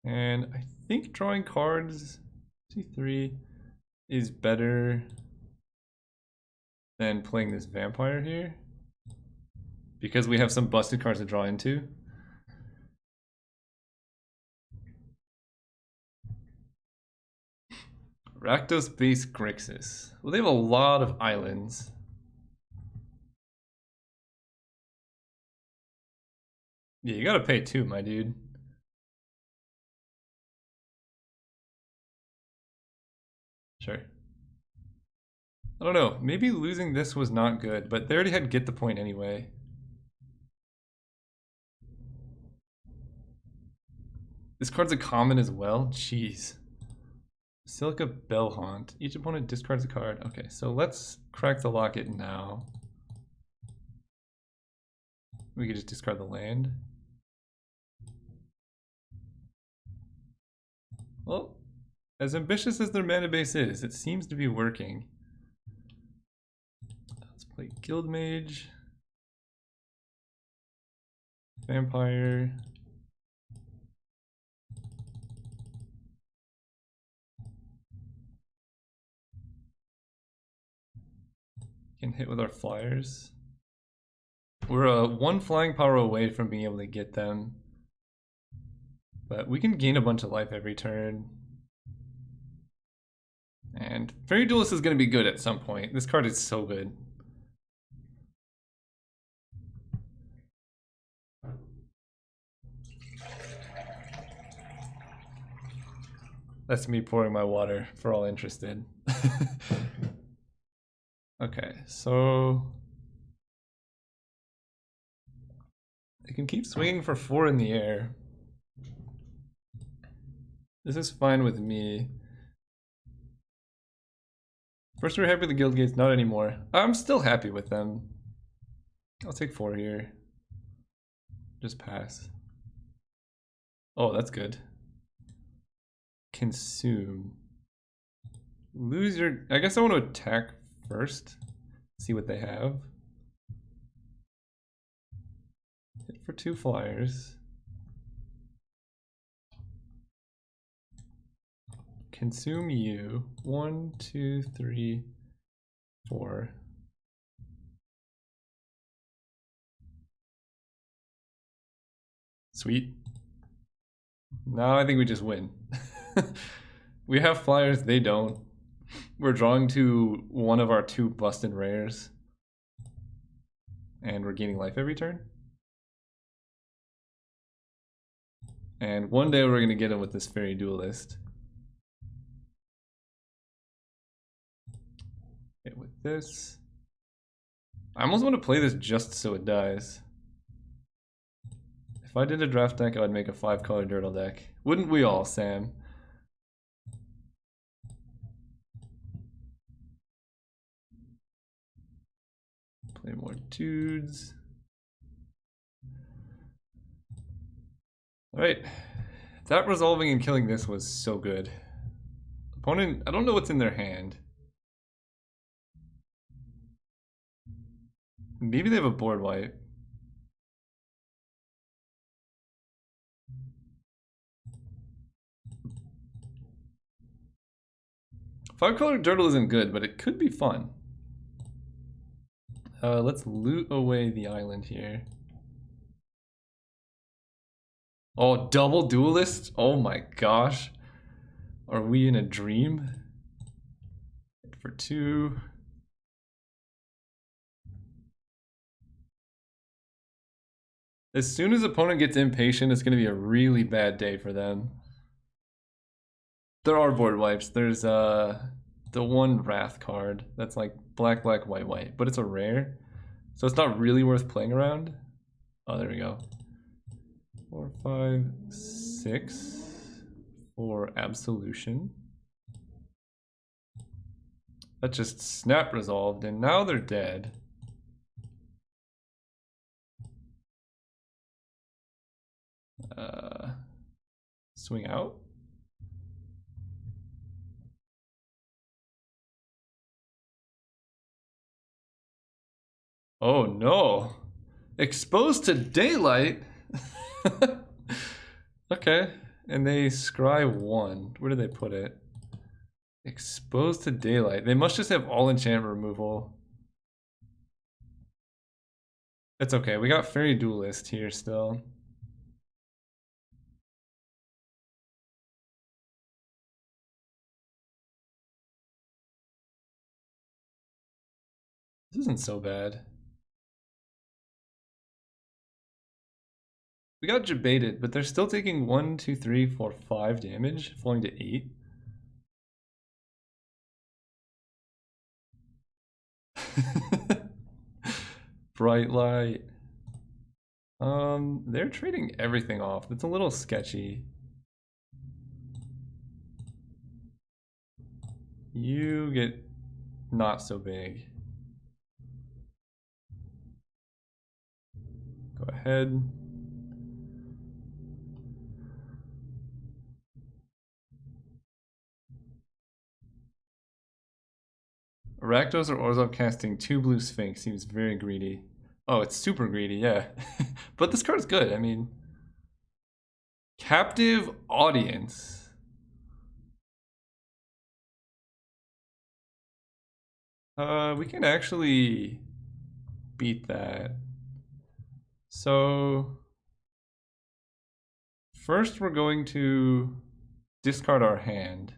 And I think drawing cards, 2-3, is better than playing this vampire here. Because we have some busted cards to draw into. Rakdos base Grixis. Well, they have a lot of islands. Yeah, you gotta pay 2, my dude. Sure. I don't know, maybe losing this was not good, but they already had get the point anyway. This card's a common as well? Jeez. Silica Bellhaunt. Each opponent discards a card. Okay, so let's crack the Locket now. We could just discard the land. Well, as ambitious as their mana base is, it seems to be working. Let's play Guild Mage. Vampire. Can hit with our flyers. We're 1 flying power away from being able to get them. But we can gain a bunch of life every turn. And Fairy Duelist is going to be good at some point. This card is so good. That's me pouring my water for all interested. Okay, so they can keep swinging for 4 in the air. This is fine with me. First we were happy with the Guild Gates, not anymore. I'm still happy with them. I'll take 4 here. Just pass. Oh, that's good. Consume. Lose your... I guess I want to attack first. See what they have. Hit for 2 flyers. Consume you. 1, 2, 3, 4. Sweet. Now I think we just win. We have flyers, they don't. We're drawing to one of our 2 busted rares. And we're gaining life every turn. And one day we're going to get him with this Fairy Duelist. this. I almost want to play this just so it dies. If I did a draft deck, I would make a 5-color Dirtle deck. Wouldn't we all, Sam? Play more dudes. Alright. That resolving and killing this was so good. Opponent, I don't know what's in their hand. Maybe they have a board wipe. Five-color Dirtle isn't good, but it could be fun. Let's loot away the island here. Oh, double duelist? Oh my gosh. Are we in a dream? For 2. As soon as opponent gets impatient, it's going to be a really bad day for them. There are board wipes. There's the one Wrath card that's like black, black, white, white, but it's a rare, so it's not really worth playing around. Oh, there we go. 4, 5, 6 for Absolution. That just snap resolved, and now they're dead. Swing out. Oh no. Exposed to daylight? Okay. And they scry 1. Where do they put it? Exposed to daylight. They must just have all enchantment removal. It's okay. We got Fairy Duelist here still. This isn't so bad. We got Jebaited, but they're still taking 1, 2, 3, 4, 5 damage, falling to 8. Bright light. They're trading everything off. That's a little sketchy. You get not so big. Go ahead. Rakdos or Orzhov casting 2 blue Sphinx seems very greedy. Oh, it's super greedy, yeah. But this card's good, I mean. Captive Audience. We can actually beat that. So first we're going to discard our hand.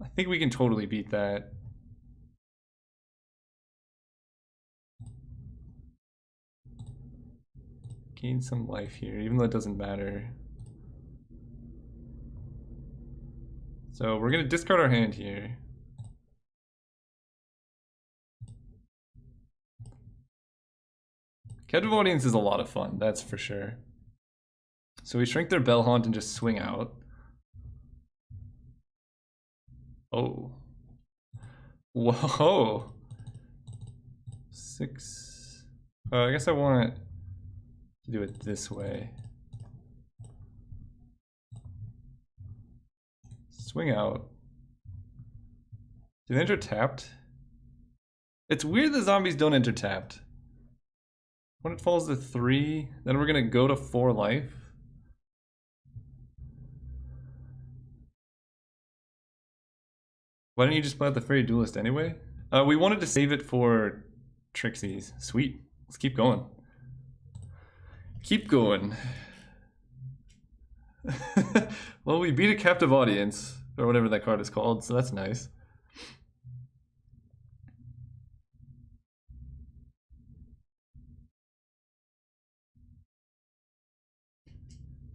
I think we can totally beat that. Gain some life here, even though it doesn't matter. So we're gonna discard our hand here. Captive Audience is a lot of fun, that's for sure. So we shrink their Bellhaunt and just swing out. Oh. Whoa. 6. I guess I want to do it this way. Swing out. Do they enter tapped? It's weird the zombies don't enter tapped. When it falls to 3, then we're gonna go to 4 life. Why don't you just play out the Fairy Duelist anyway? We wanted to save it for Trixies. Sweet. Let's keep going. Keep going. Well, we beat a Captive Audience, or whatever that card is called, so that's nice.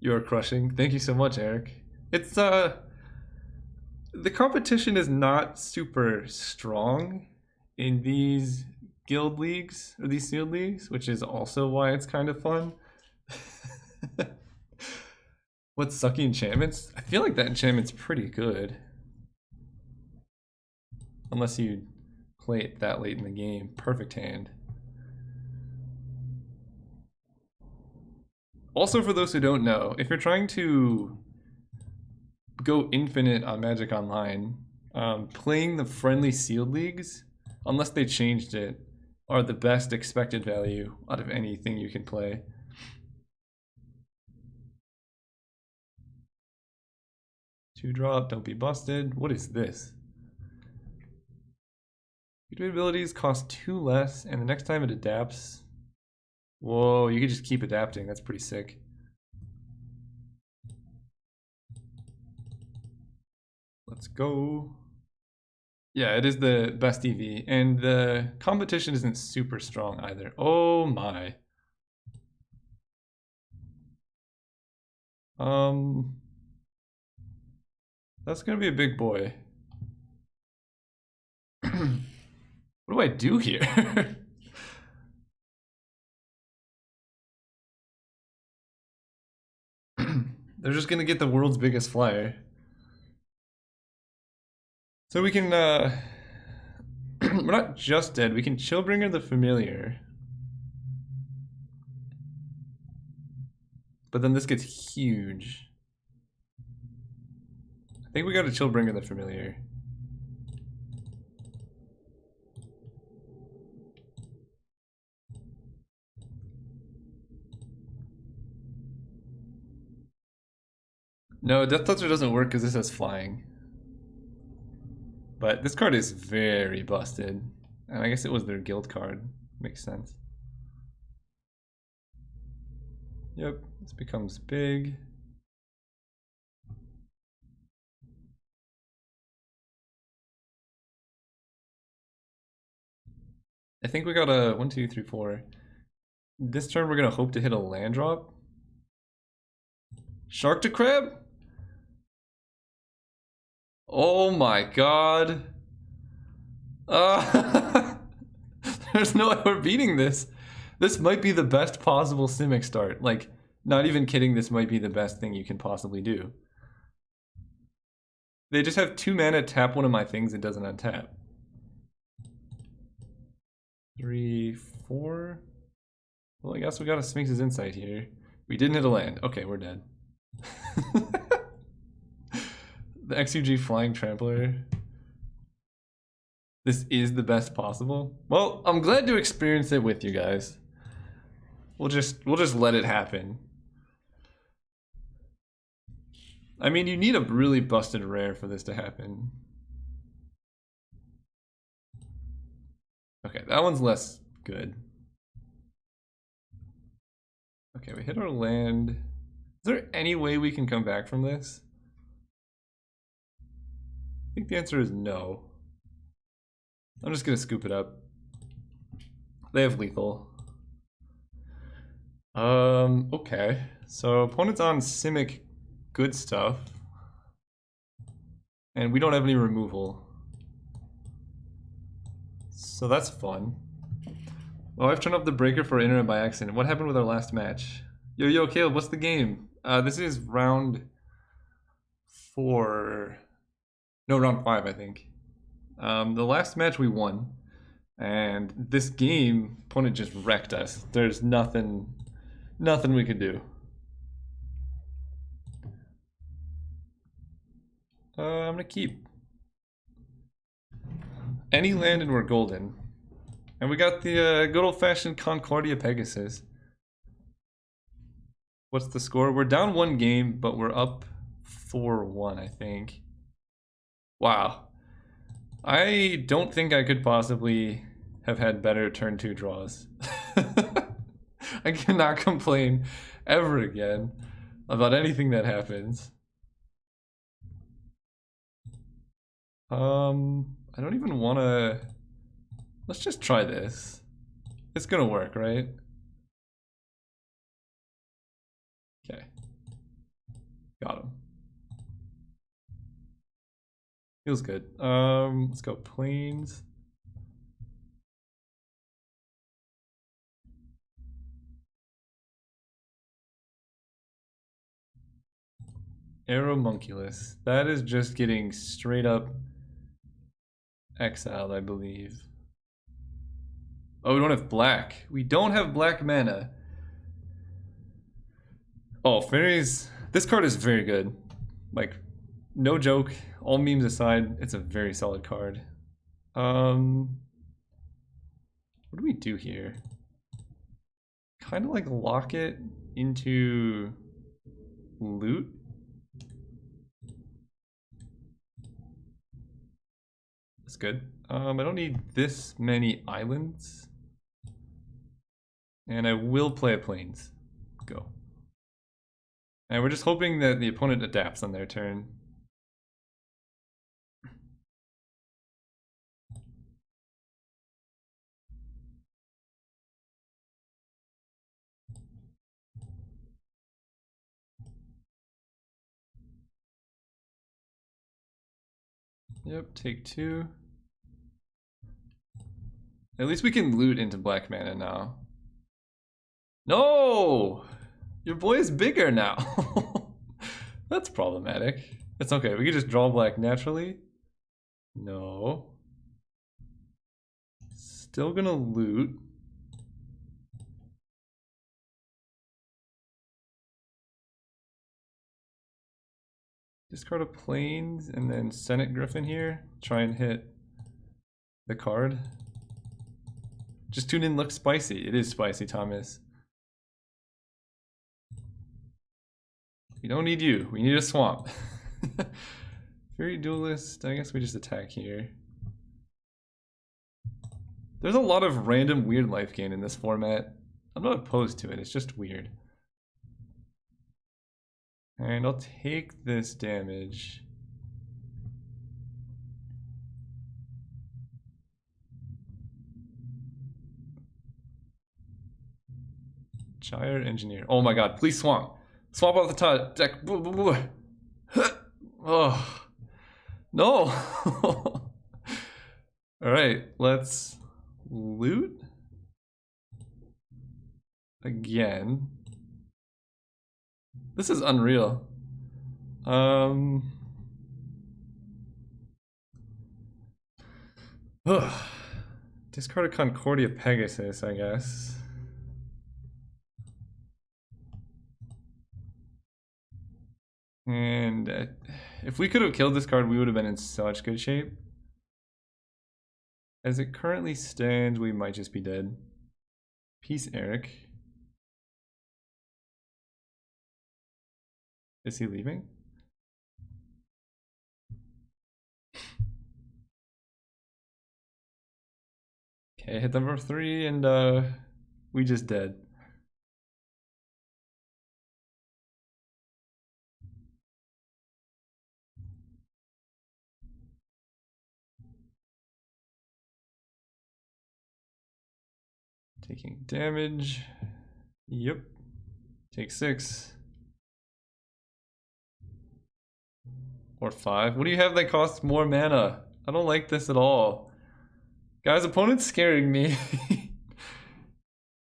You're crushing. Thank you so much, Eric. It's the competition is not super strong in these guild leagues or these sealed leagues, which is also why it's kind of fun. What's sucky enchantments? I feel like that enchantment's pretty good. Unless you play it that late in the game. Perfect hand. Also, for those who don't know, if you're trying to go infinite on Magic Online, playing the friendly sealed leagues, unless they changed it, are the best expected value out of anything you can play. Two drop, don't be busted. What is this? Your abilities cost 2 less, and the next time it adapts. Whoa, you can just keep adapting. That's pretty sick. Let's go. Yeah, it is the best EV, and the competition isn't super strong either. Oh my. That's gonna be a big boy. What do I do here? They're just gonna get the world's biggest flyer. So we can, we're not just dead, we can Chillbringer the Familiar. But then this gets huge. I think we gotta Chillbringer the Familiar. No, Death Toucher doesn't work because this has flying. But this card is very busted. And I guess it was their guild card. Makes sense. Yep, this becomes big. I think we got a 1, 2, 3, 4. This turn we're gonna hope to hit a land drop. Shark to Crab? Oh my god. There's no way we're beating this. This might be the best possible Simic start. Like, not even kidding, this might be the best thing you can possibly do. They just have 2 mana, tap one of my things, it doesn't untap. 3, 4. Well, I guess we got a Sphinx's Insight here. We didn't hit a land. Okay, we're dead. The XUG Flying Trampler. This is the best possible. Well, I'm glad to experience it with you guys. We'll just let it happen. I mean, you need a really busted rare for this to happen. Okay, that one's less good. Okay, we hit our land. Is there any way we can come back from this? I think the answer is no. I'm just gonna scoop it up. They have lethal. Okay. So opponent's on Simic good stuff. And we don't have any removal. So that's fun. Oh, I've turned up the breaker for internet by accident. What happened with our last match? Yo, Caleb, what's the game? This is round 4. No, round 5, I think. The last match we won. And this game, opponent just wrecked us. There's nothing we could do. I'm gonna keep. Any land and we're golden. And we got the good old-fashioned Concordia Pegasus. What's the score? We're down 1 game, but we're up 4-1, I think. Wow. I don't think I could possibly have had better turn 2 draws. I cannot complain ever again about anything that happens. I don't even want to... Let's just try this. It's gonna work, right? Okay. Got him. Feels good. Let's go planes. Aeromunculus. That is just getting straight up exiled, I believe. Oh, we don't have black. We don't have black mana. Oh, fairies. This card is very good. Like, no joke. All memes aside, it's a very solid card. What do we do here? Kind of like lock it into loot. That's good. I don't need this many islands. And I will play a plains. Go. And we're just hoping that the opponent adapts on their turn. Yep, take 2. At least we can loot into black mana now. No! Your boy is bigger now. That's problematic. It's okay, we can just draw black naturally. No. Still gonna loot. Discard a plains and then Senate Griffin here. Try and hit the card. Just tune in looks spicy. It is spicy, Thomas. We don't need you. We need a swamp. Fairy Duelist. I guess we just attack here. There's a lot of random weird life gain in this format. I'm not opposed to it. It's just weird. And I'll take this damage. Gyre Engineer. Oh my god, please swamp. Swamp off the top deck. Oh. No. Alright, let's loot. Again. This is unreal. Discard a Concordia Pegasus, I guess. And if we could have killed this card, we would have been in such good shape. As it currently stands, we might just be dead. Peace, Eric. Is he leaving? Okay, hit number 3 and we just dead. Taking damage. Yep. Take 6. Or 5. What do you have that costs more mana? I don't like this at all. Guys, opponent's scaring me.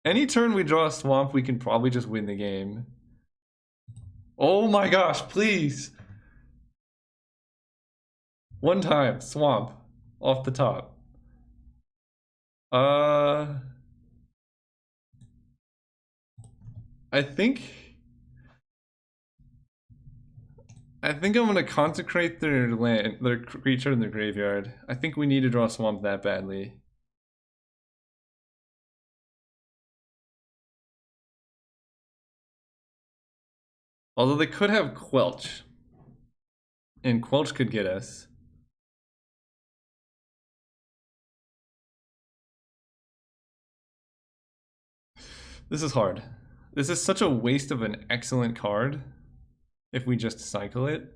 Any turn we draw a swamp, we can probably just win the game. Oh my gosh, please. One time, swamp. Off the top. I think I'm gonna consecrate their land, their creature in their graveyard. I think we need to draw a swamp that badly. Although they could have Quelch. And Quelch could get us. This is hard. This is such a waste of an excellent card if we just cycle it.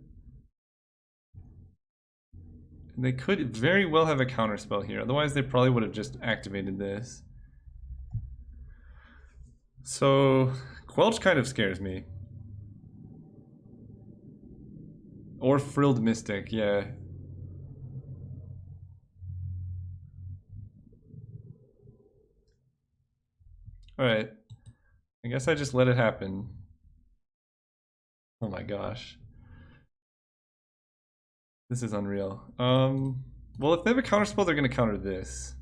And they could very well have a counterspell here. Otherwise, they probably would have just activated this. So, Quelch kind of scares me. Or Frilled Mystic, yeah. Alright. I guess I just let it happen. Oh my gosh. This is unreal. Well, if they have a counter spell, they're gonna counter this.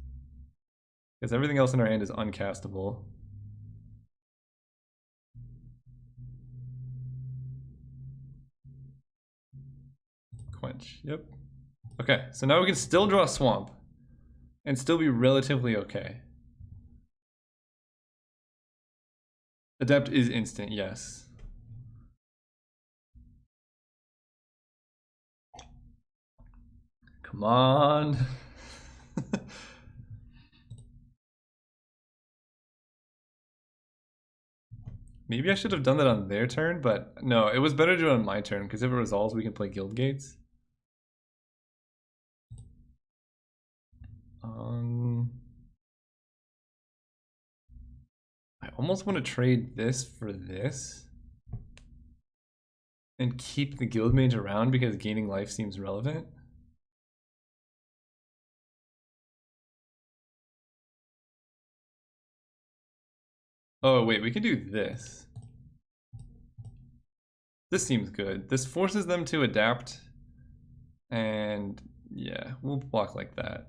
Because everything else in our hand is uncastable. Quench, yep. Okay, so now we can still draw a swamp. And still be relatively okay. Adept is instant, yes. Come on. Maybe I should have done that on their turn, but no, it was better to do it on my turn, because if it resolves, we can play Guild Gates. I almost want to trade this for this. And keep the Guild Mage around because gaining life seems relevant. Oh wait, we can do this. This seems good. This forces them to adapt. And yeah, we'll block like that.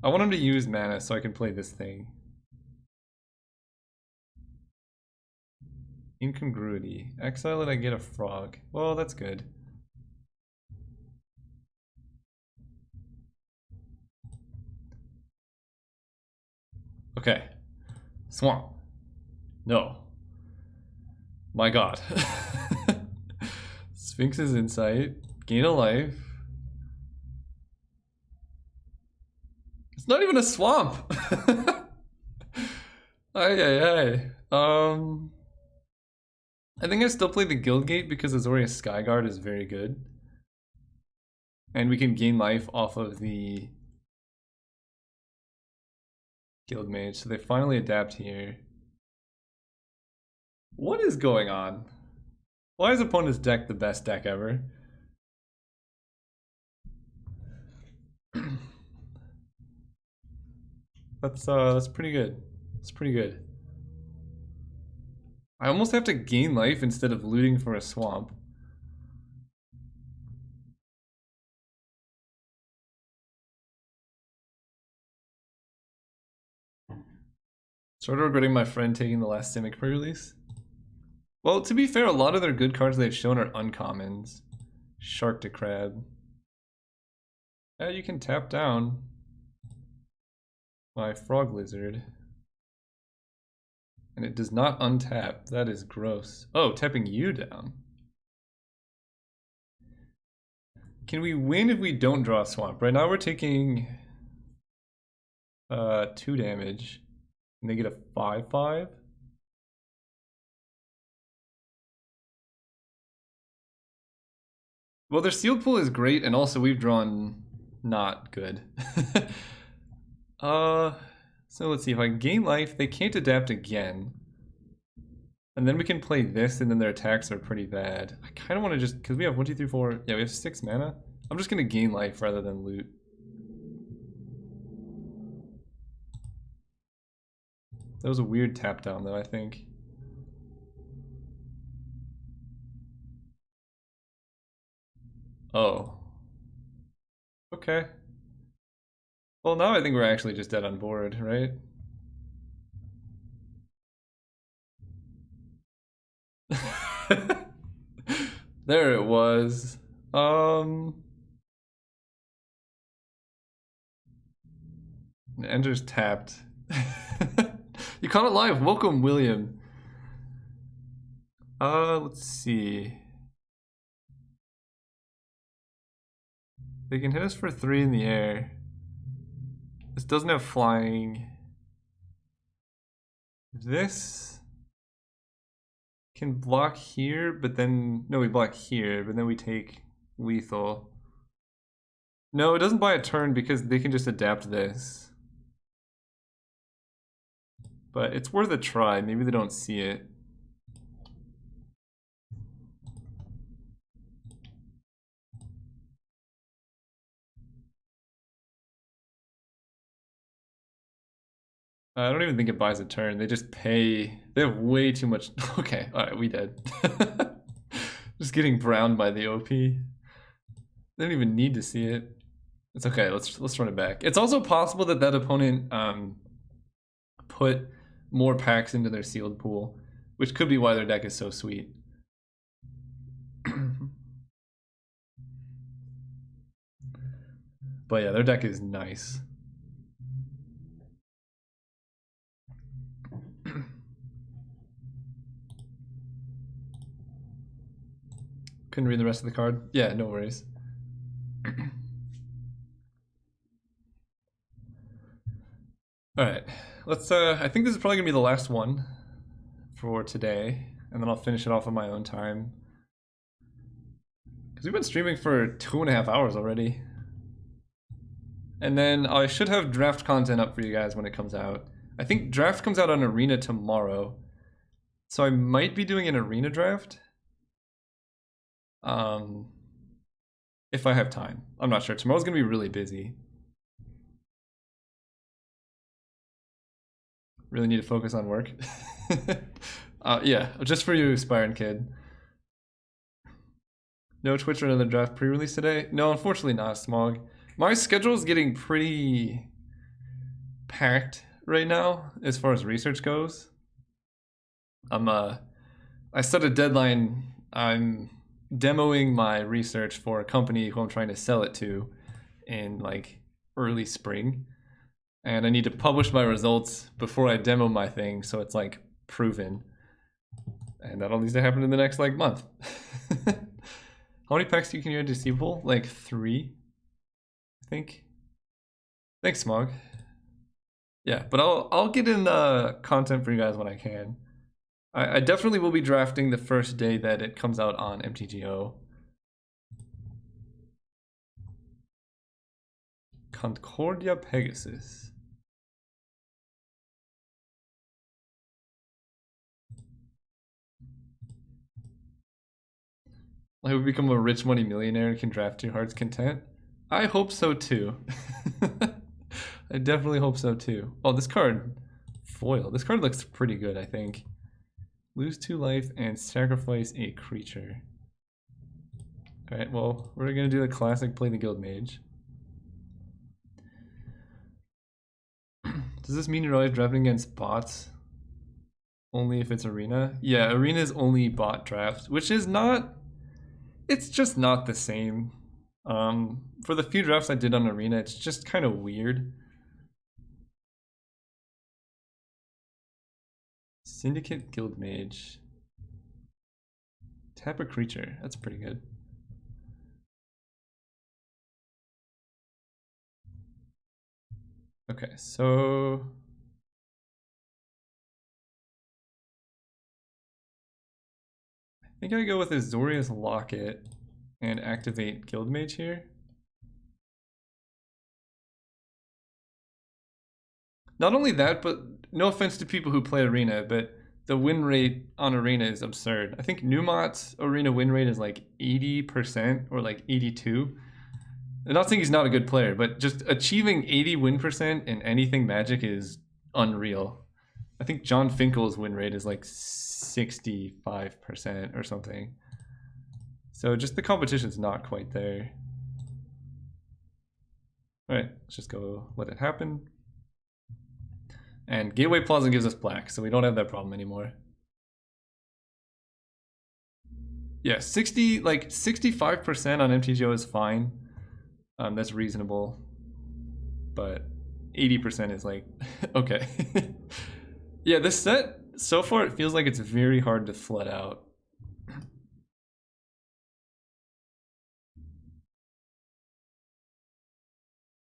I want him to use mana so I can play this thing. Incongruity. Exile it, I get a frog. Well, that's good. Okay. Swamp. No. My god. Sphinx's Insight. Gain a life. It's not even a swamp! Ay. I think I still play the Guildgate because Azorius Skyguard is very good. And we can gain life off of the Guild Mage, so they finally adapt here. What is going on? Why is opponent's deck the best deck ever? That's pretty good. It's pretty good. I almost have to gain life instead of looting for a swamp. Sort of regretting my friend taking the last Simic pre-release. Well, to be fair, a lot of their good cards they've shown are uncommons. Shark to Crab. Yeah, you can tap down my Frog Lizard. And it does not untap. That is gross. Oh, tapping you down. Can we win if we don't draw a swamp? Right now we're taking 2 damage. And they get a 5/5. Well, their sealed pool is great, and also we've drawn not good. So let's see, if I gain life, they can't adapt again. And then we can play this, and then their attacks are pretty bad. I kind of want to just, because we have 1, 2, 3, 4, yeah, we have 6 mana. I'm just going to gain life rather than loot. That was a weird tap down, though, I think. Oh. Okay. Well, now I think we're actually just dead on board, right? There it was. Ender's tapped. You caught it live. Welcome, William. Let's see. They can hit us for 3 in the air. This doesn't have flying. This can block here, but then... No, we block here, but then we take lethal. No, it doesn't buy a turn because they can just adapt this. But it's worth a try. Maybe they don't see it. I don't even think it buys a turn. They just pay. They have way too much. Okay, all right, we dead. Just getting browned by the OP. They don't even need to see it. It's okay. Let's run it back. It's also possible that that opponent put more packs into their sealed pool, which could be why their deck is so sweet. But yeah, their deck is nice. Couldn't read the rest of the card. Yeah, no worries. All right, let's. I think this is probably gonna be the last one for today, and then I'll finish it off on my own time. Because we've been streaming for 2.5 hours already. And then I should have draft content up for you guys when it comes out. I think draft comes out on Arena tomorrow. So I might be doing an Arena draft. If I have time. I'm not sure. Tomorrow's going to be really busy. Really need to focus on work. Yeah, just for you, Aspiring Kid. No Twitch or another draft pre-release today? No, unfortunately not, Smog. My schedule is getting pretty packed right now as far as research goes. I set a deadline. I'm demoing my research for a company who I'm trying to sell it to in like early spring. And I need to publish my results before I demo my thing so it's like proven. And that all needs to happen in the next like month. How many packs can you add to Sea Pool? Like 3, I think. Thanks, Smog. Yeah, but I'll get in content for you guys when I can. I definitely will be drafting the first day that it comes out on MTGO. Concordia Pegasus. I would become a rich money millionaire and can draft to your heart's content. I hope so too. I definitely hope so too. Oh, this card, foil. This card looks pretty good, I think. Lose 2 life and sacrifice a creature. Alright, well, we're gonna do the classic play the Guild Mage. Does this mean you're always drafting against bots? Only if it's Arena? Yeah, Arena is only bot draft, which is not... It's just not the same. For the few drafts I did on Arena, it's just kind of weird. Syndicate Guild Mage. Tap a creature. That's pretty good. Okay, so... I think I go with Azorius Locket and activate Guild Mage here. Not only that, but no offense to people who play Arena, but the win rate on Arena is absurd. I think Newmott's Arena win rate is like 80% or like 82. I'm not saying he's not a good player, but just achieving 80 win percent in anything Magic is unreal. I think John Finkel's win rate is like 65% or something. So just the competition's not quite there. All right, let's just go let it happen. And Gateway Plaza gives us black, so we don't have that problem anymore. Yeah, 65% on MTGO is fine. That's reasonable. But 80% is like, okay. Yeah, this set, so far it feels like it's very hard to flood out.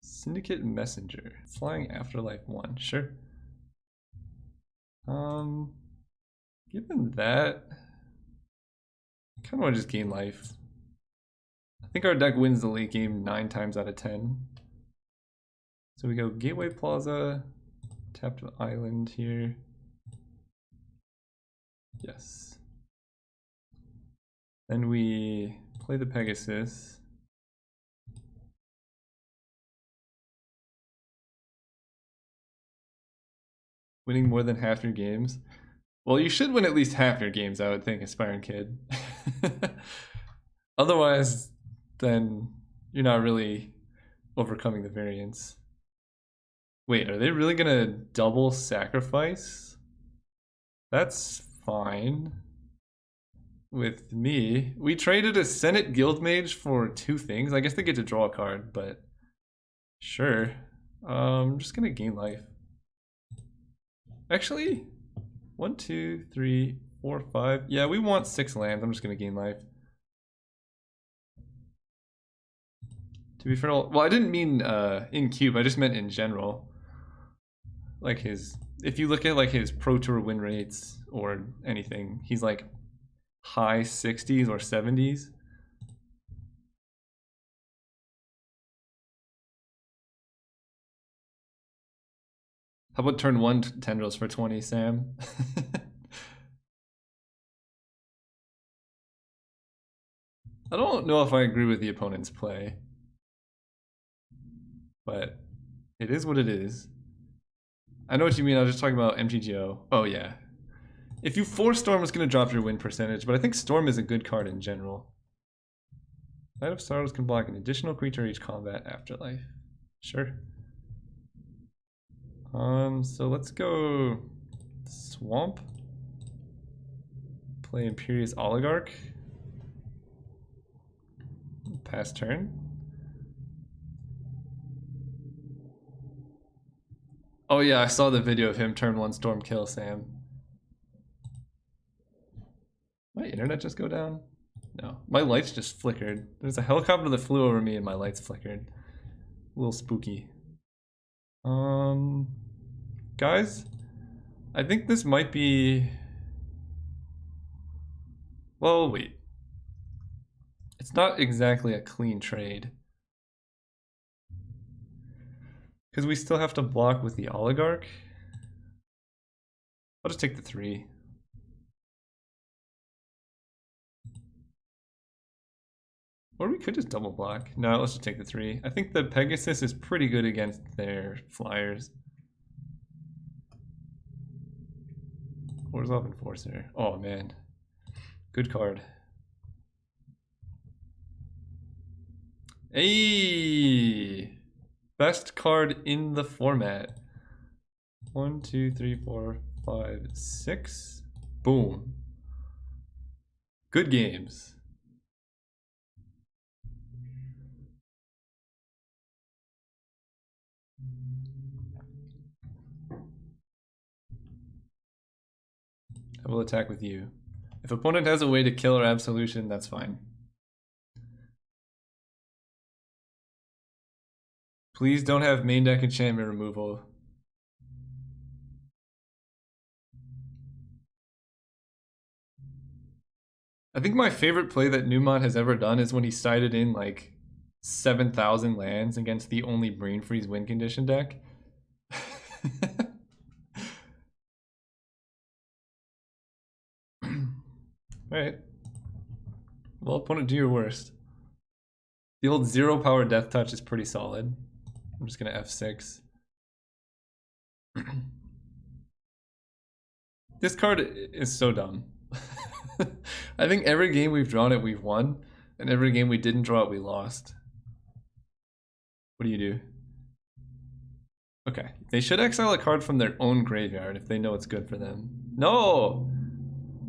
Syndicate Messenger. Flying Afterlife 1, sure. Given that, I kind of want to just gain life. I think our deck wins the late game 9 times out of 10. So we go Gateway Plaza, tap to the island here. Yes. Then we play the Pegasus. Winning more than half your games. Well, you should win at least half your games, I would think, Aspiring Kid. Otherwise, then you're not really overcoming the variance. Wait, are they really gonna double sacrifice? That's fine with me. We traded a Senate Guildmage for 2 things. I guess they get to draw a card, but sure. I'm just gonna gain life. Actually, 1, 2, 3, 4, 5. Yeah, we want 6 lands. I'm just gonna gain life. To be fair, well, I didn't mean in cube. I just meant in general. Like if you look at like his Pro Tour win rates or anything, he's like high 60s or 70s. How about turn 1 tendrils for 20, Sam? I don't know if I agree with the opponent's play, but it is what it is. I know what you mean. I was just talking about MTGO. Oh yeah. If you force Storm, it's going to drop your win percentage, but I think Storm is a good card in general. Knight of Sorrows can block an additional creature each combat afterlife. Sure. So let's go Swamp. Play Imperious Oligarch. Pass turn. Oh yeah, I saw the video of him turn 1 Storm kill, Sam. My internet just go down? No, my lights just flickered. There's a helicopter that flew over me and my lights flickered. A little spooky. Guys, I think this might be... Well, wait. It's not exactly a clean trade. Because we still have to block with the Oligarch. I'll just take the 3. Or we could just double block. No, let's just take the 3. I think the Pegasus is pretty good against their flyers. Orzhov Enforcer. Oh man. Good card. Hey! Best card in the format. 1, 2, 3, 4, 5, 6. Boom. Good games. I will attack with you. If opponent has a way to kill or absolution, that's fine. Please don't have main deck enchantment removal. I think my favorite play that Newmont has ever done is when he sided in like 7,000 lands against the only Brain Freeze win condition deck. Alright. Well, opponent, do your worst. The old 0 power Death Touch is pretty solid. I'm just gonna F6. This card is so dumb. I think every game we've drawn it, we've won. And every game we didn't draw it, we lost. What do you do? Okay. They should exile a card from their own graveyard if they know it's good for them. No!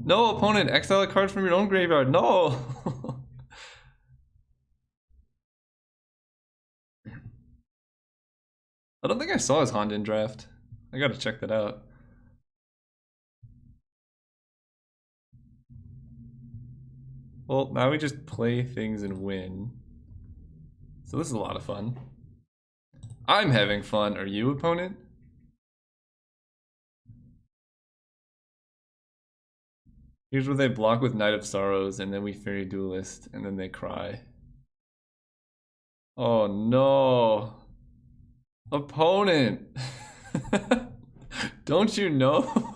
No, opponent! Exile a card from your own graveyard. No! I don't think I saw his Honden draft. I gotta check that out. Well, now we just play things and win. So this is a lot of fun. I'm having fun. Are you, opponent? Here's where they block with Knight of Sorrows, and then we Fairy Duelist, and then they cry. Oh no. Opponent! Don't you know?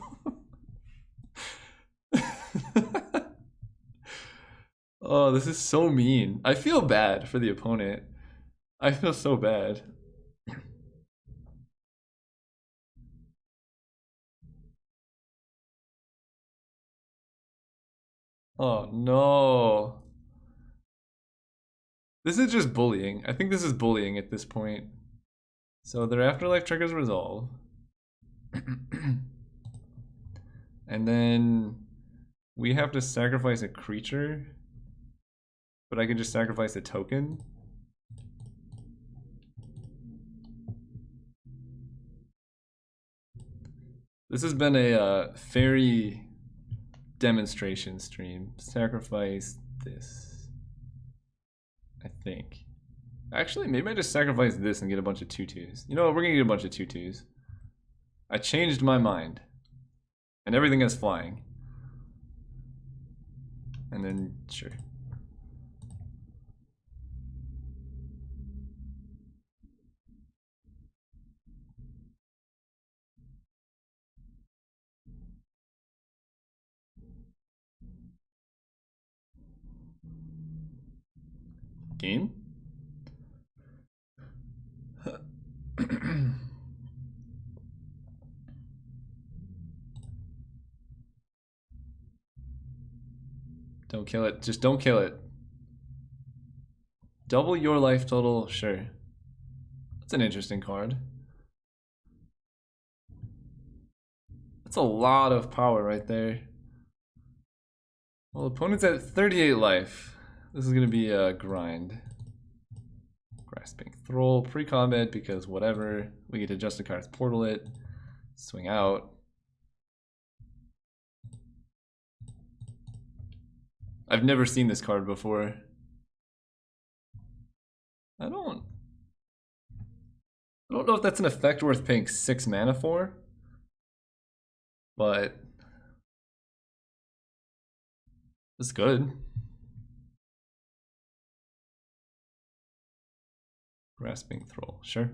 Oh, this is so mean. I feel bad for the opponent. I feel so bad. Oh no. This is just bullying. I think this is bullying at this point. So their afterlife triggers resolve. And then we have to sacrifice a creature. But I could just sacrifice a token. This has been a fairy demonstration stream. Sacrifice this. I think. Actually, maybe I just sacrifice this and get a bunch of tutus. You know what? We're gonna get a bunch of tutus. I changed my mind. And everything is flying. And then, sure. Game? Don't kill it. Just don't kill it. Double your life total, sure. That's an interesting card. That's a lot of power right there. Well, opponent's at 38 life. This is gonna be a grind. Grasping Thrall, pre-combat because whatever. We get to adjust the cards, portal it, swing out. I've never seen this card before. I don't know if that's an effect worth paying 6 mana for, but it's good. Grasping Thrall, sure.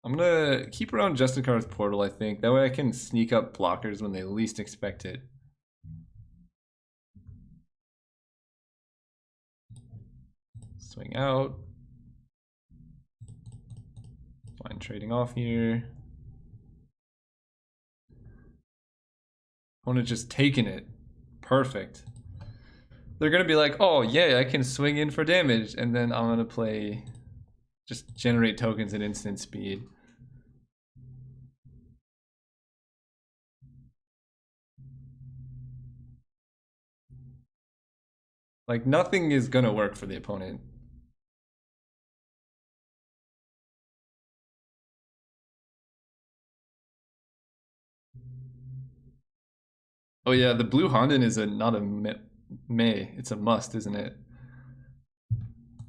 I'm gonna keep around Justicar's Portal, I think. That way I can sneak up blockers when they least expect it. Swing out. Fine trading off here. Opponent just taking it. Perfect. They're gonna be like, oh yeah, I can swing in for damage, and then I'm gonna play just generate tokens at instant speed. Like nothing is gonna work for the opponent. Oh yeah, the blue Honden is not a may, it's a must, isn't it?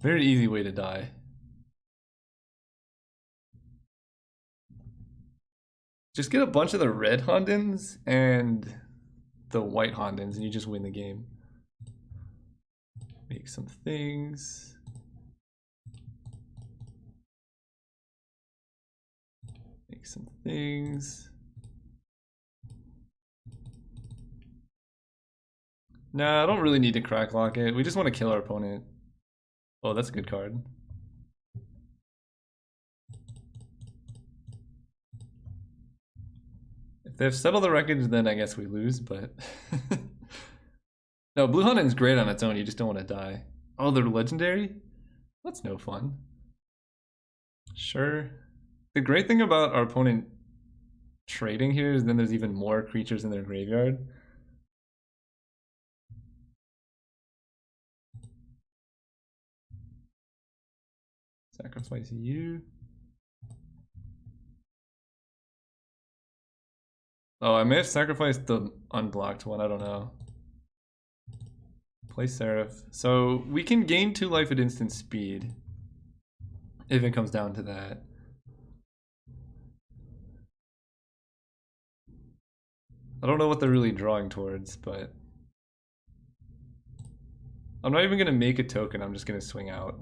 Very easy way to die. Just get a bunch of the red Hondens and the white Hondens and you just win the game. Make some things. Make some things. Nah, I don't really need to crack lock it. We just want to kill our opponent. Oh, that's a good card. If they have settled the wreckage, then I guess we lose, but... No, Blue Hunting's great on its own, you just don't want to die. Oh, they're legendary? That's no fun. Sure. The great thing about our opponent trading here is then there's even more creatures in their graveyard. Sacrifice you. Oh, I may have sacrificed the unblocked one, I don't know. Play Seraph. So we can gain 2 life at instant speed. If it comes down to that. I don't know what they're really drawing towards, but... I'm not even gonna make a token, I'm just gonna swing out.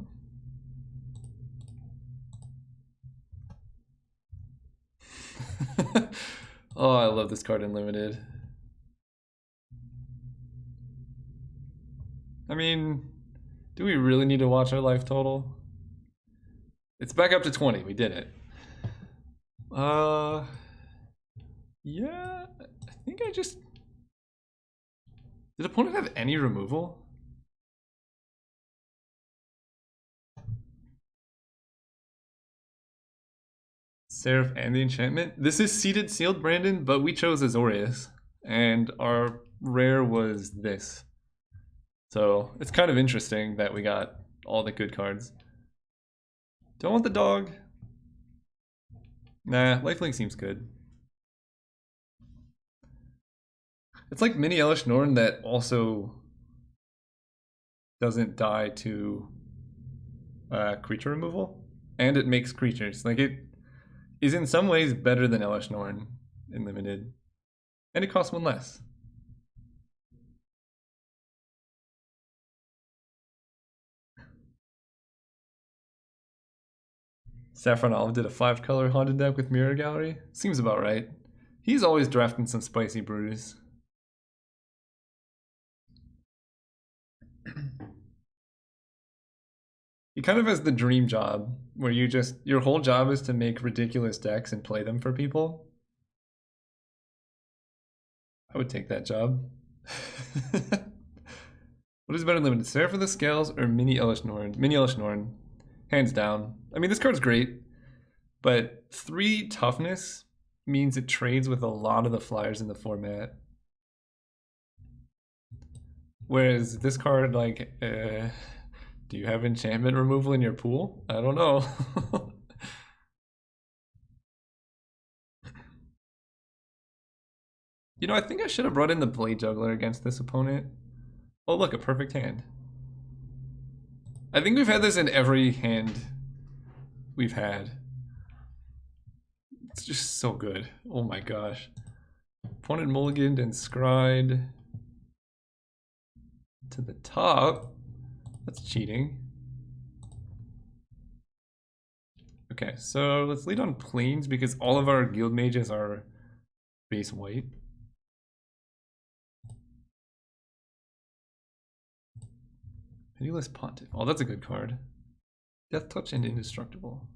Oh, I love this card in Limited. I mean, do we really need to watch our life total? It's back up to 20, we did it. Yeah, I think I just... Did opponent have any removal? Seraph and the enchantment? This is seeded sealed, Brandon, but we chose Azorius. And our rare was this. So it's kind of interesting that we got all the good cards. Don't want the dog. Nah, lifelink seems good. It's like mini Elish Norn that also doesn't die to creature removal, and it makes creatures. Like, it is in some ways better than Elish Norn in limited, and it costs one less. Saffron Olive did a 5-color haunted deck with Mirror Gallery. Seems about right. He's always drafting some spicy brews. He kind of has the dream job where your whole job is to make ridiculous decks and play them for people. I would take that job. What is better limited, Seraph of the Scales or Mini Elish Norn? Mini Elish Norn, hands down. I mean, this card's great, but 3 toughness means it trades with a lot of the flyers in the format. Whereas this card, like, do you have enchantment removal in your pool? I don't know. You know, I think I should have brought in the Blade Juggler against this opponent. Oh, look, a perfect hand. I think we've had this in every hand we've had. It's just so good. Oh my gosh. Opponent mulliganed and scryed to the top. That's cheating. Okay, so let's lead on Plains because all of our guild mages are base white. Pitiless Pontiff. Oh, that's a good card. Death Touch and Indestructible.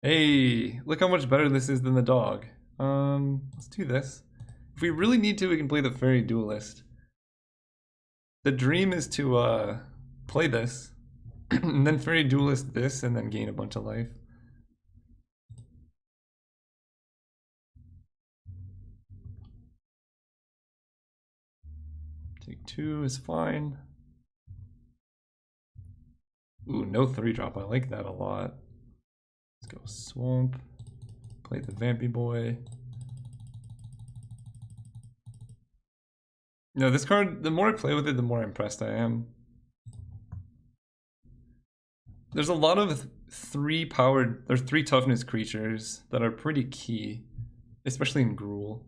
Hey, look how much better this is than the dog. Let's do this. If we really need to, we can play the Fairy Duelist. The dream is to play this, and then Fairy Duelist this, and then gain a bunch of life. Take 2 is fine. Ooh, no 3-drop. I like that a lot. Let's go Swamp. Play the Vampy Boy. No, this card, the more I play with it, the more impressed I am. There's a lot of 3 toughness creatures that are pretty key, especially in Gruul.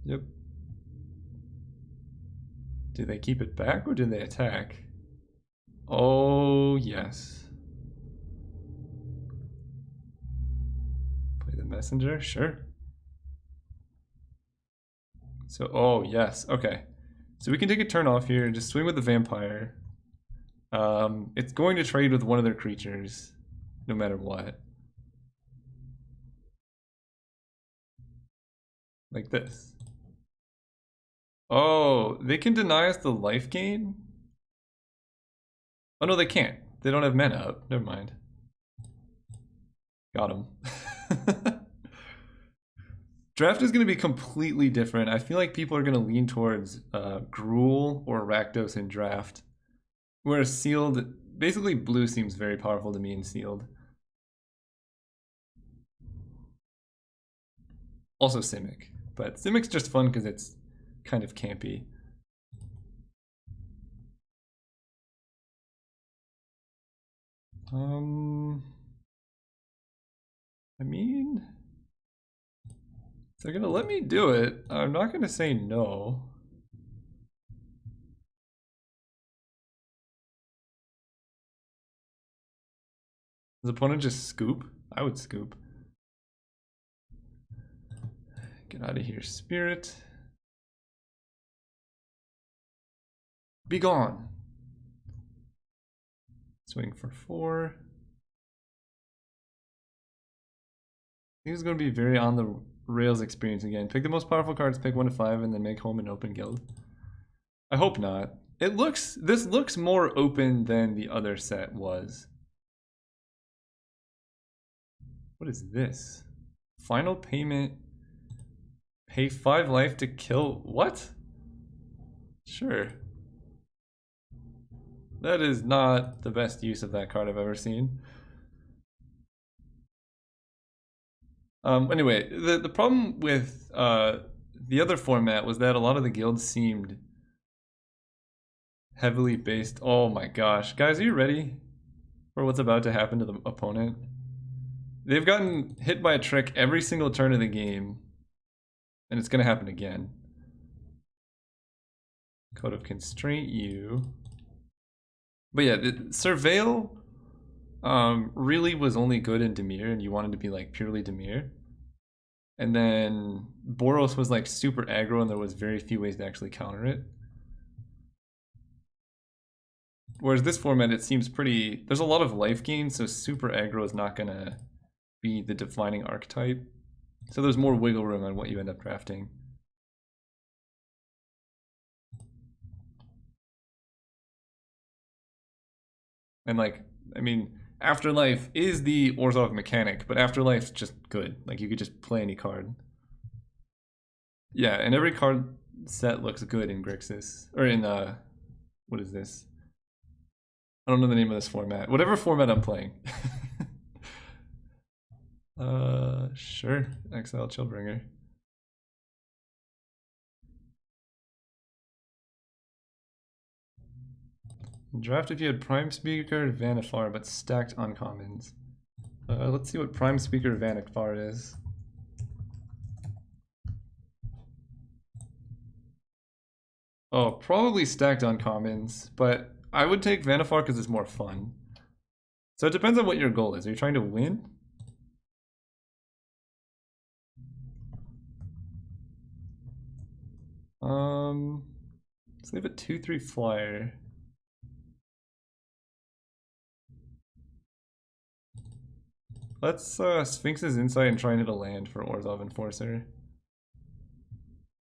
Yep. Do they keep it back or do they attack? Oh, yes. Play the messenger, sure. So, oh, yes, okay. So we can take a turn off here, just swing with the vampire. It's going to trade with one of their creatures, no matter what. Like this. Oh, they can deny us the life gain? Oh no, they can't. They don't have mana up. Never mind. Got him. Draft is going to be completely different. I feel like people are going to lean towards Gruul or Rakdos in draft. Whereas sealed, basically blue seems very powerful to me in sealed. Also Simic. But Simic's just fun because it's kind of campy. I mean, if they're gonna let me do it, I'm not gonna say no. Does the opponent just scoop? I would scoop. Get out of here, Spirit. Be gone. Swing for 4. I think it's going to be very on the rails experience again. Pick the most powerful cards, pick 1 to 5, and then make home an open guild. I hope not. This looks more open than the other set was. What is this? Final payment. Pay 5 life to kill. What? Sure. That is not the best use of that card I've ever seen. Anyway, the problem with the other format was that a lot of the guilds seemed heavily based. Oh my gosh. Guys, are you ready for what's about to happen to the opponent? They've gotten hit by a trick every single turn of the game, and it's going to happen again. Code of Constraint you. But yeah, Surveil really was only good in Dimir, and you wanted to be like purely Dimir. And then Boros was like super aggro, and there was very few ways to actually counter it. Whereas this format, it seems pretty... There's a lot of life gain, so super aggro is not going to be the defining archetype. So there's more wiggle room on what you end up drafting. And like, I mean, Afterlife is the Orzhov mechanic, but Afterlife's just good. Like, you could just play any card. Yeah, and every card set looks good in Grixis. Or in, what is this? I don't know the name of this format. Whatever format I'm playing. Sure. Exile Chillbringer. Draft if you had Prime Speaker Vanifar, but stacked uncommons. Let's see what Prime Speaker Vanifar is. Oh, probably stacked uncommons, but I would take Vanifar because it's more fun. So it depends on what your goal is. Are you trying to win? Let's leave a 2/3 flyer. Let's Sphinx's Insight and try and hit a land for Orzhov Enforcer.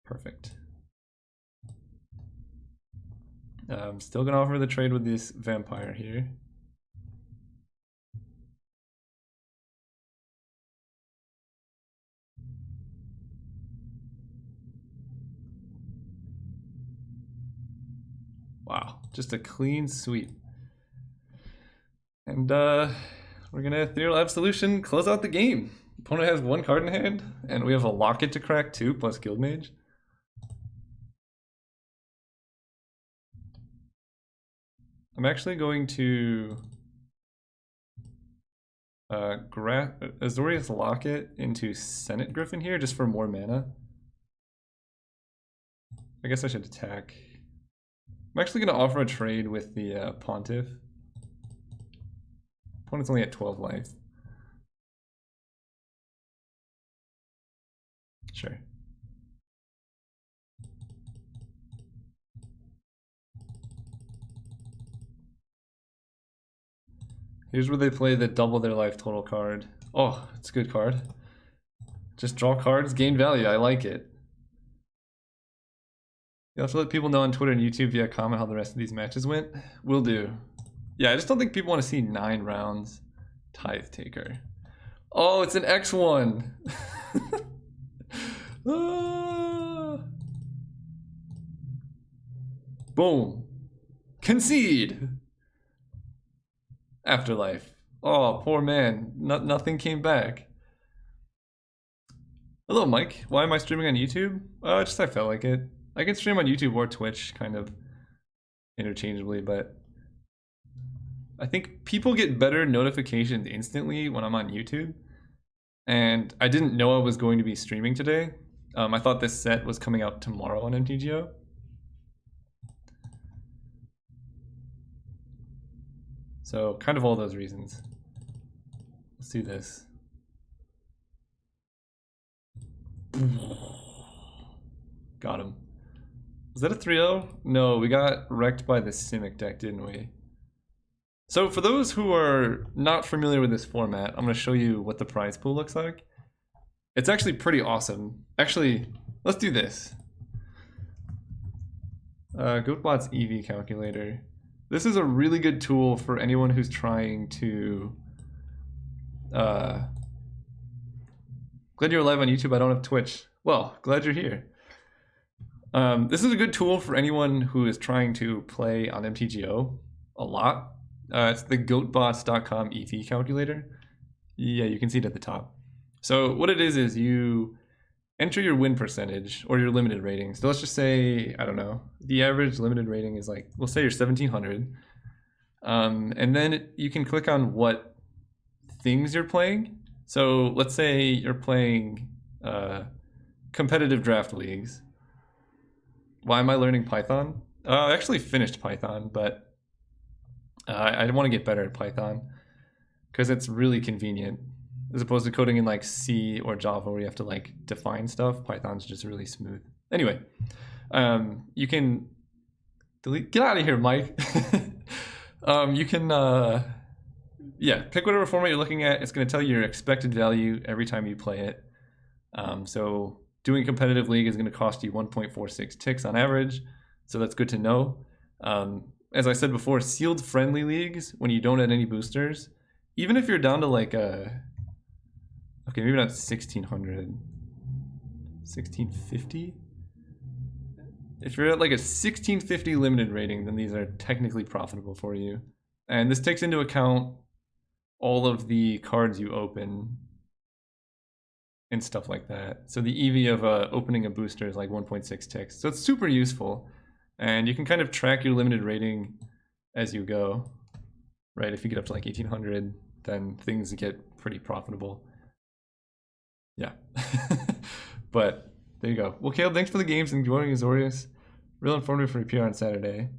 Perfect. I'm still gonna offer the trade with this vampire here. Wow, just a clean sweep. And we're gonna Ethereal Absolution close out the game. Opponent has 1 card in hand, and we have a Locket to crack too, plus Guildmage. I'm actually going to Azorius Locket into Senate Griffin here, just for more mana. I guess I should attack. I'm actually going to offer a trade with the Pontiff. Opponent's only at 12 life. Sure. Here's where they play the double their life total card. Oh, it's a good card. Just draw cards, gain value. I like it. You'll have to let people know on Twitter and YouTube via comment how the rest of these matches went. Will do. Yeah, I just don't think people want to see 9 rounds. Tithe Taker. Oh, it's an X1. Boom. Concede. Afterlife. Oh, poor man. Nothing came back. Hello, Mike. Why am I streaming on YouTube? Just I felt like it. I can stream on YouTube or Twitch kind of interchangeably, but I think people get better notifications instantly when I'm on YouTube. And I didn't know I was going to be streaming today. I thought this set was coming out tomorrow on MTGO. So kind of all those reasons. Let's do this. Got him. Was that a 3-0? No, we got wrecked by the Simic deck, didn't we? So for those who are not familiar with this format, I'm going to show you what the prize pool looks like. It's actually pretty awesome. Actually, let's do this. Goatbot's EV calculator. This is a really good tool for anyone who's trying to... glad you're live on YouTube. I don't have Twitch. Well, glad you're here. This is a good tool for anyone who is trying to play on MTGO a lot. It's the goatbots.com EV calculator. Yeah, you can see it at the top. So what it is you enter your win percentage or your limited rating. So let's just say, I don't know, the average limited rating is like, we'll say you're 1700. And then you can click on what things you're playing. So let's say you're playing competitive draft leagues. Why am I learning Python? I actually finished Python, but I want to get better at Python because it's really convenient. As opposed to coding in like C or Java where you have to like define stuff, Python's just really smooth. Anyway, you can delete, get out of here, Mike. You can, yeah, pick whatever format you're looking at. It's going to tell you your expected value every time you play it. So doing competitive league is going to cost you 1.46 ticks on average. So that's good to know. As I said before, sealed friendly leagues, when you don't add any boosters, even if you're down to like a, okay, maybe not 1600, 1650. If you're at like a 1650 limited rating, then these are technically profitable for you. And this takes into account all of the cards you open and stuff like that. So the EV of opening a booster is like 1.6 ticks. So it's super useful. And you can kind of track your limited rating as you go, right? If you get up to like 1800, then things get pretty profitable. Yeah. But there you go. Well, Caleb, thanks for the games and joining Azorius. Real informative for your PR on Saturday.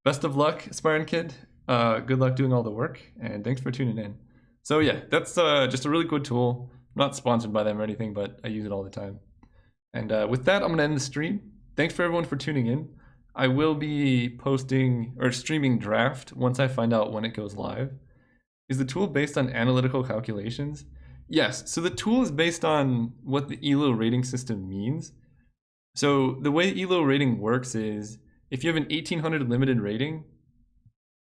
Best of luck, aspiring kid. Good luck doing all the work, and thanks for tuning in. So yeah, that's just a really good tool. I'm not sponsored by them or anything, but I use it all the time. And with that, I'm going to end the stream. Thanks for everyone for tuning in. I will be posting or streaming Draft once I find out when it goes live. Is the tool based on analytical calculations? Yes, so the tool is based on what the ELO rating system means. So the way ELO rating works is if you have an 1800 limited rating,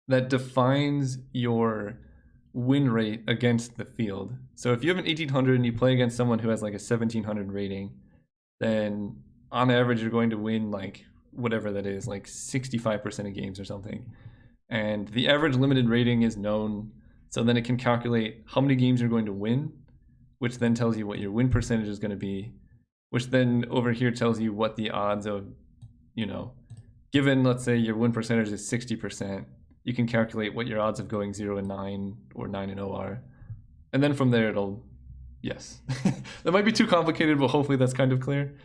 that defines your win rate against the field. So if you have an 1800 and you play against someone who has like a 1700 rating, then on average you're going to win like whatever that is, like 65% of games or something. And the average limited rating is known, so then it can calculate how many games you're going to win, which then tells you what your win percentage is going to be, which then over here tells you what the odds of, you know, given, let's say your win percentage is 60%, you can calculate what your odds of going 0-9 or 9-0 are. And then from there it'll, yes. That might be too complicated, but hopefully that's kind of clear.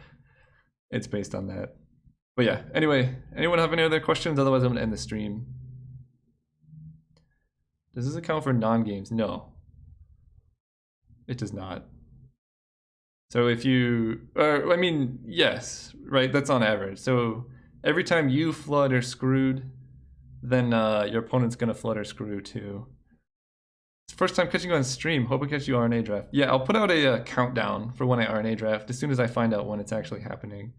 It's based on that. But yeah, anyway, anyone have any other questions? Otherwise I'm going to end the stream. Does this account for non-games? No. It does not. So if you, I mean, yes, right, that's on average. So every time you flood or screwed, then your opponent's going to flood or screw too. It's the first time catching you on stream. Hope I catch you RNA draft. Yeah, I'll put out a countdown for when I RNA draft as soon as I find out when it's actually happening.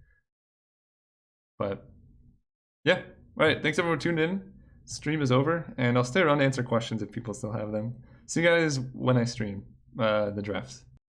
But yeah, all right, thanks everyone for tuning in. Stream is over, and I'll stay around to answer questions if people still have them. See you guys when I stream the drafts.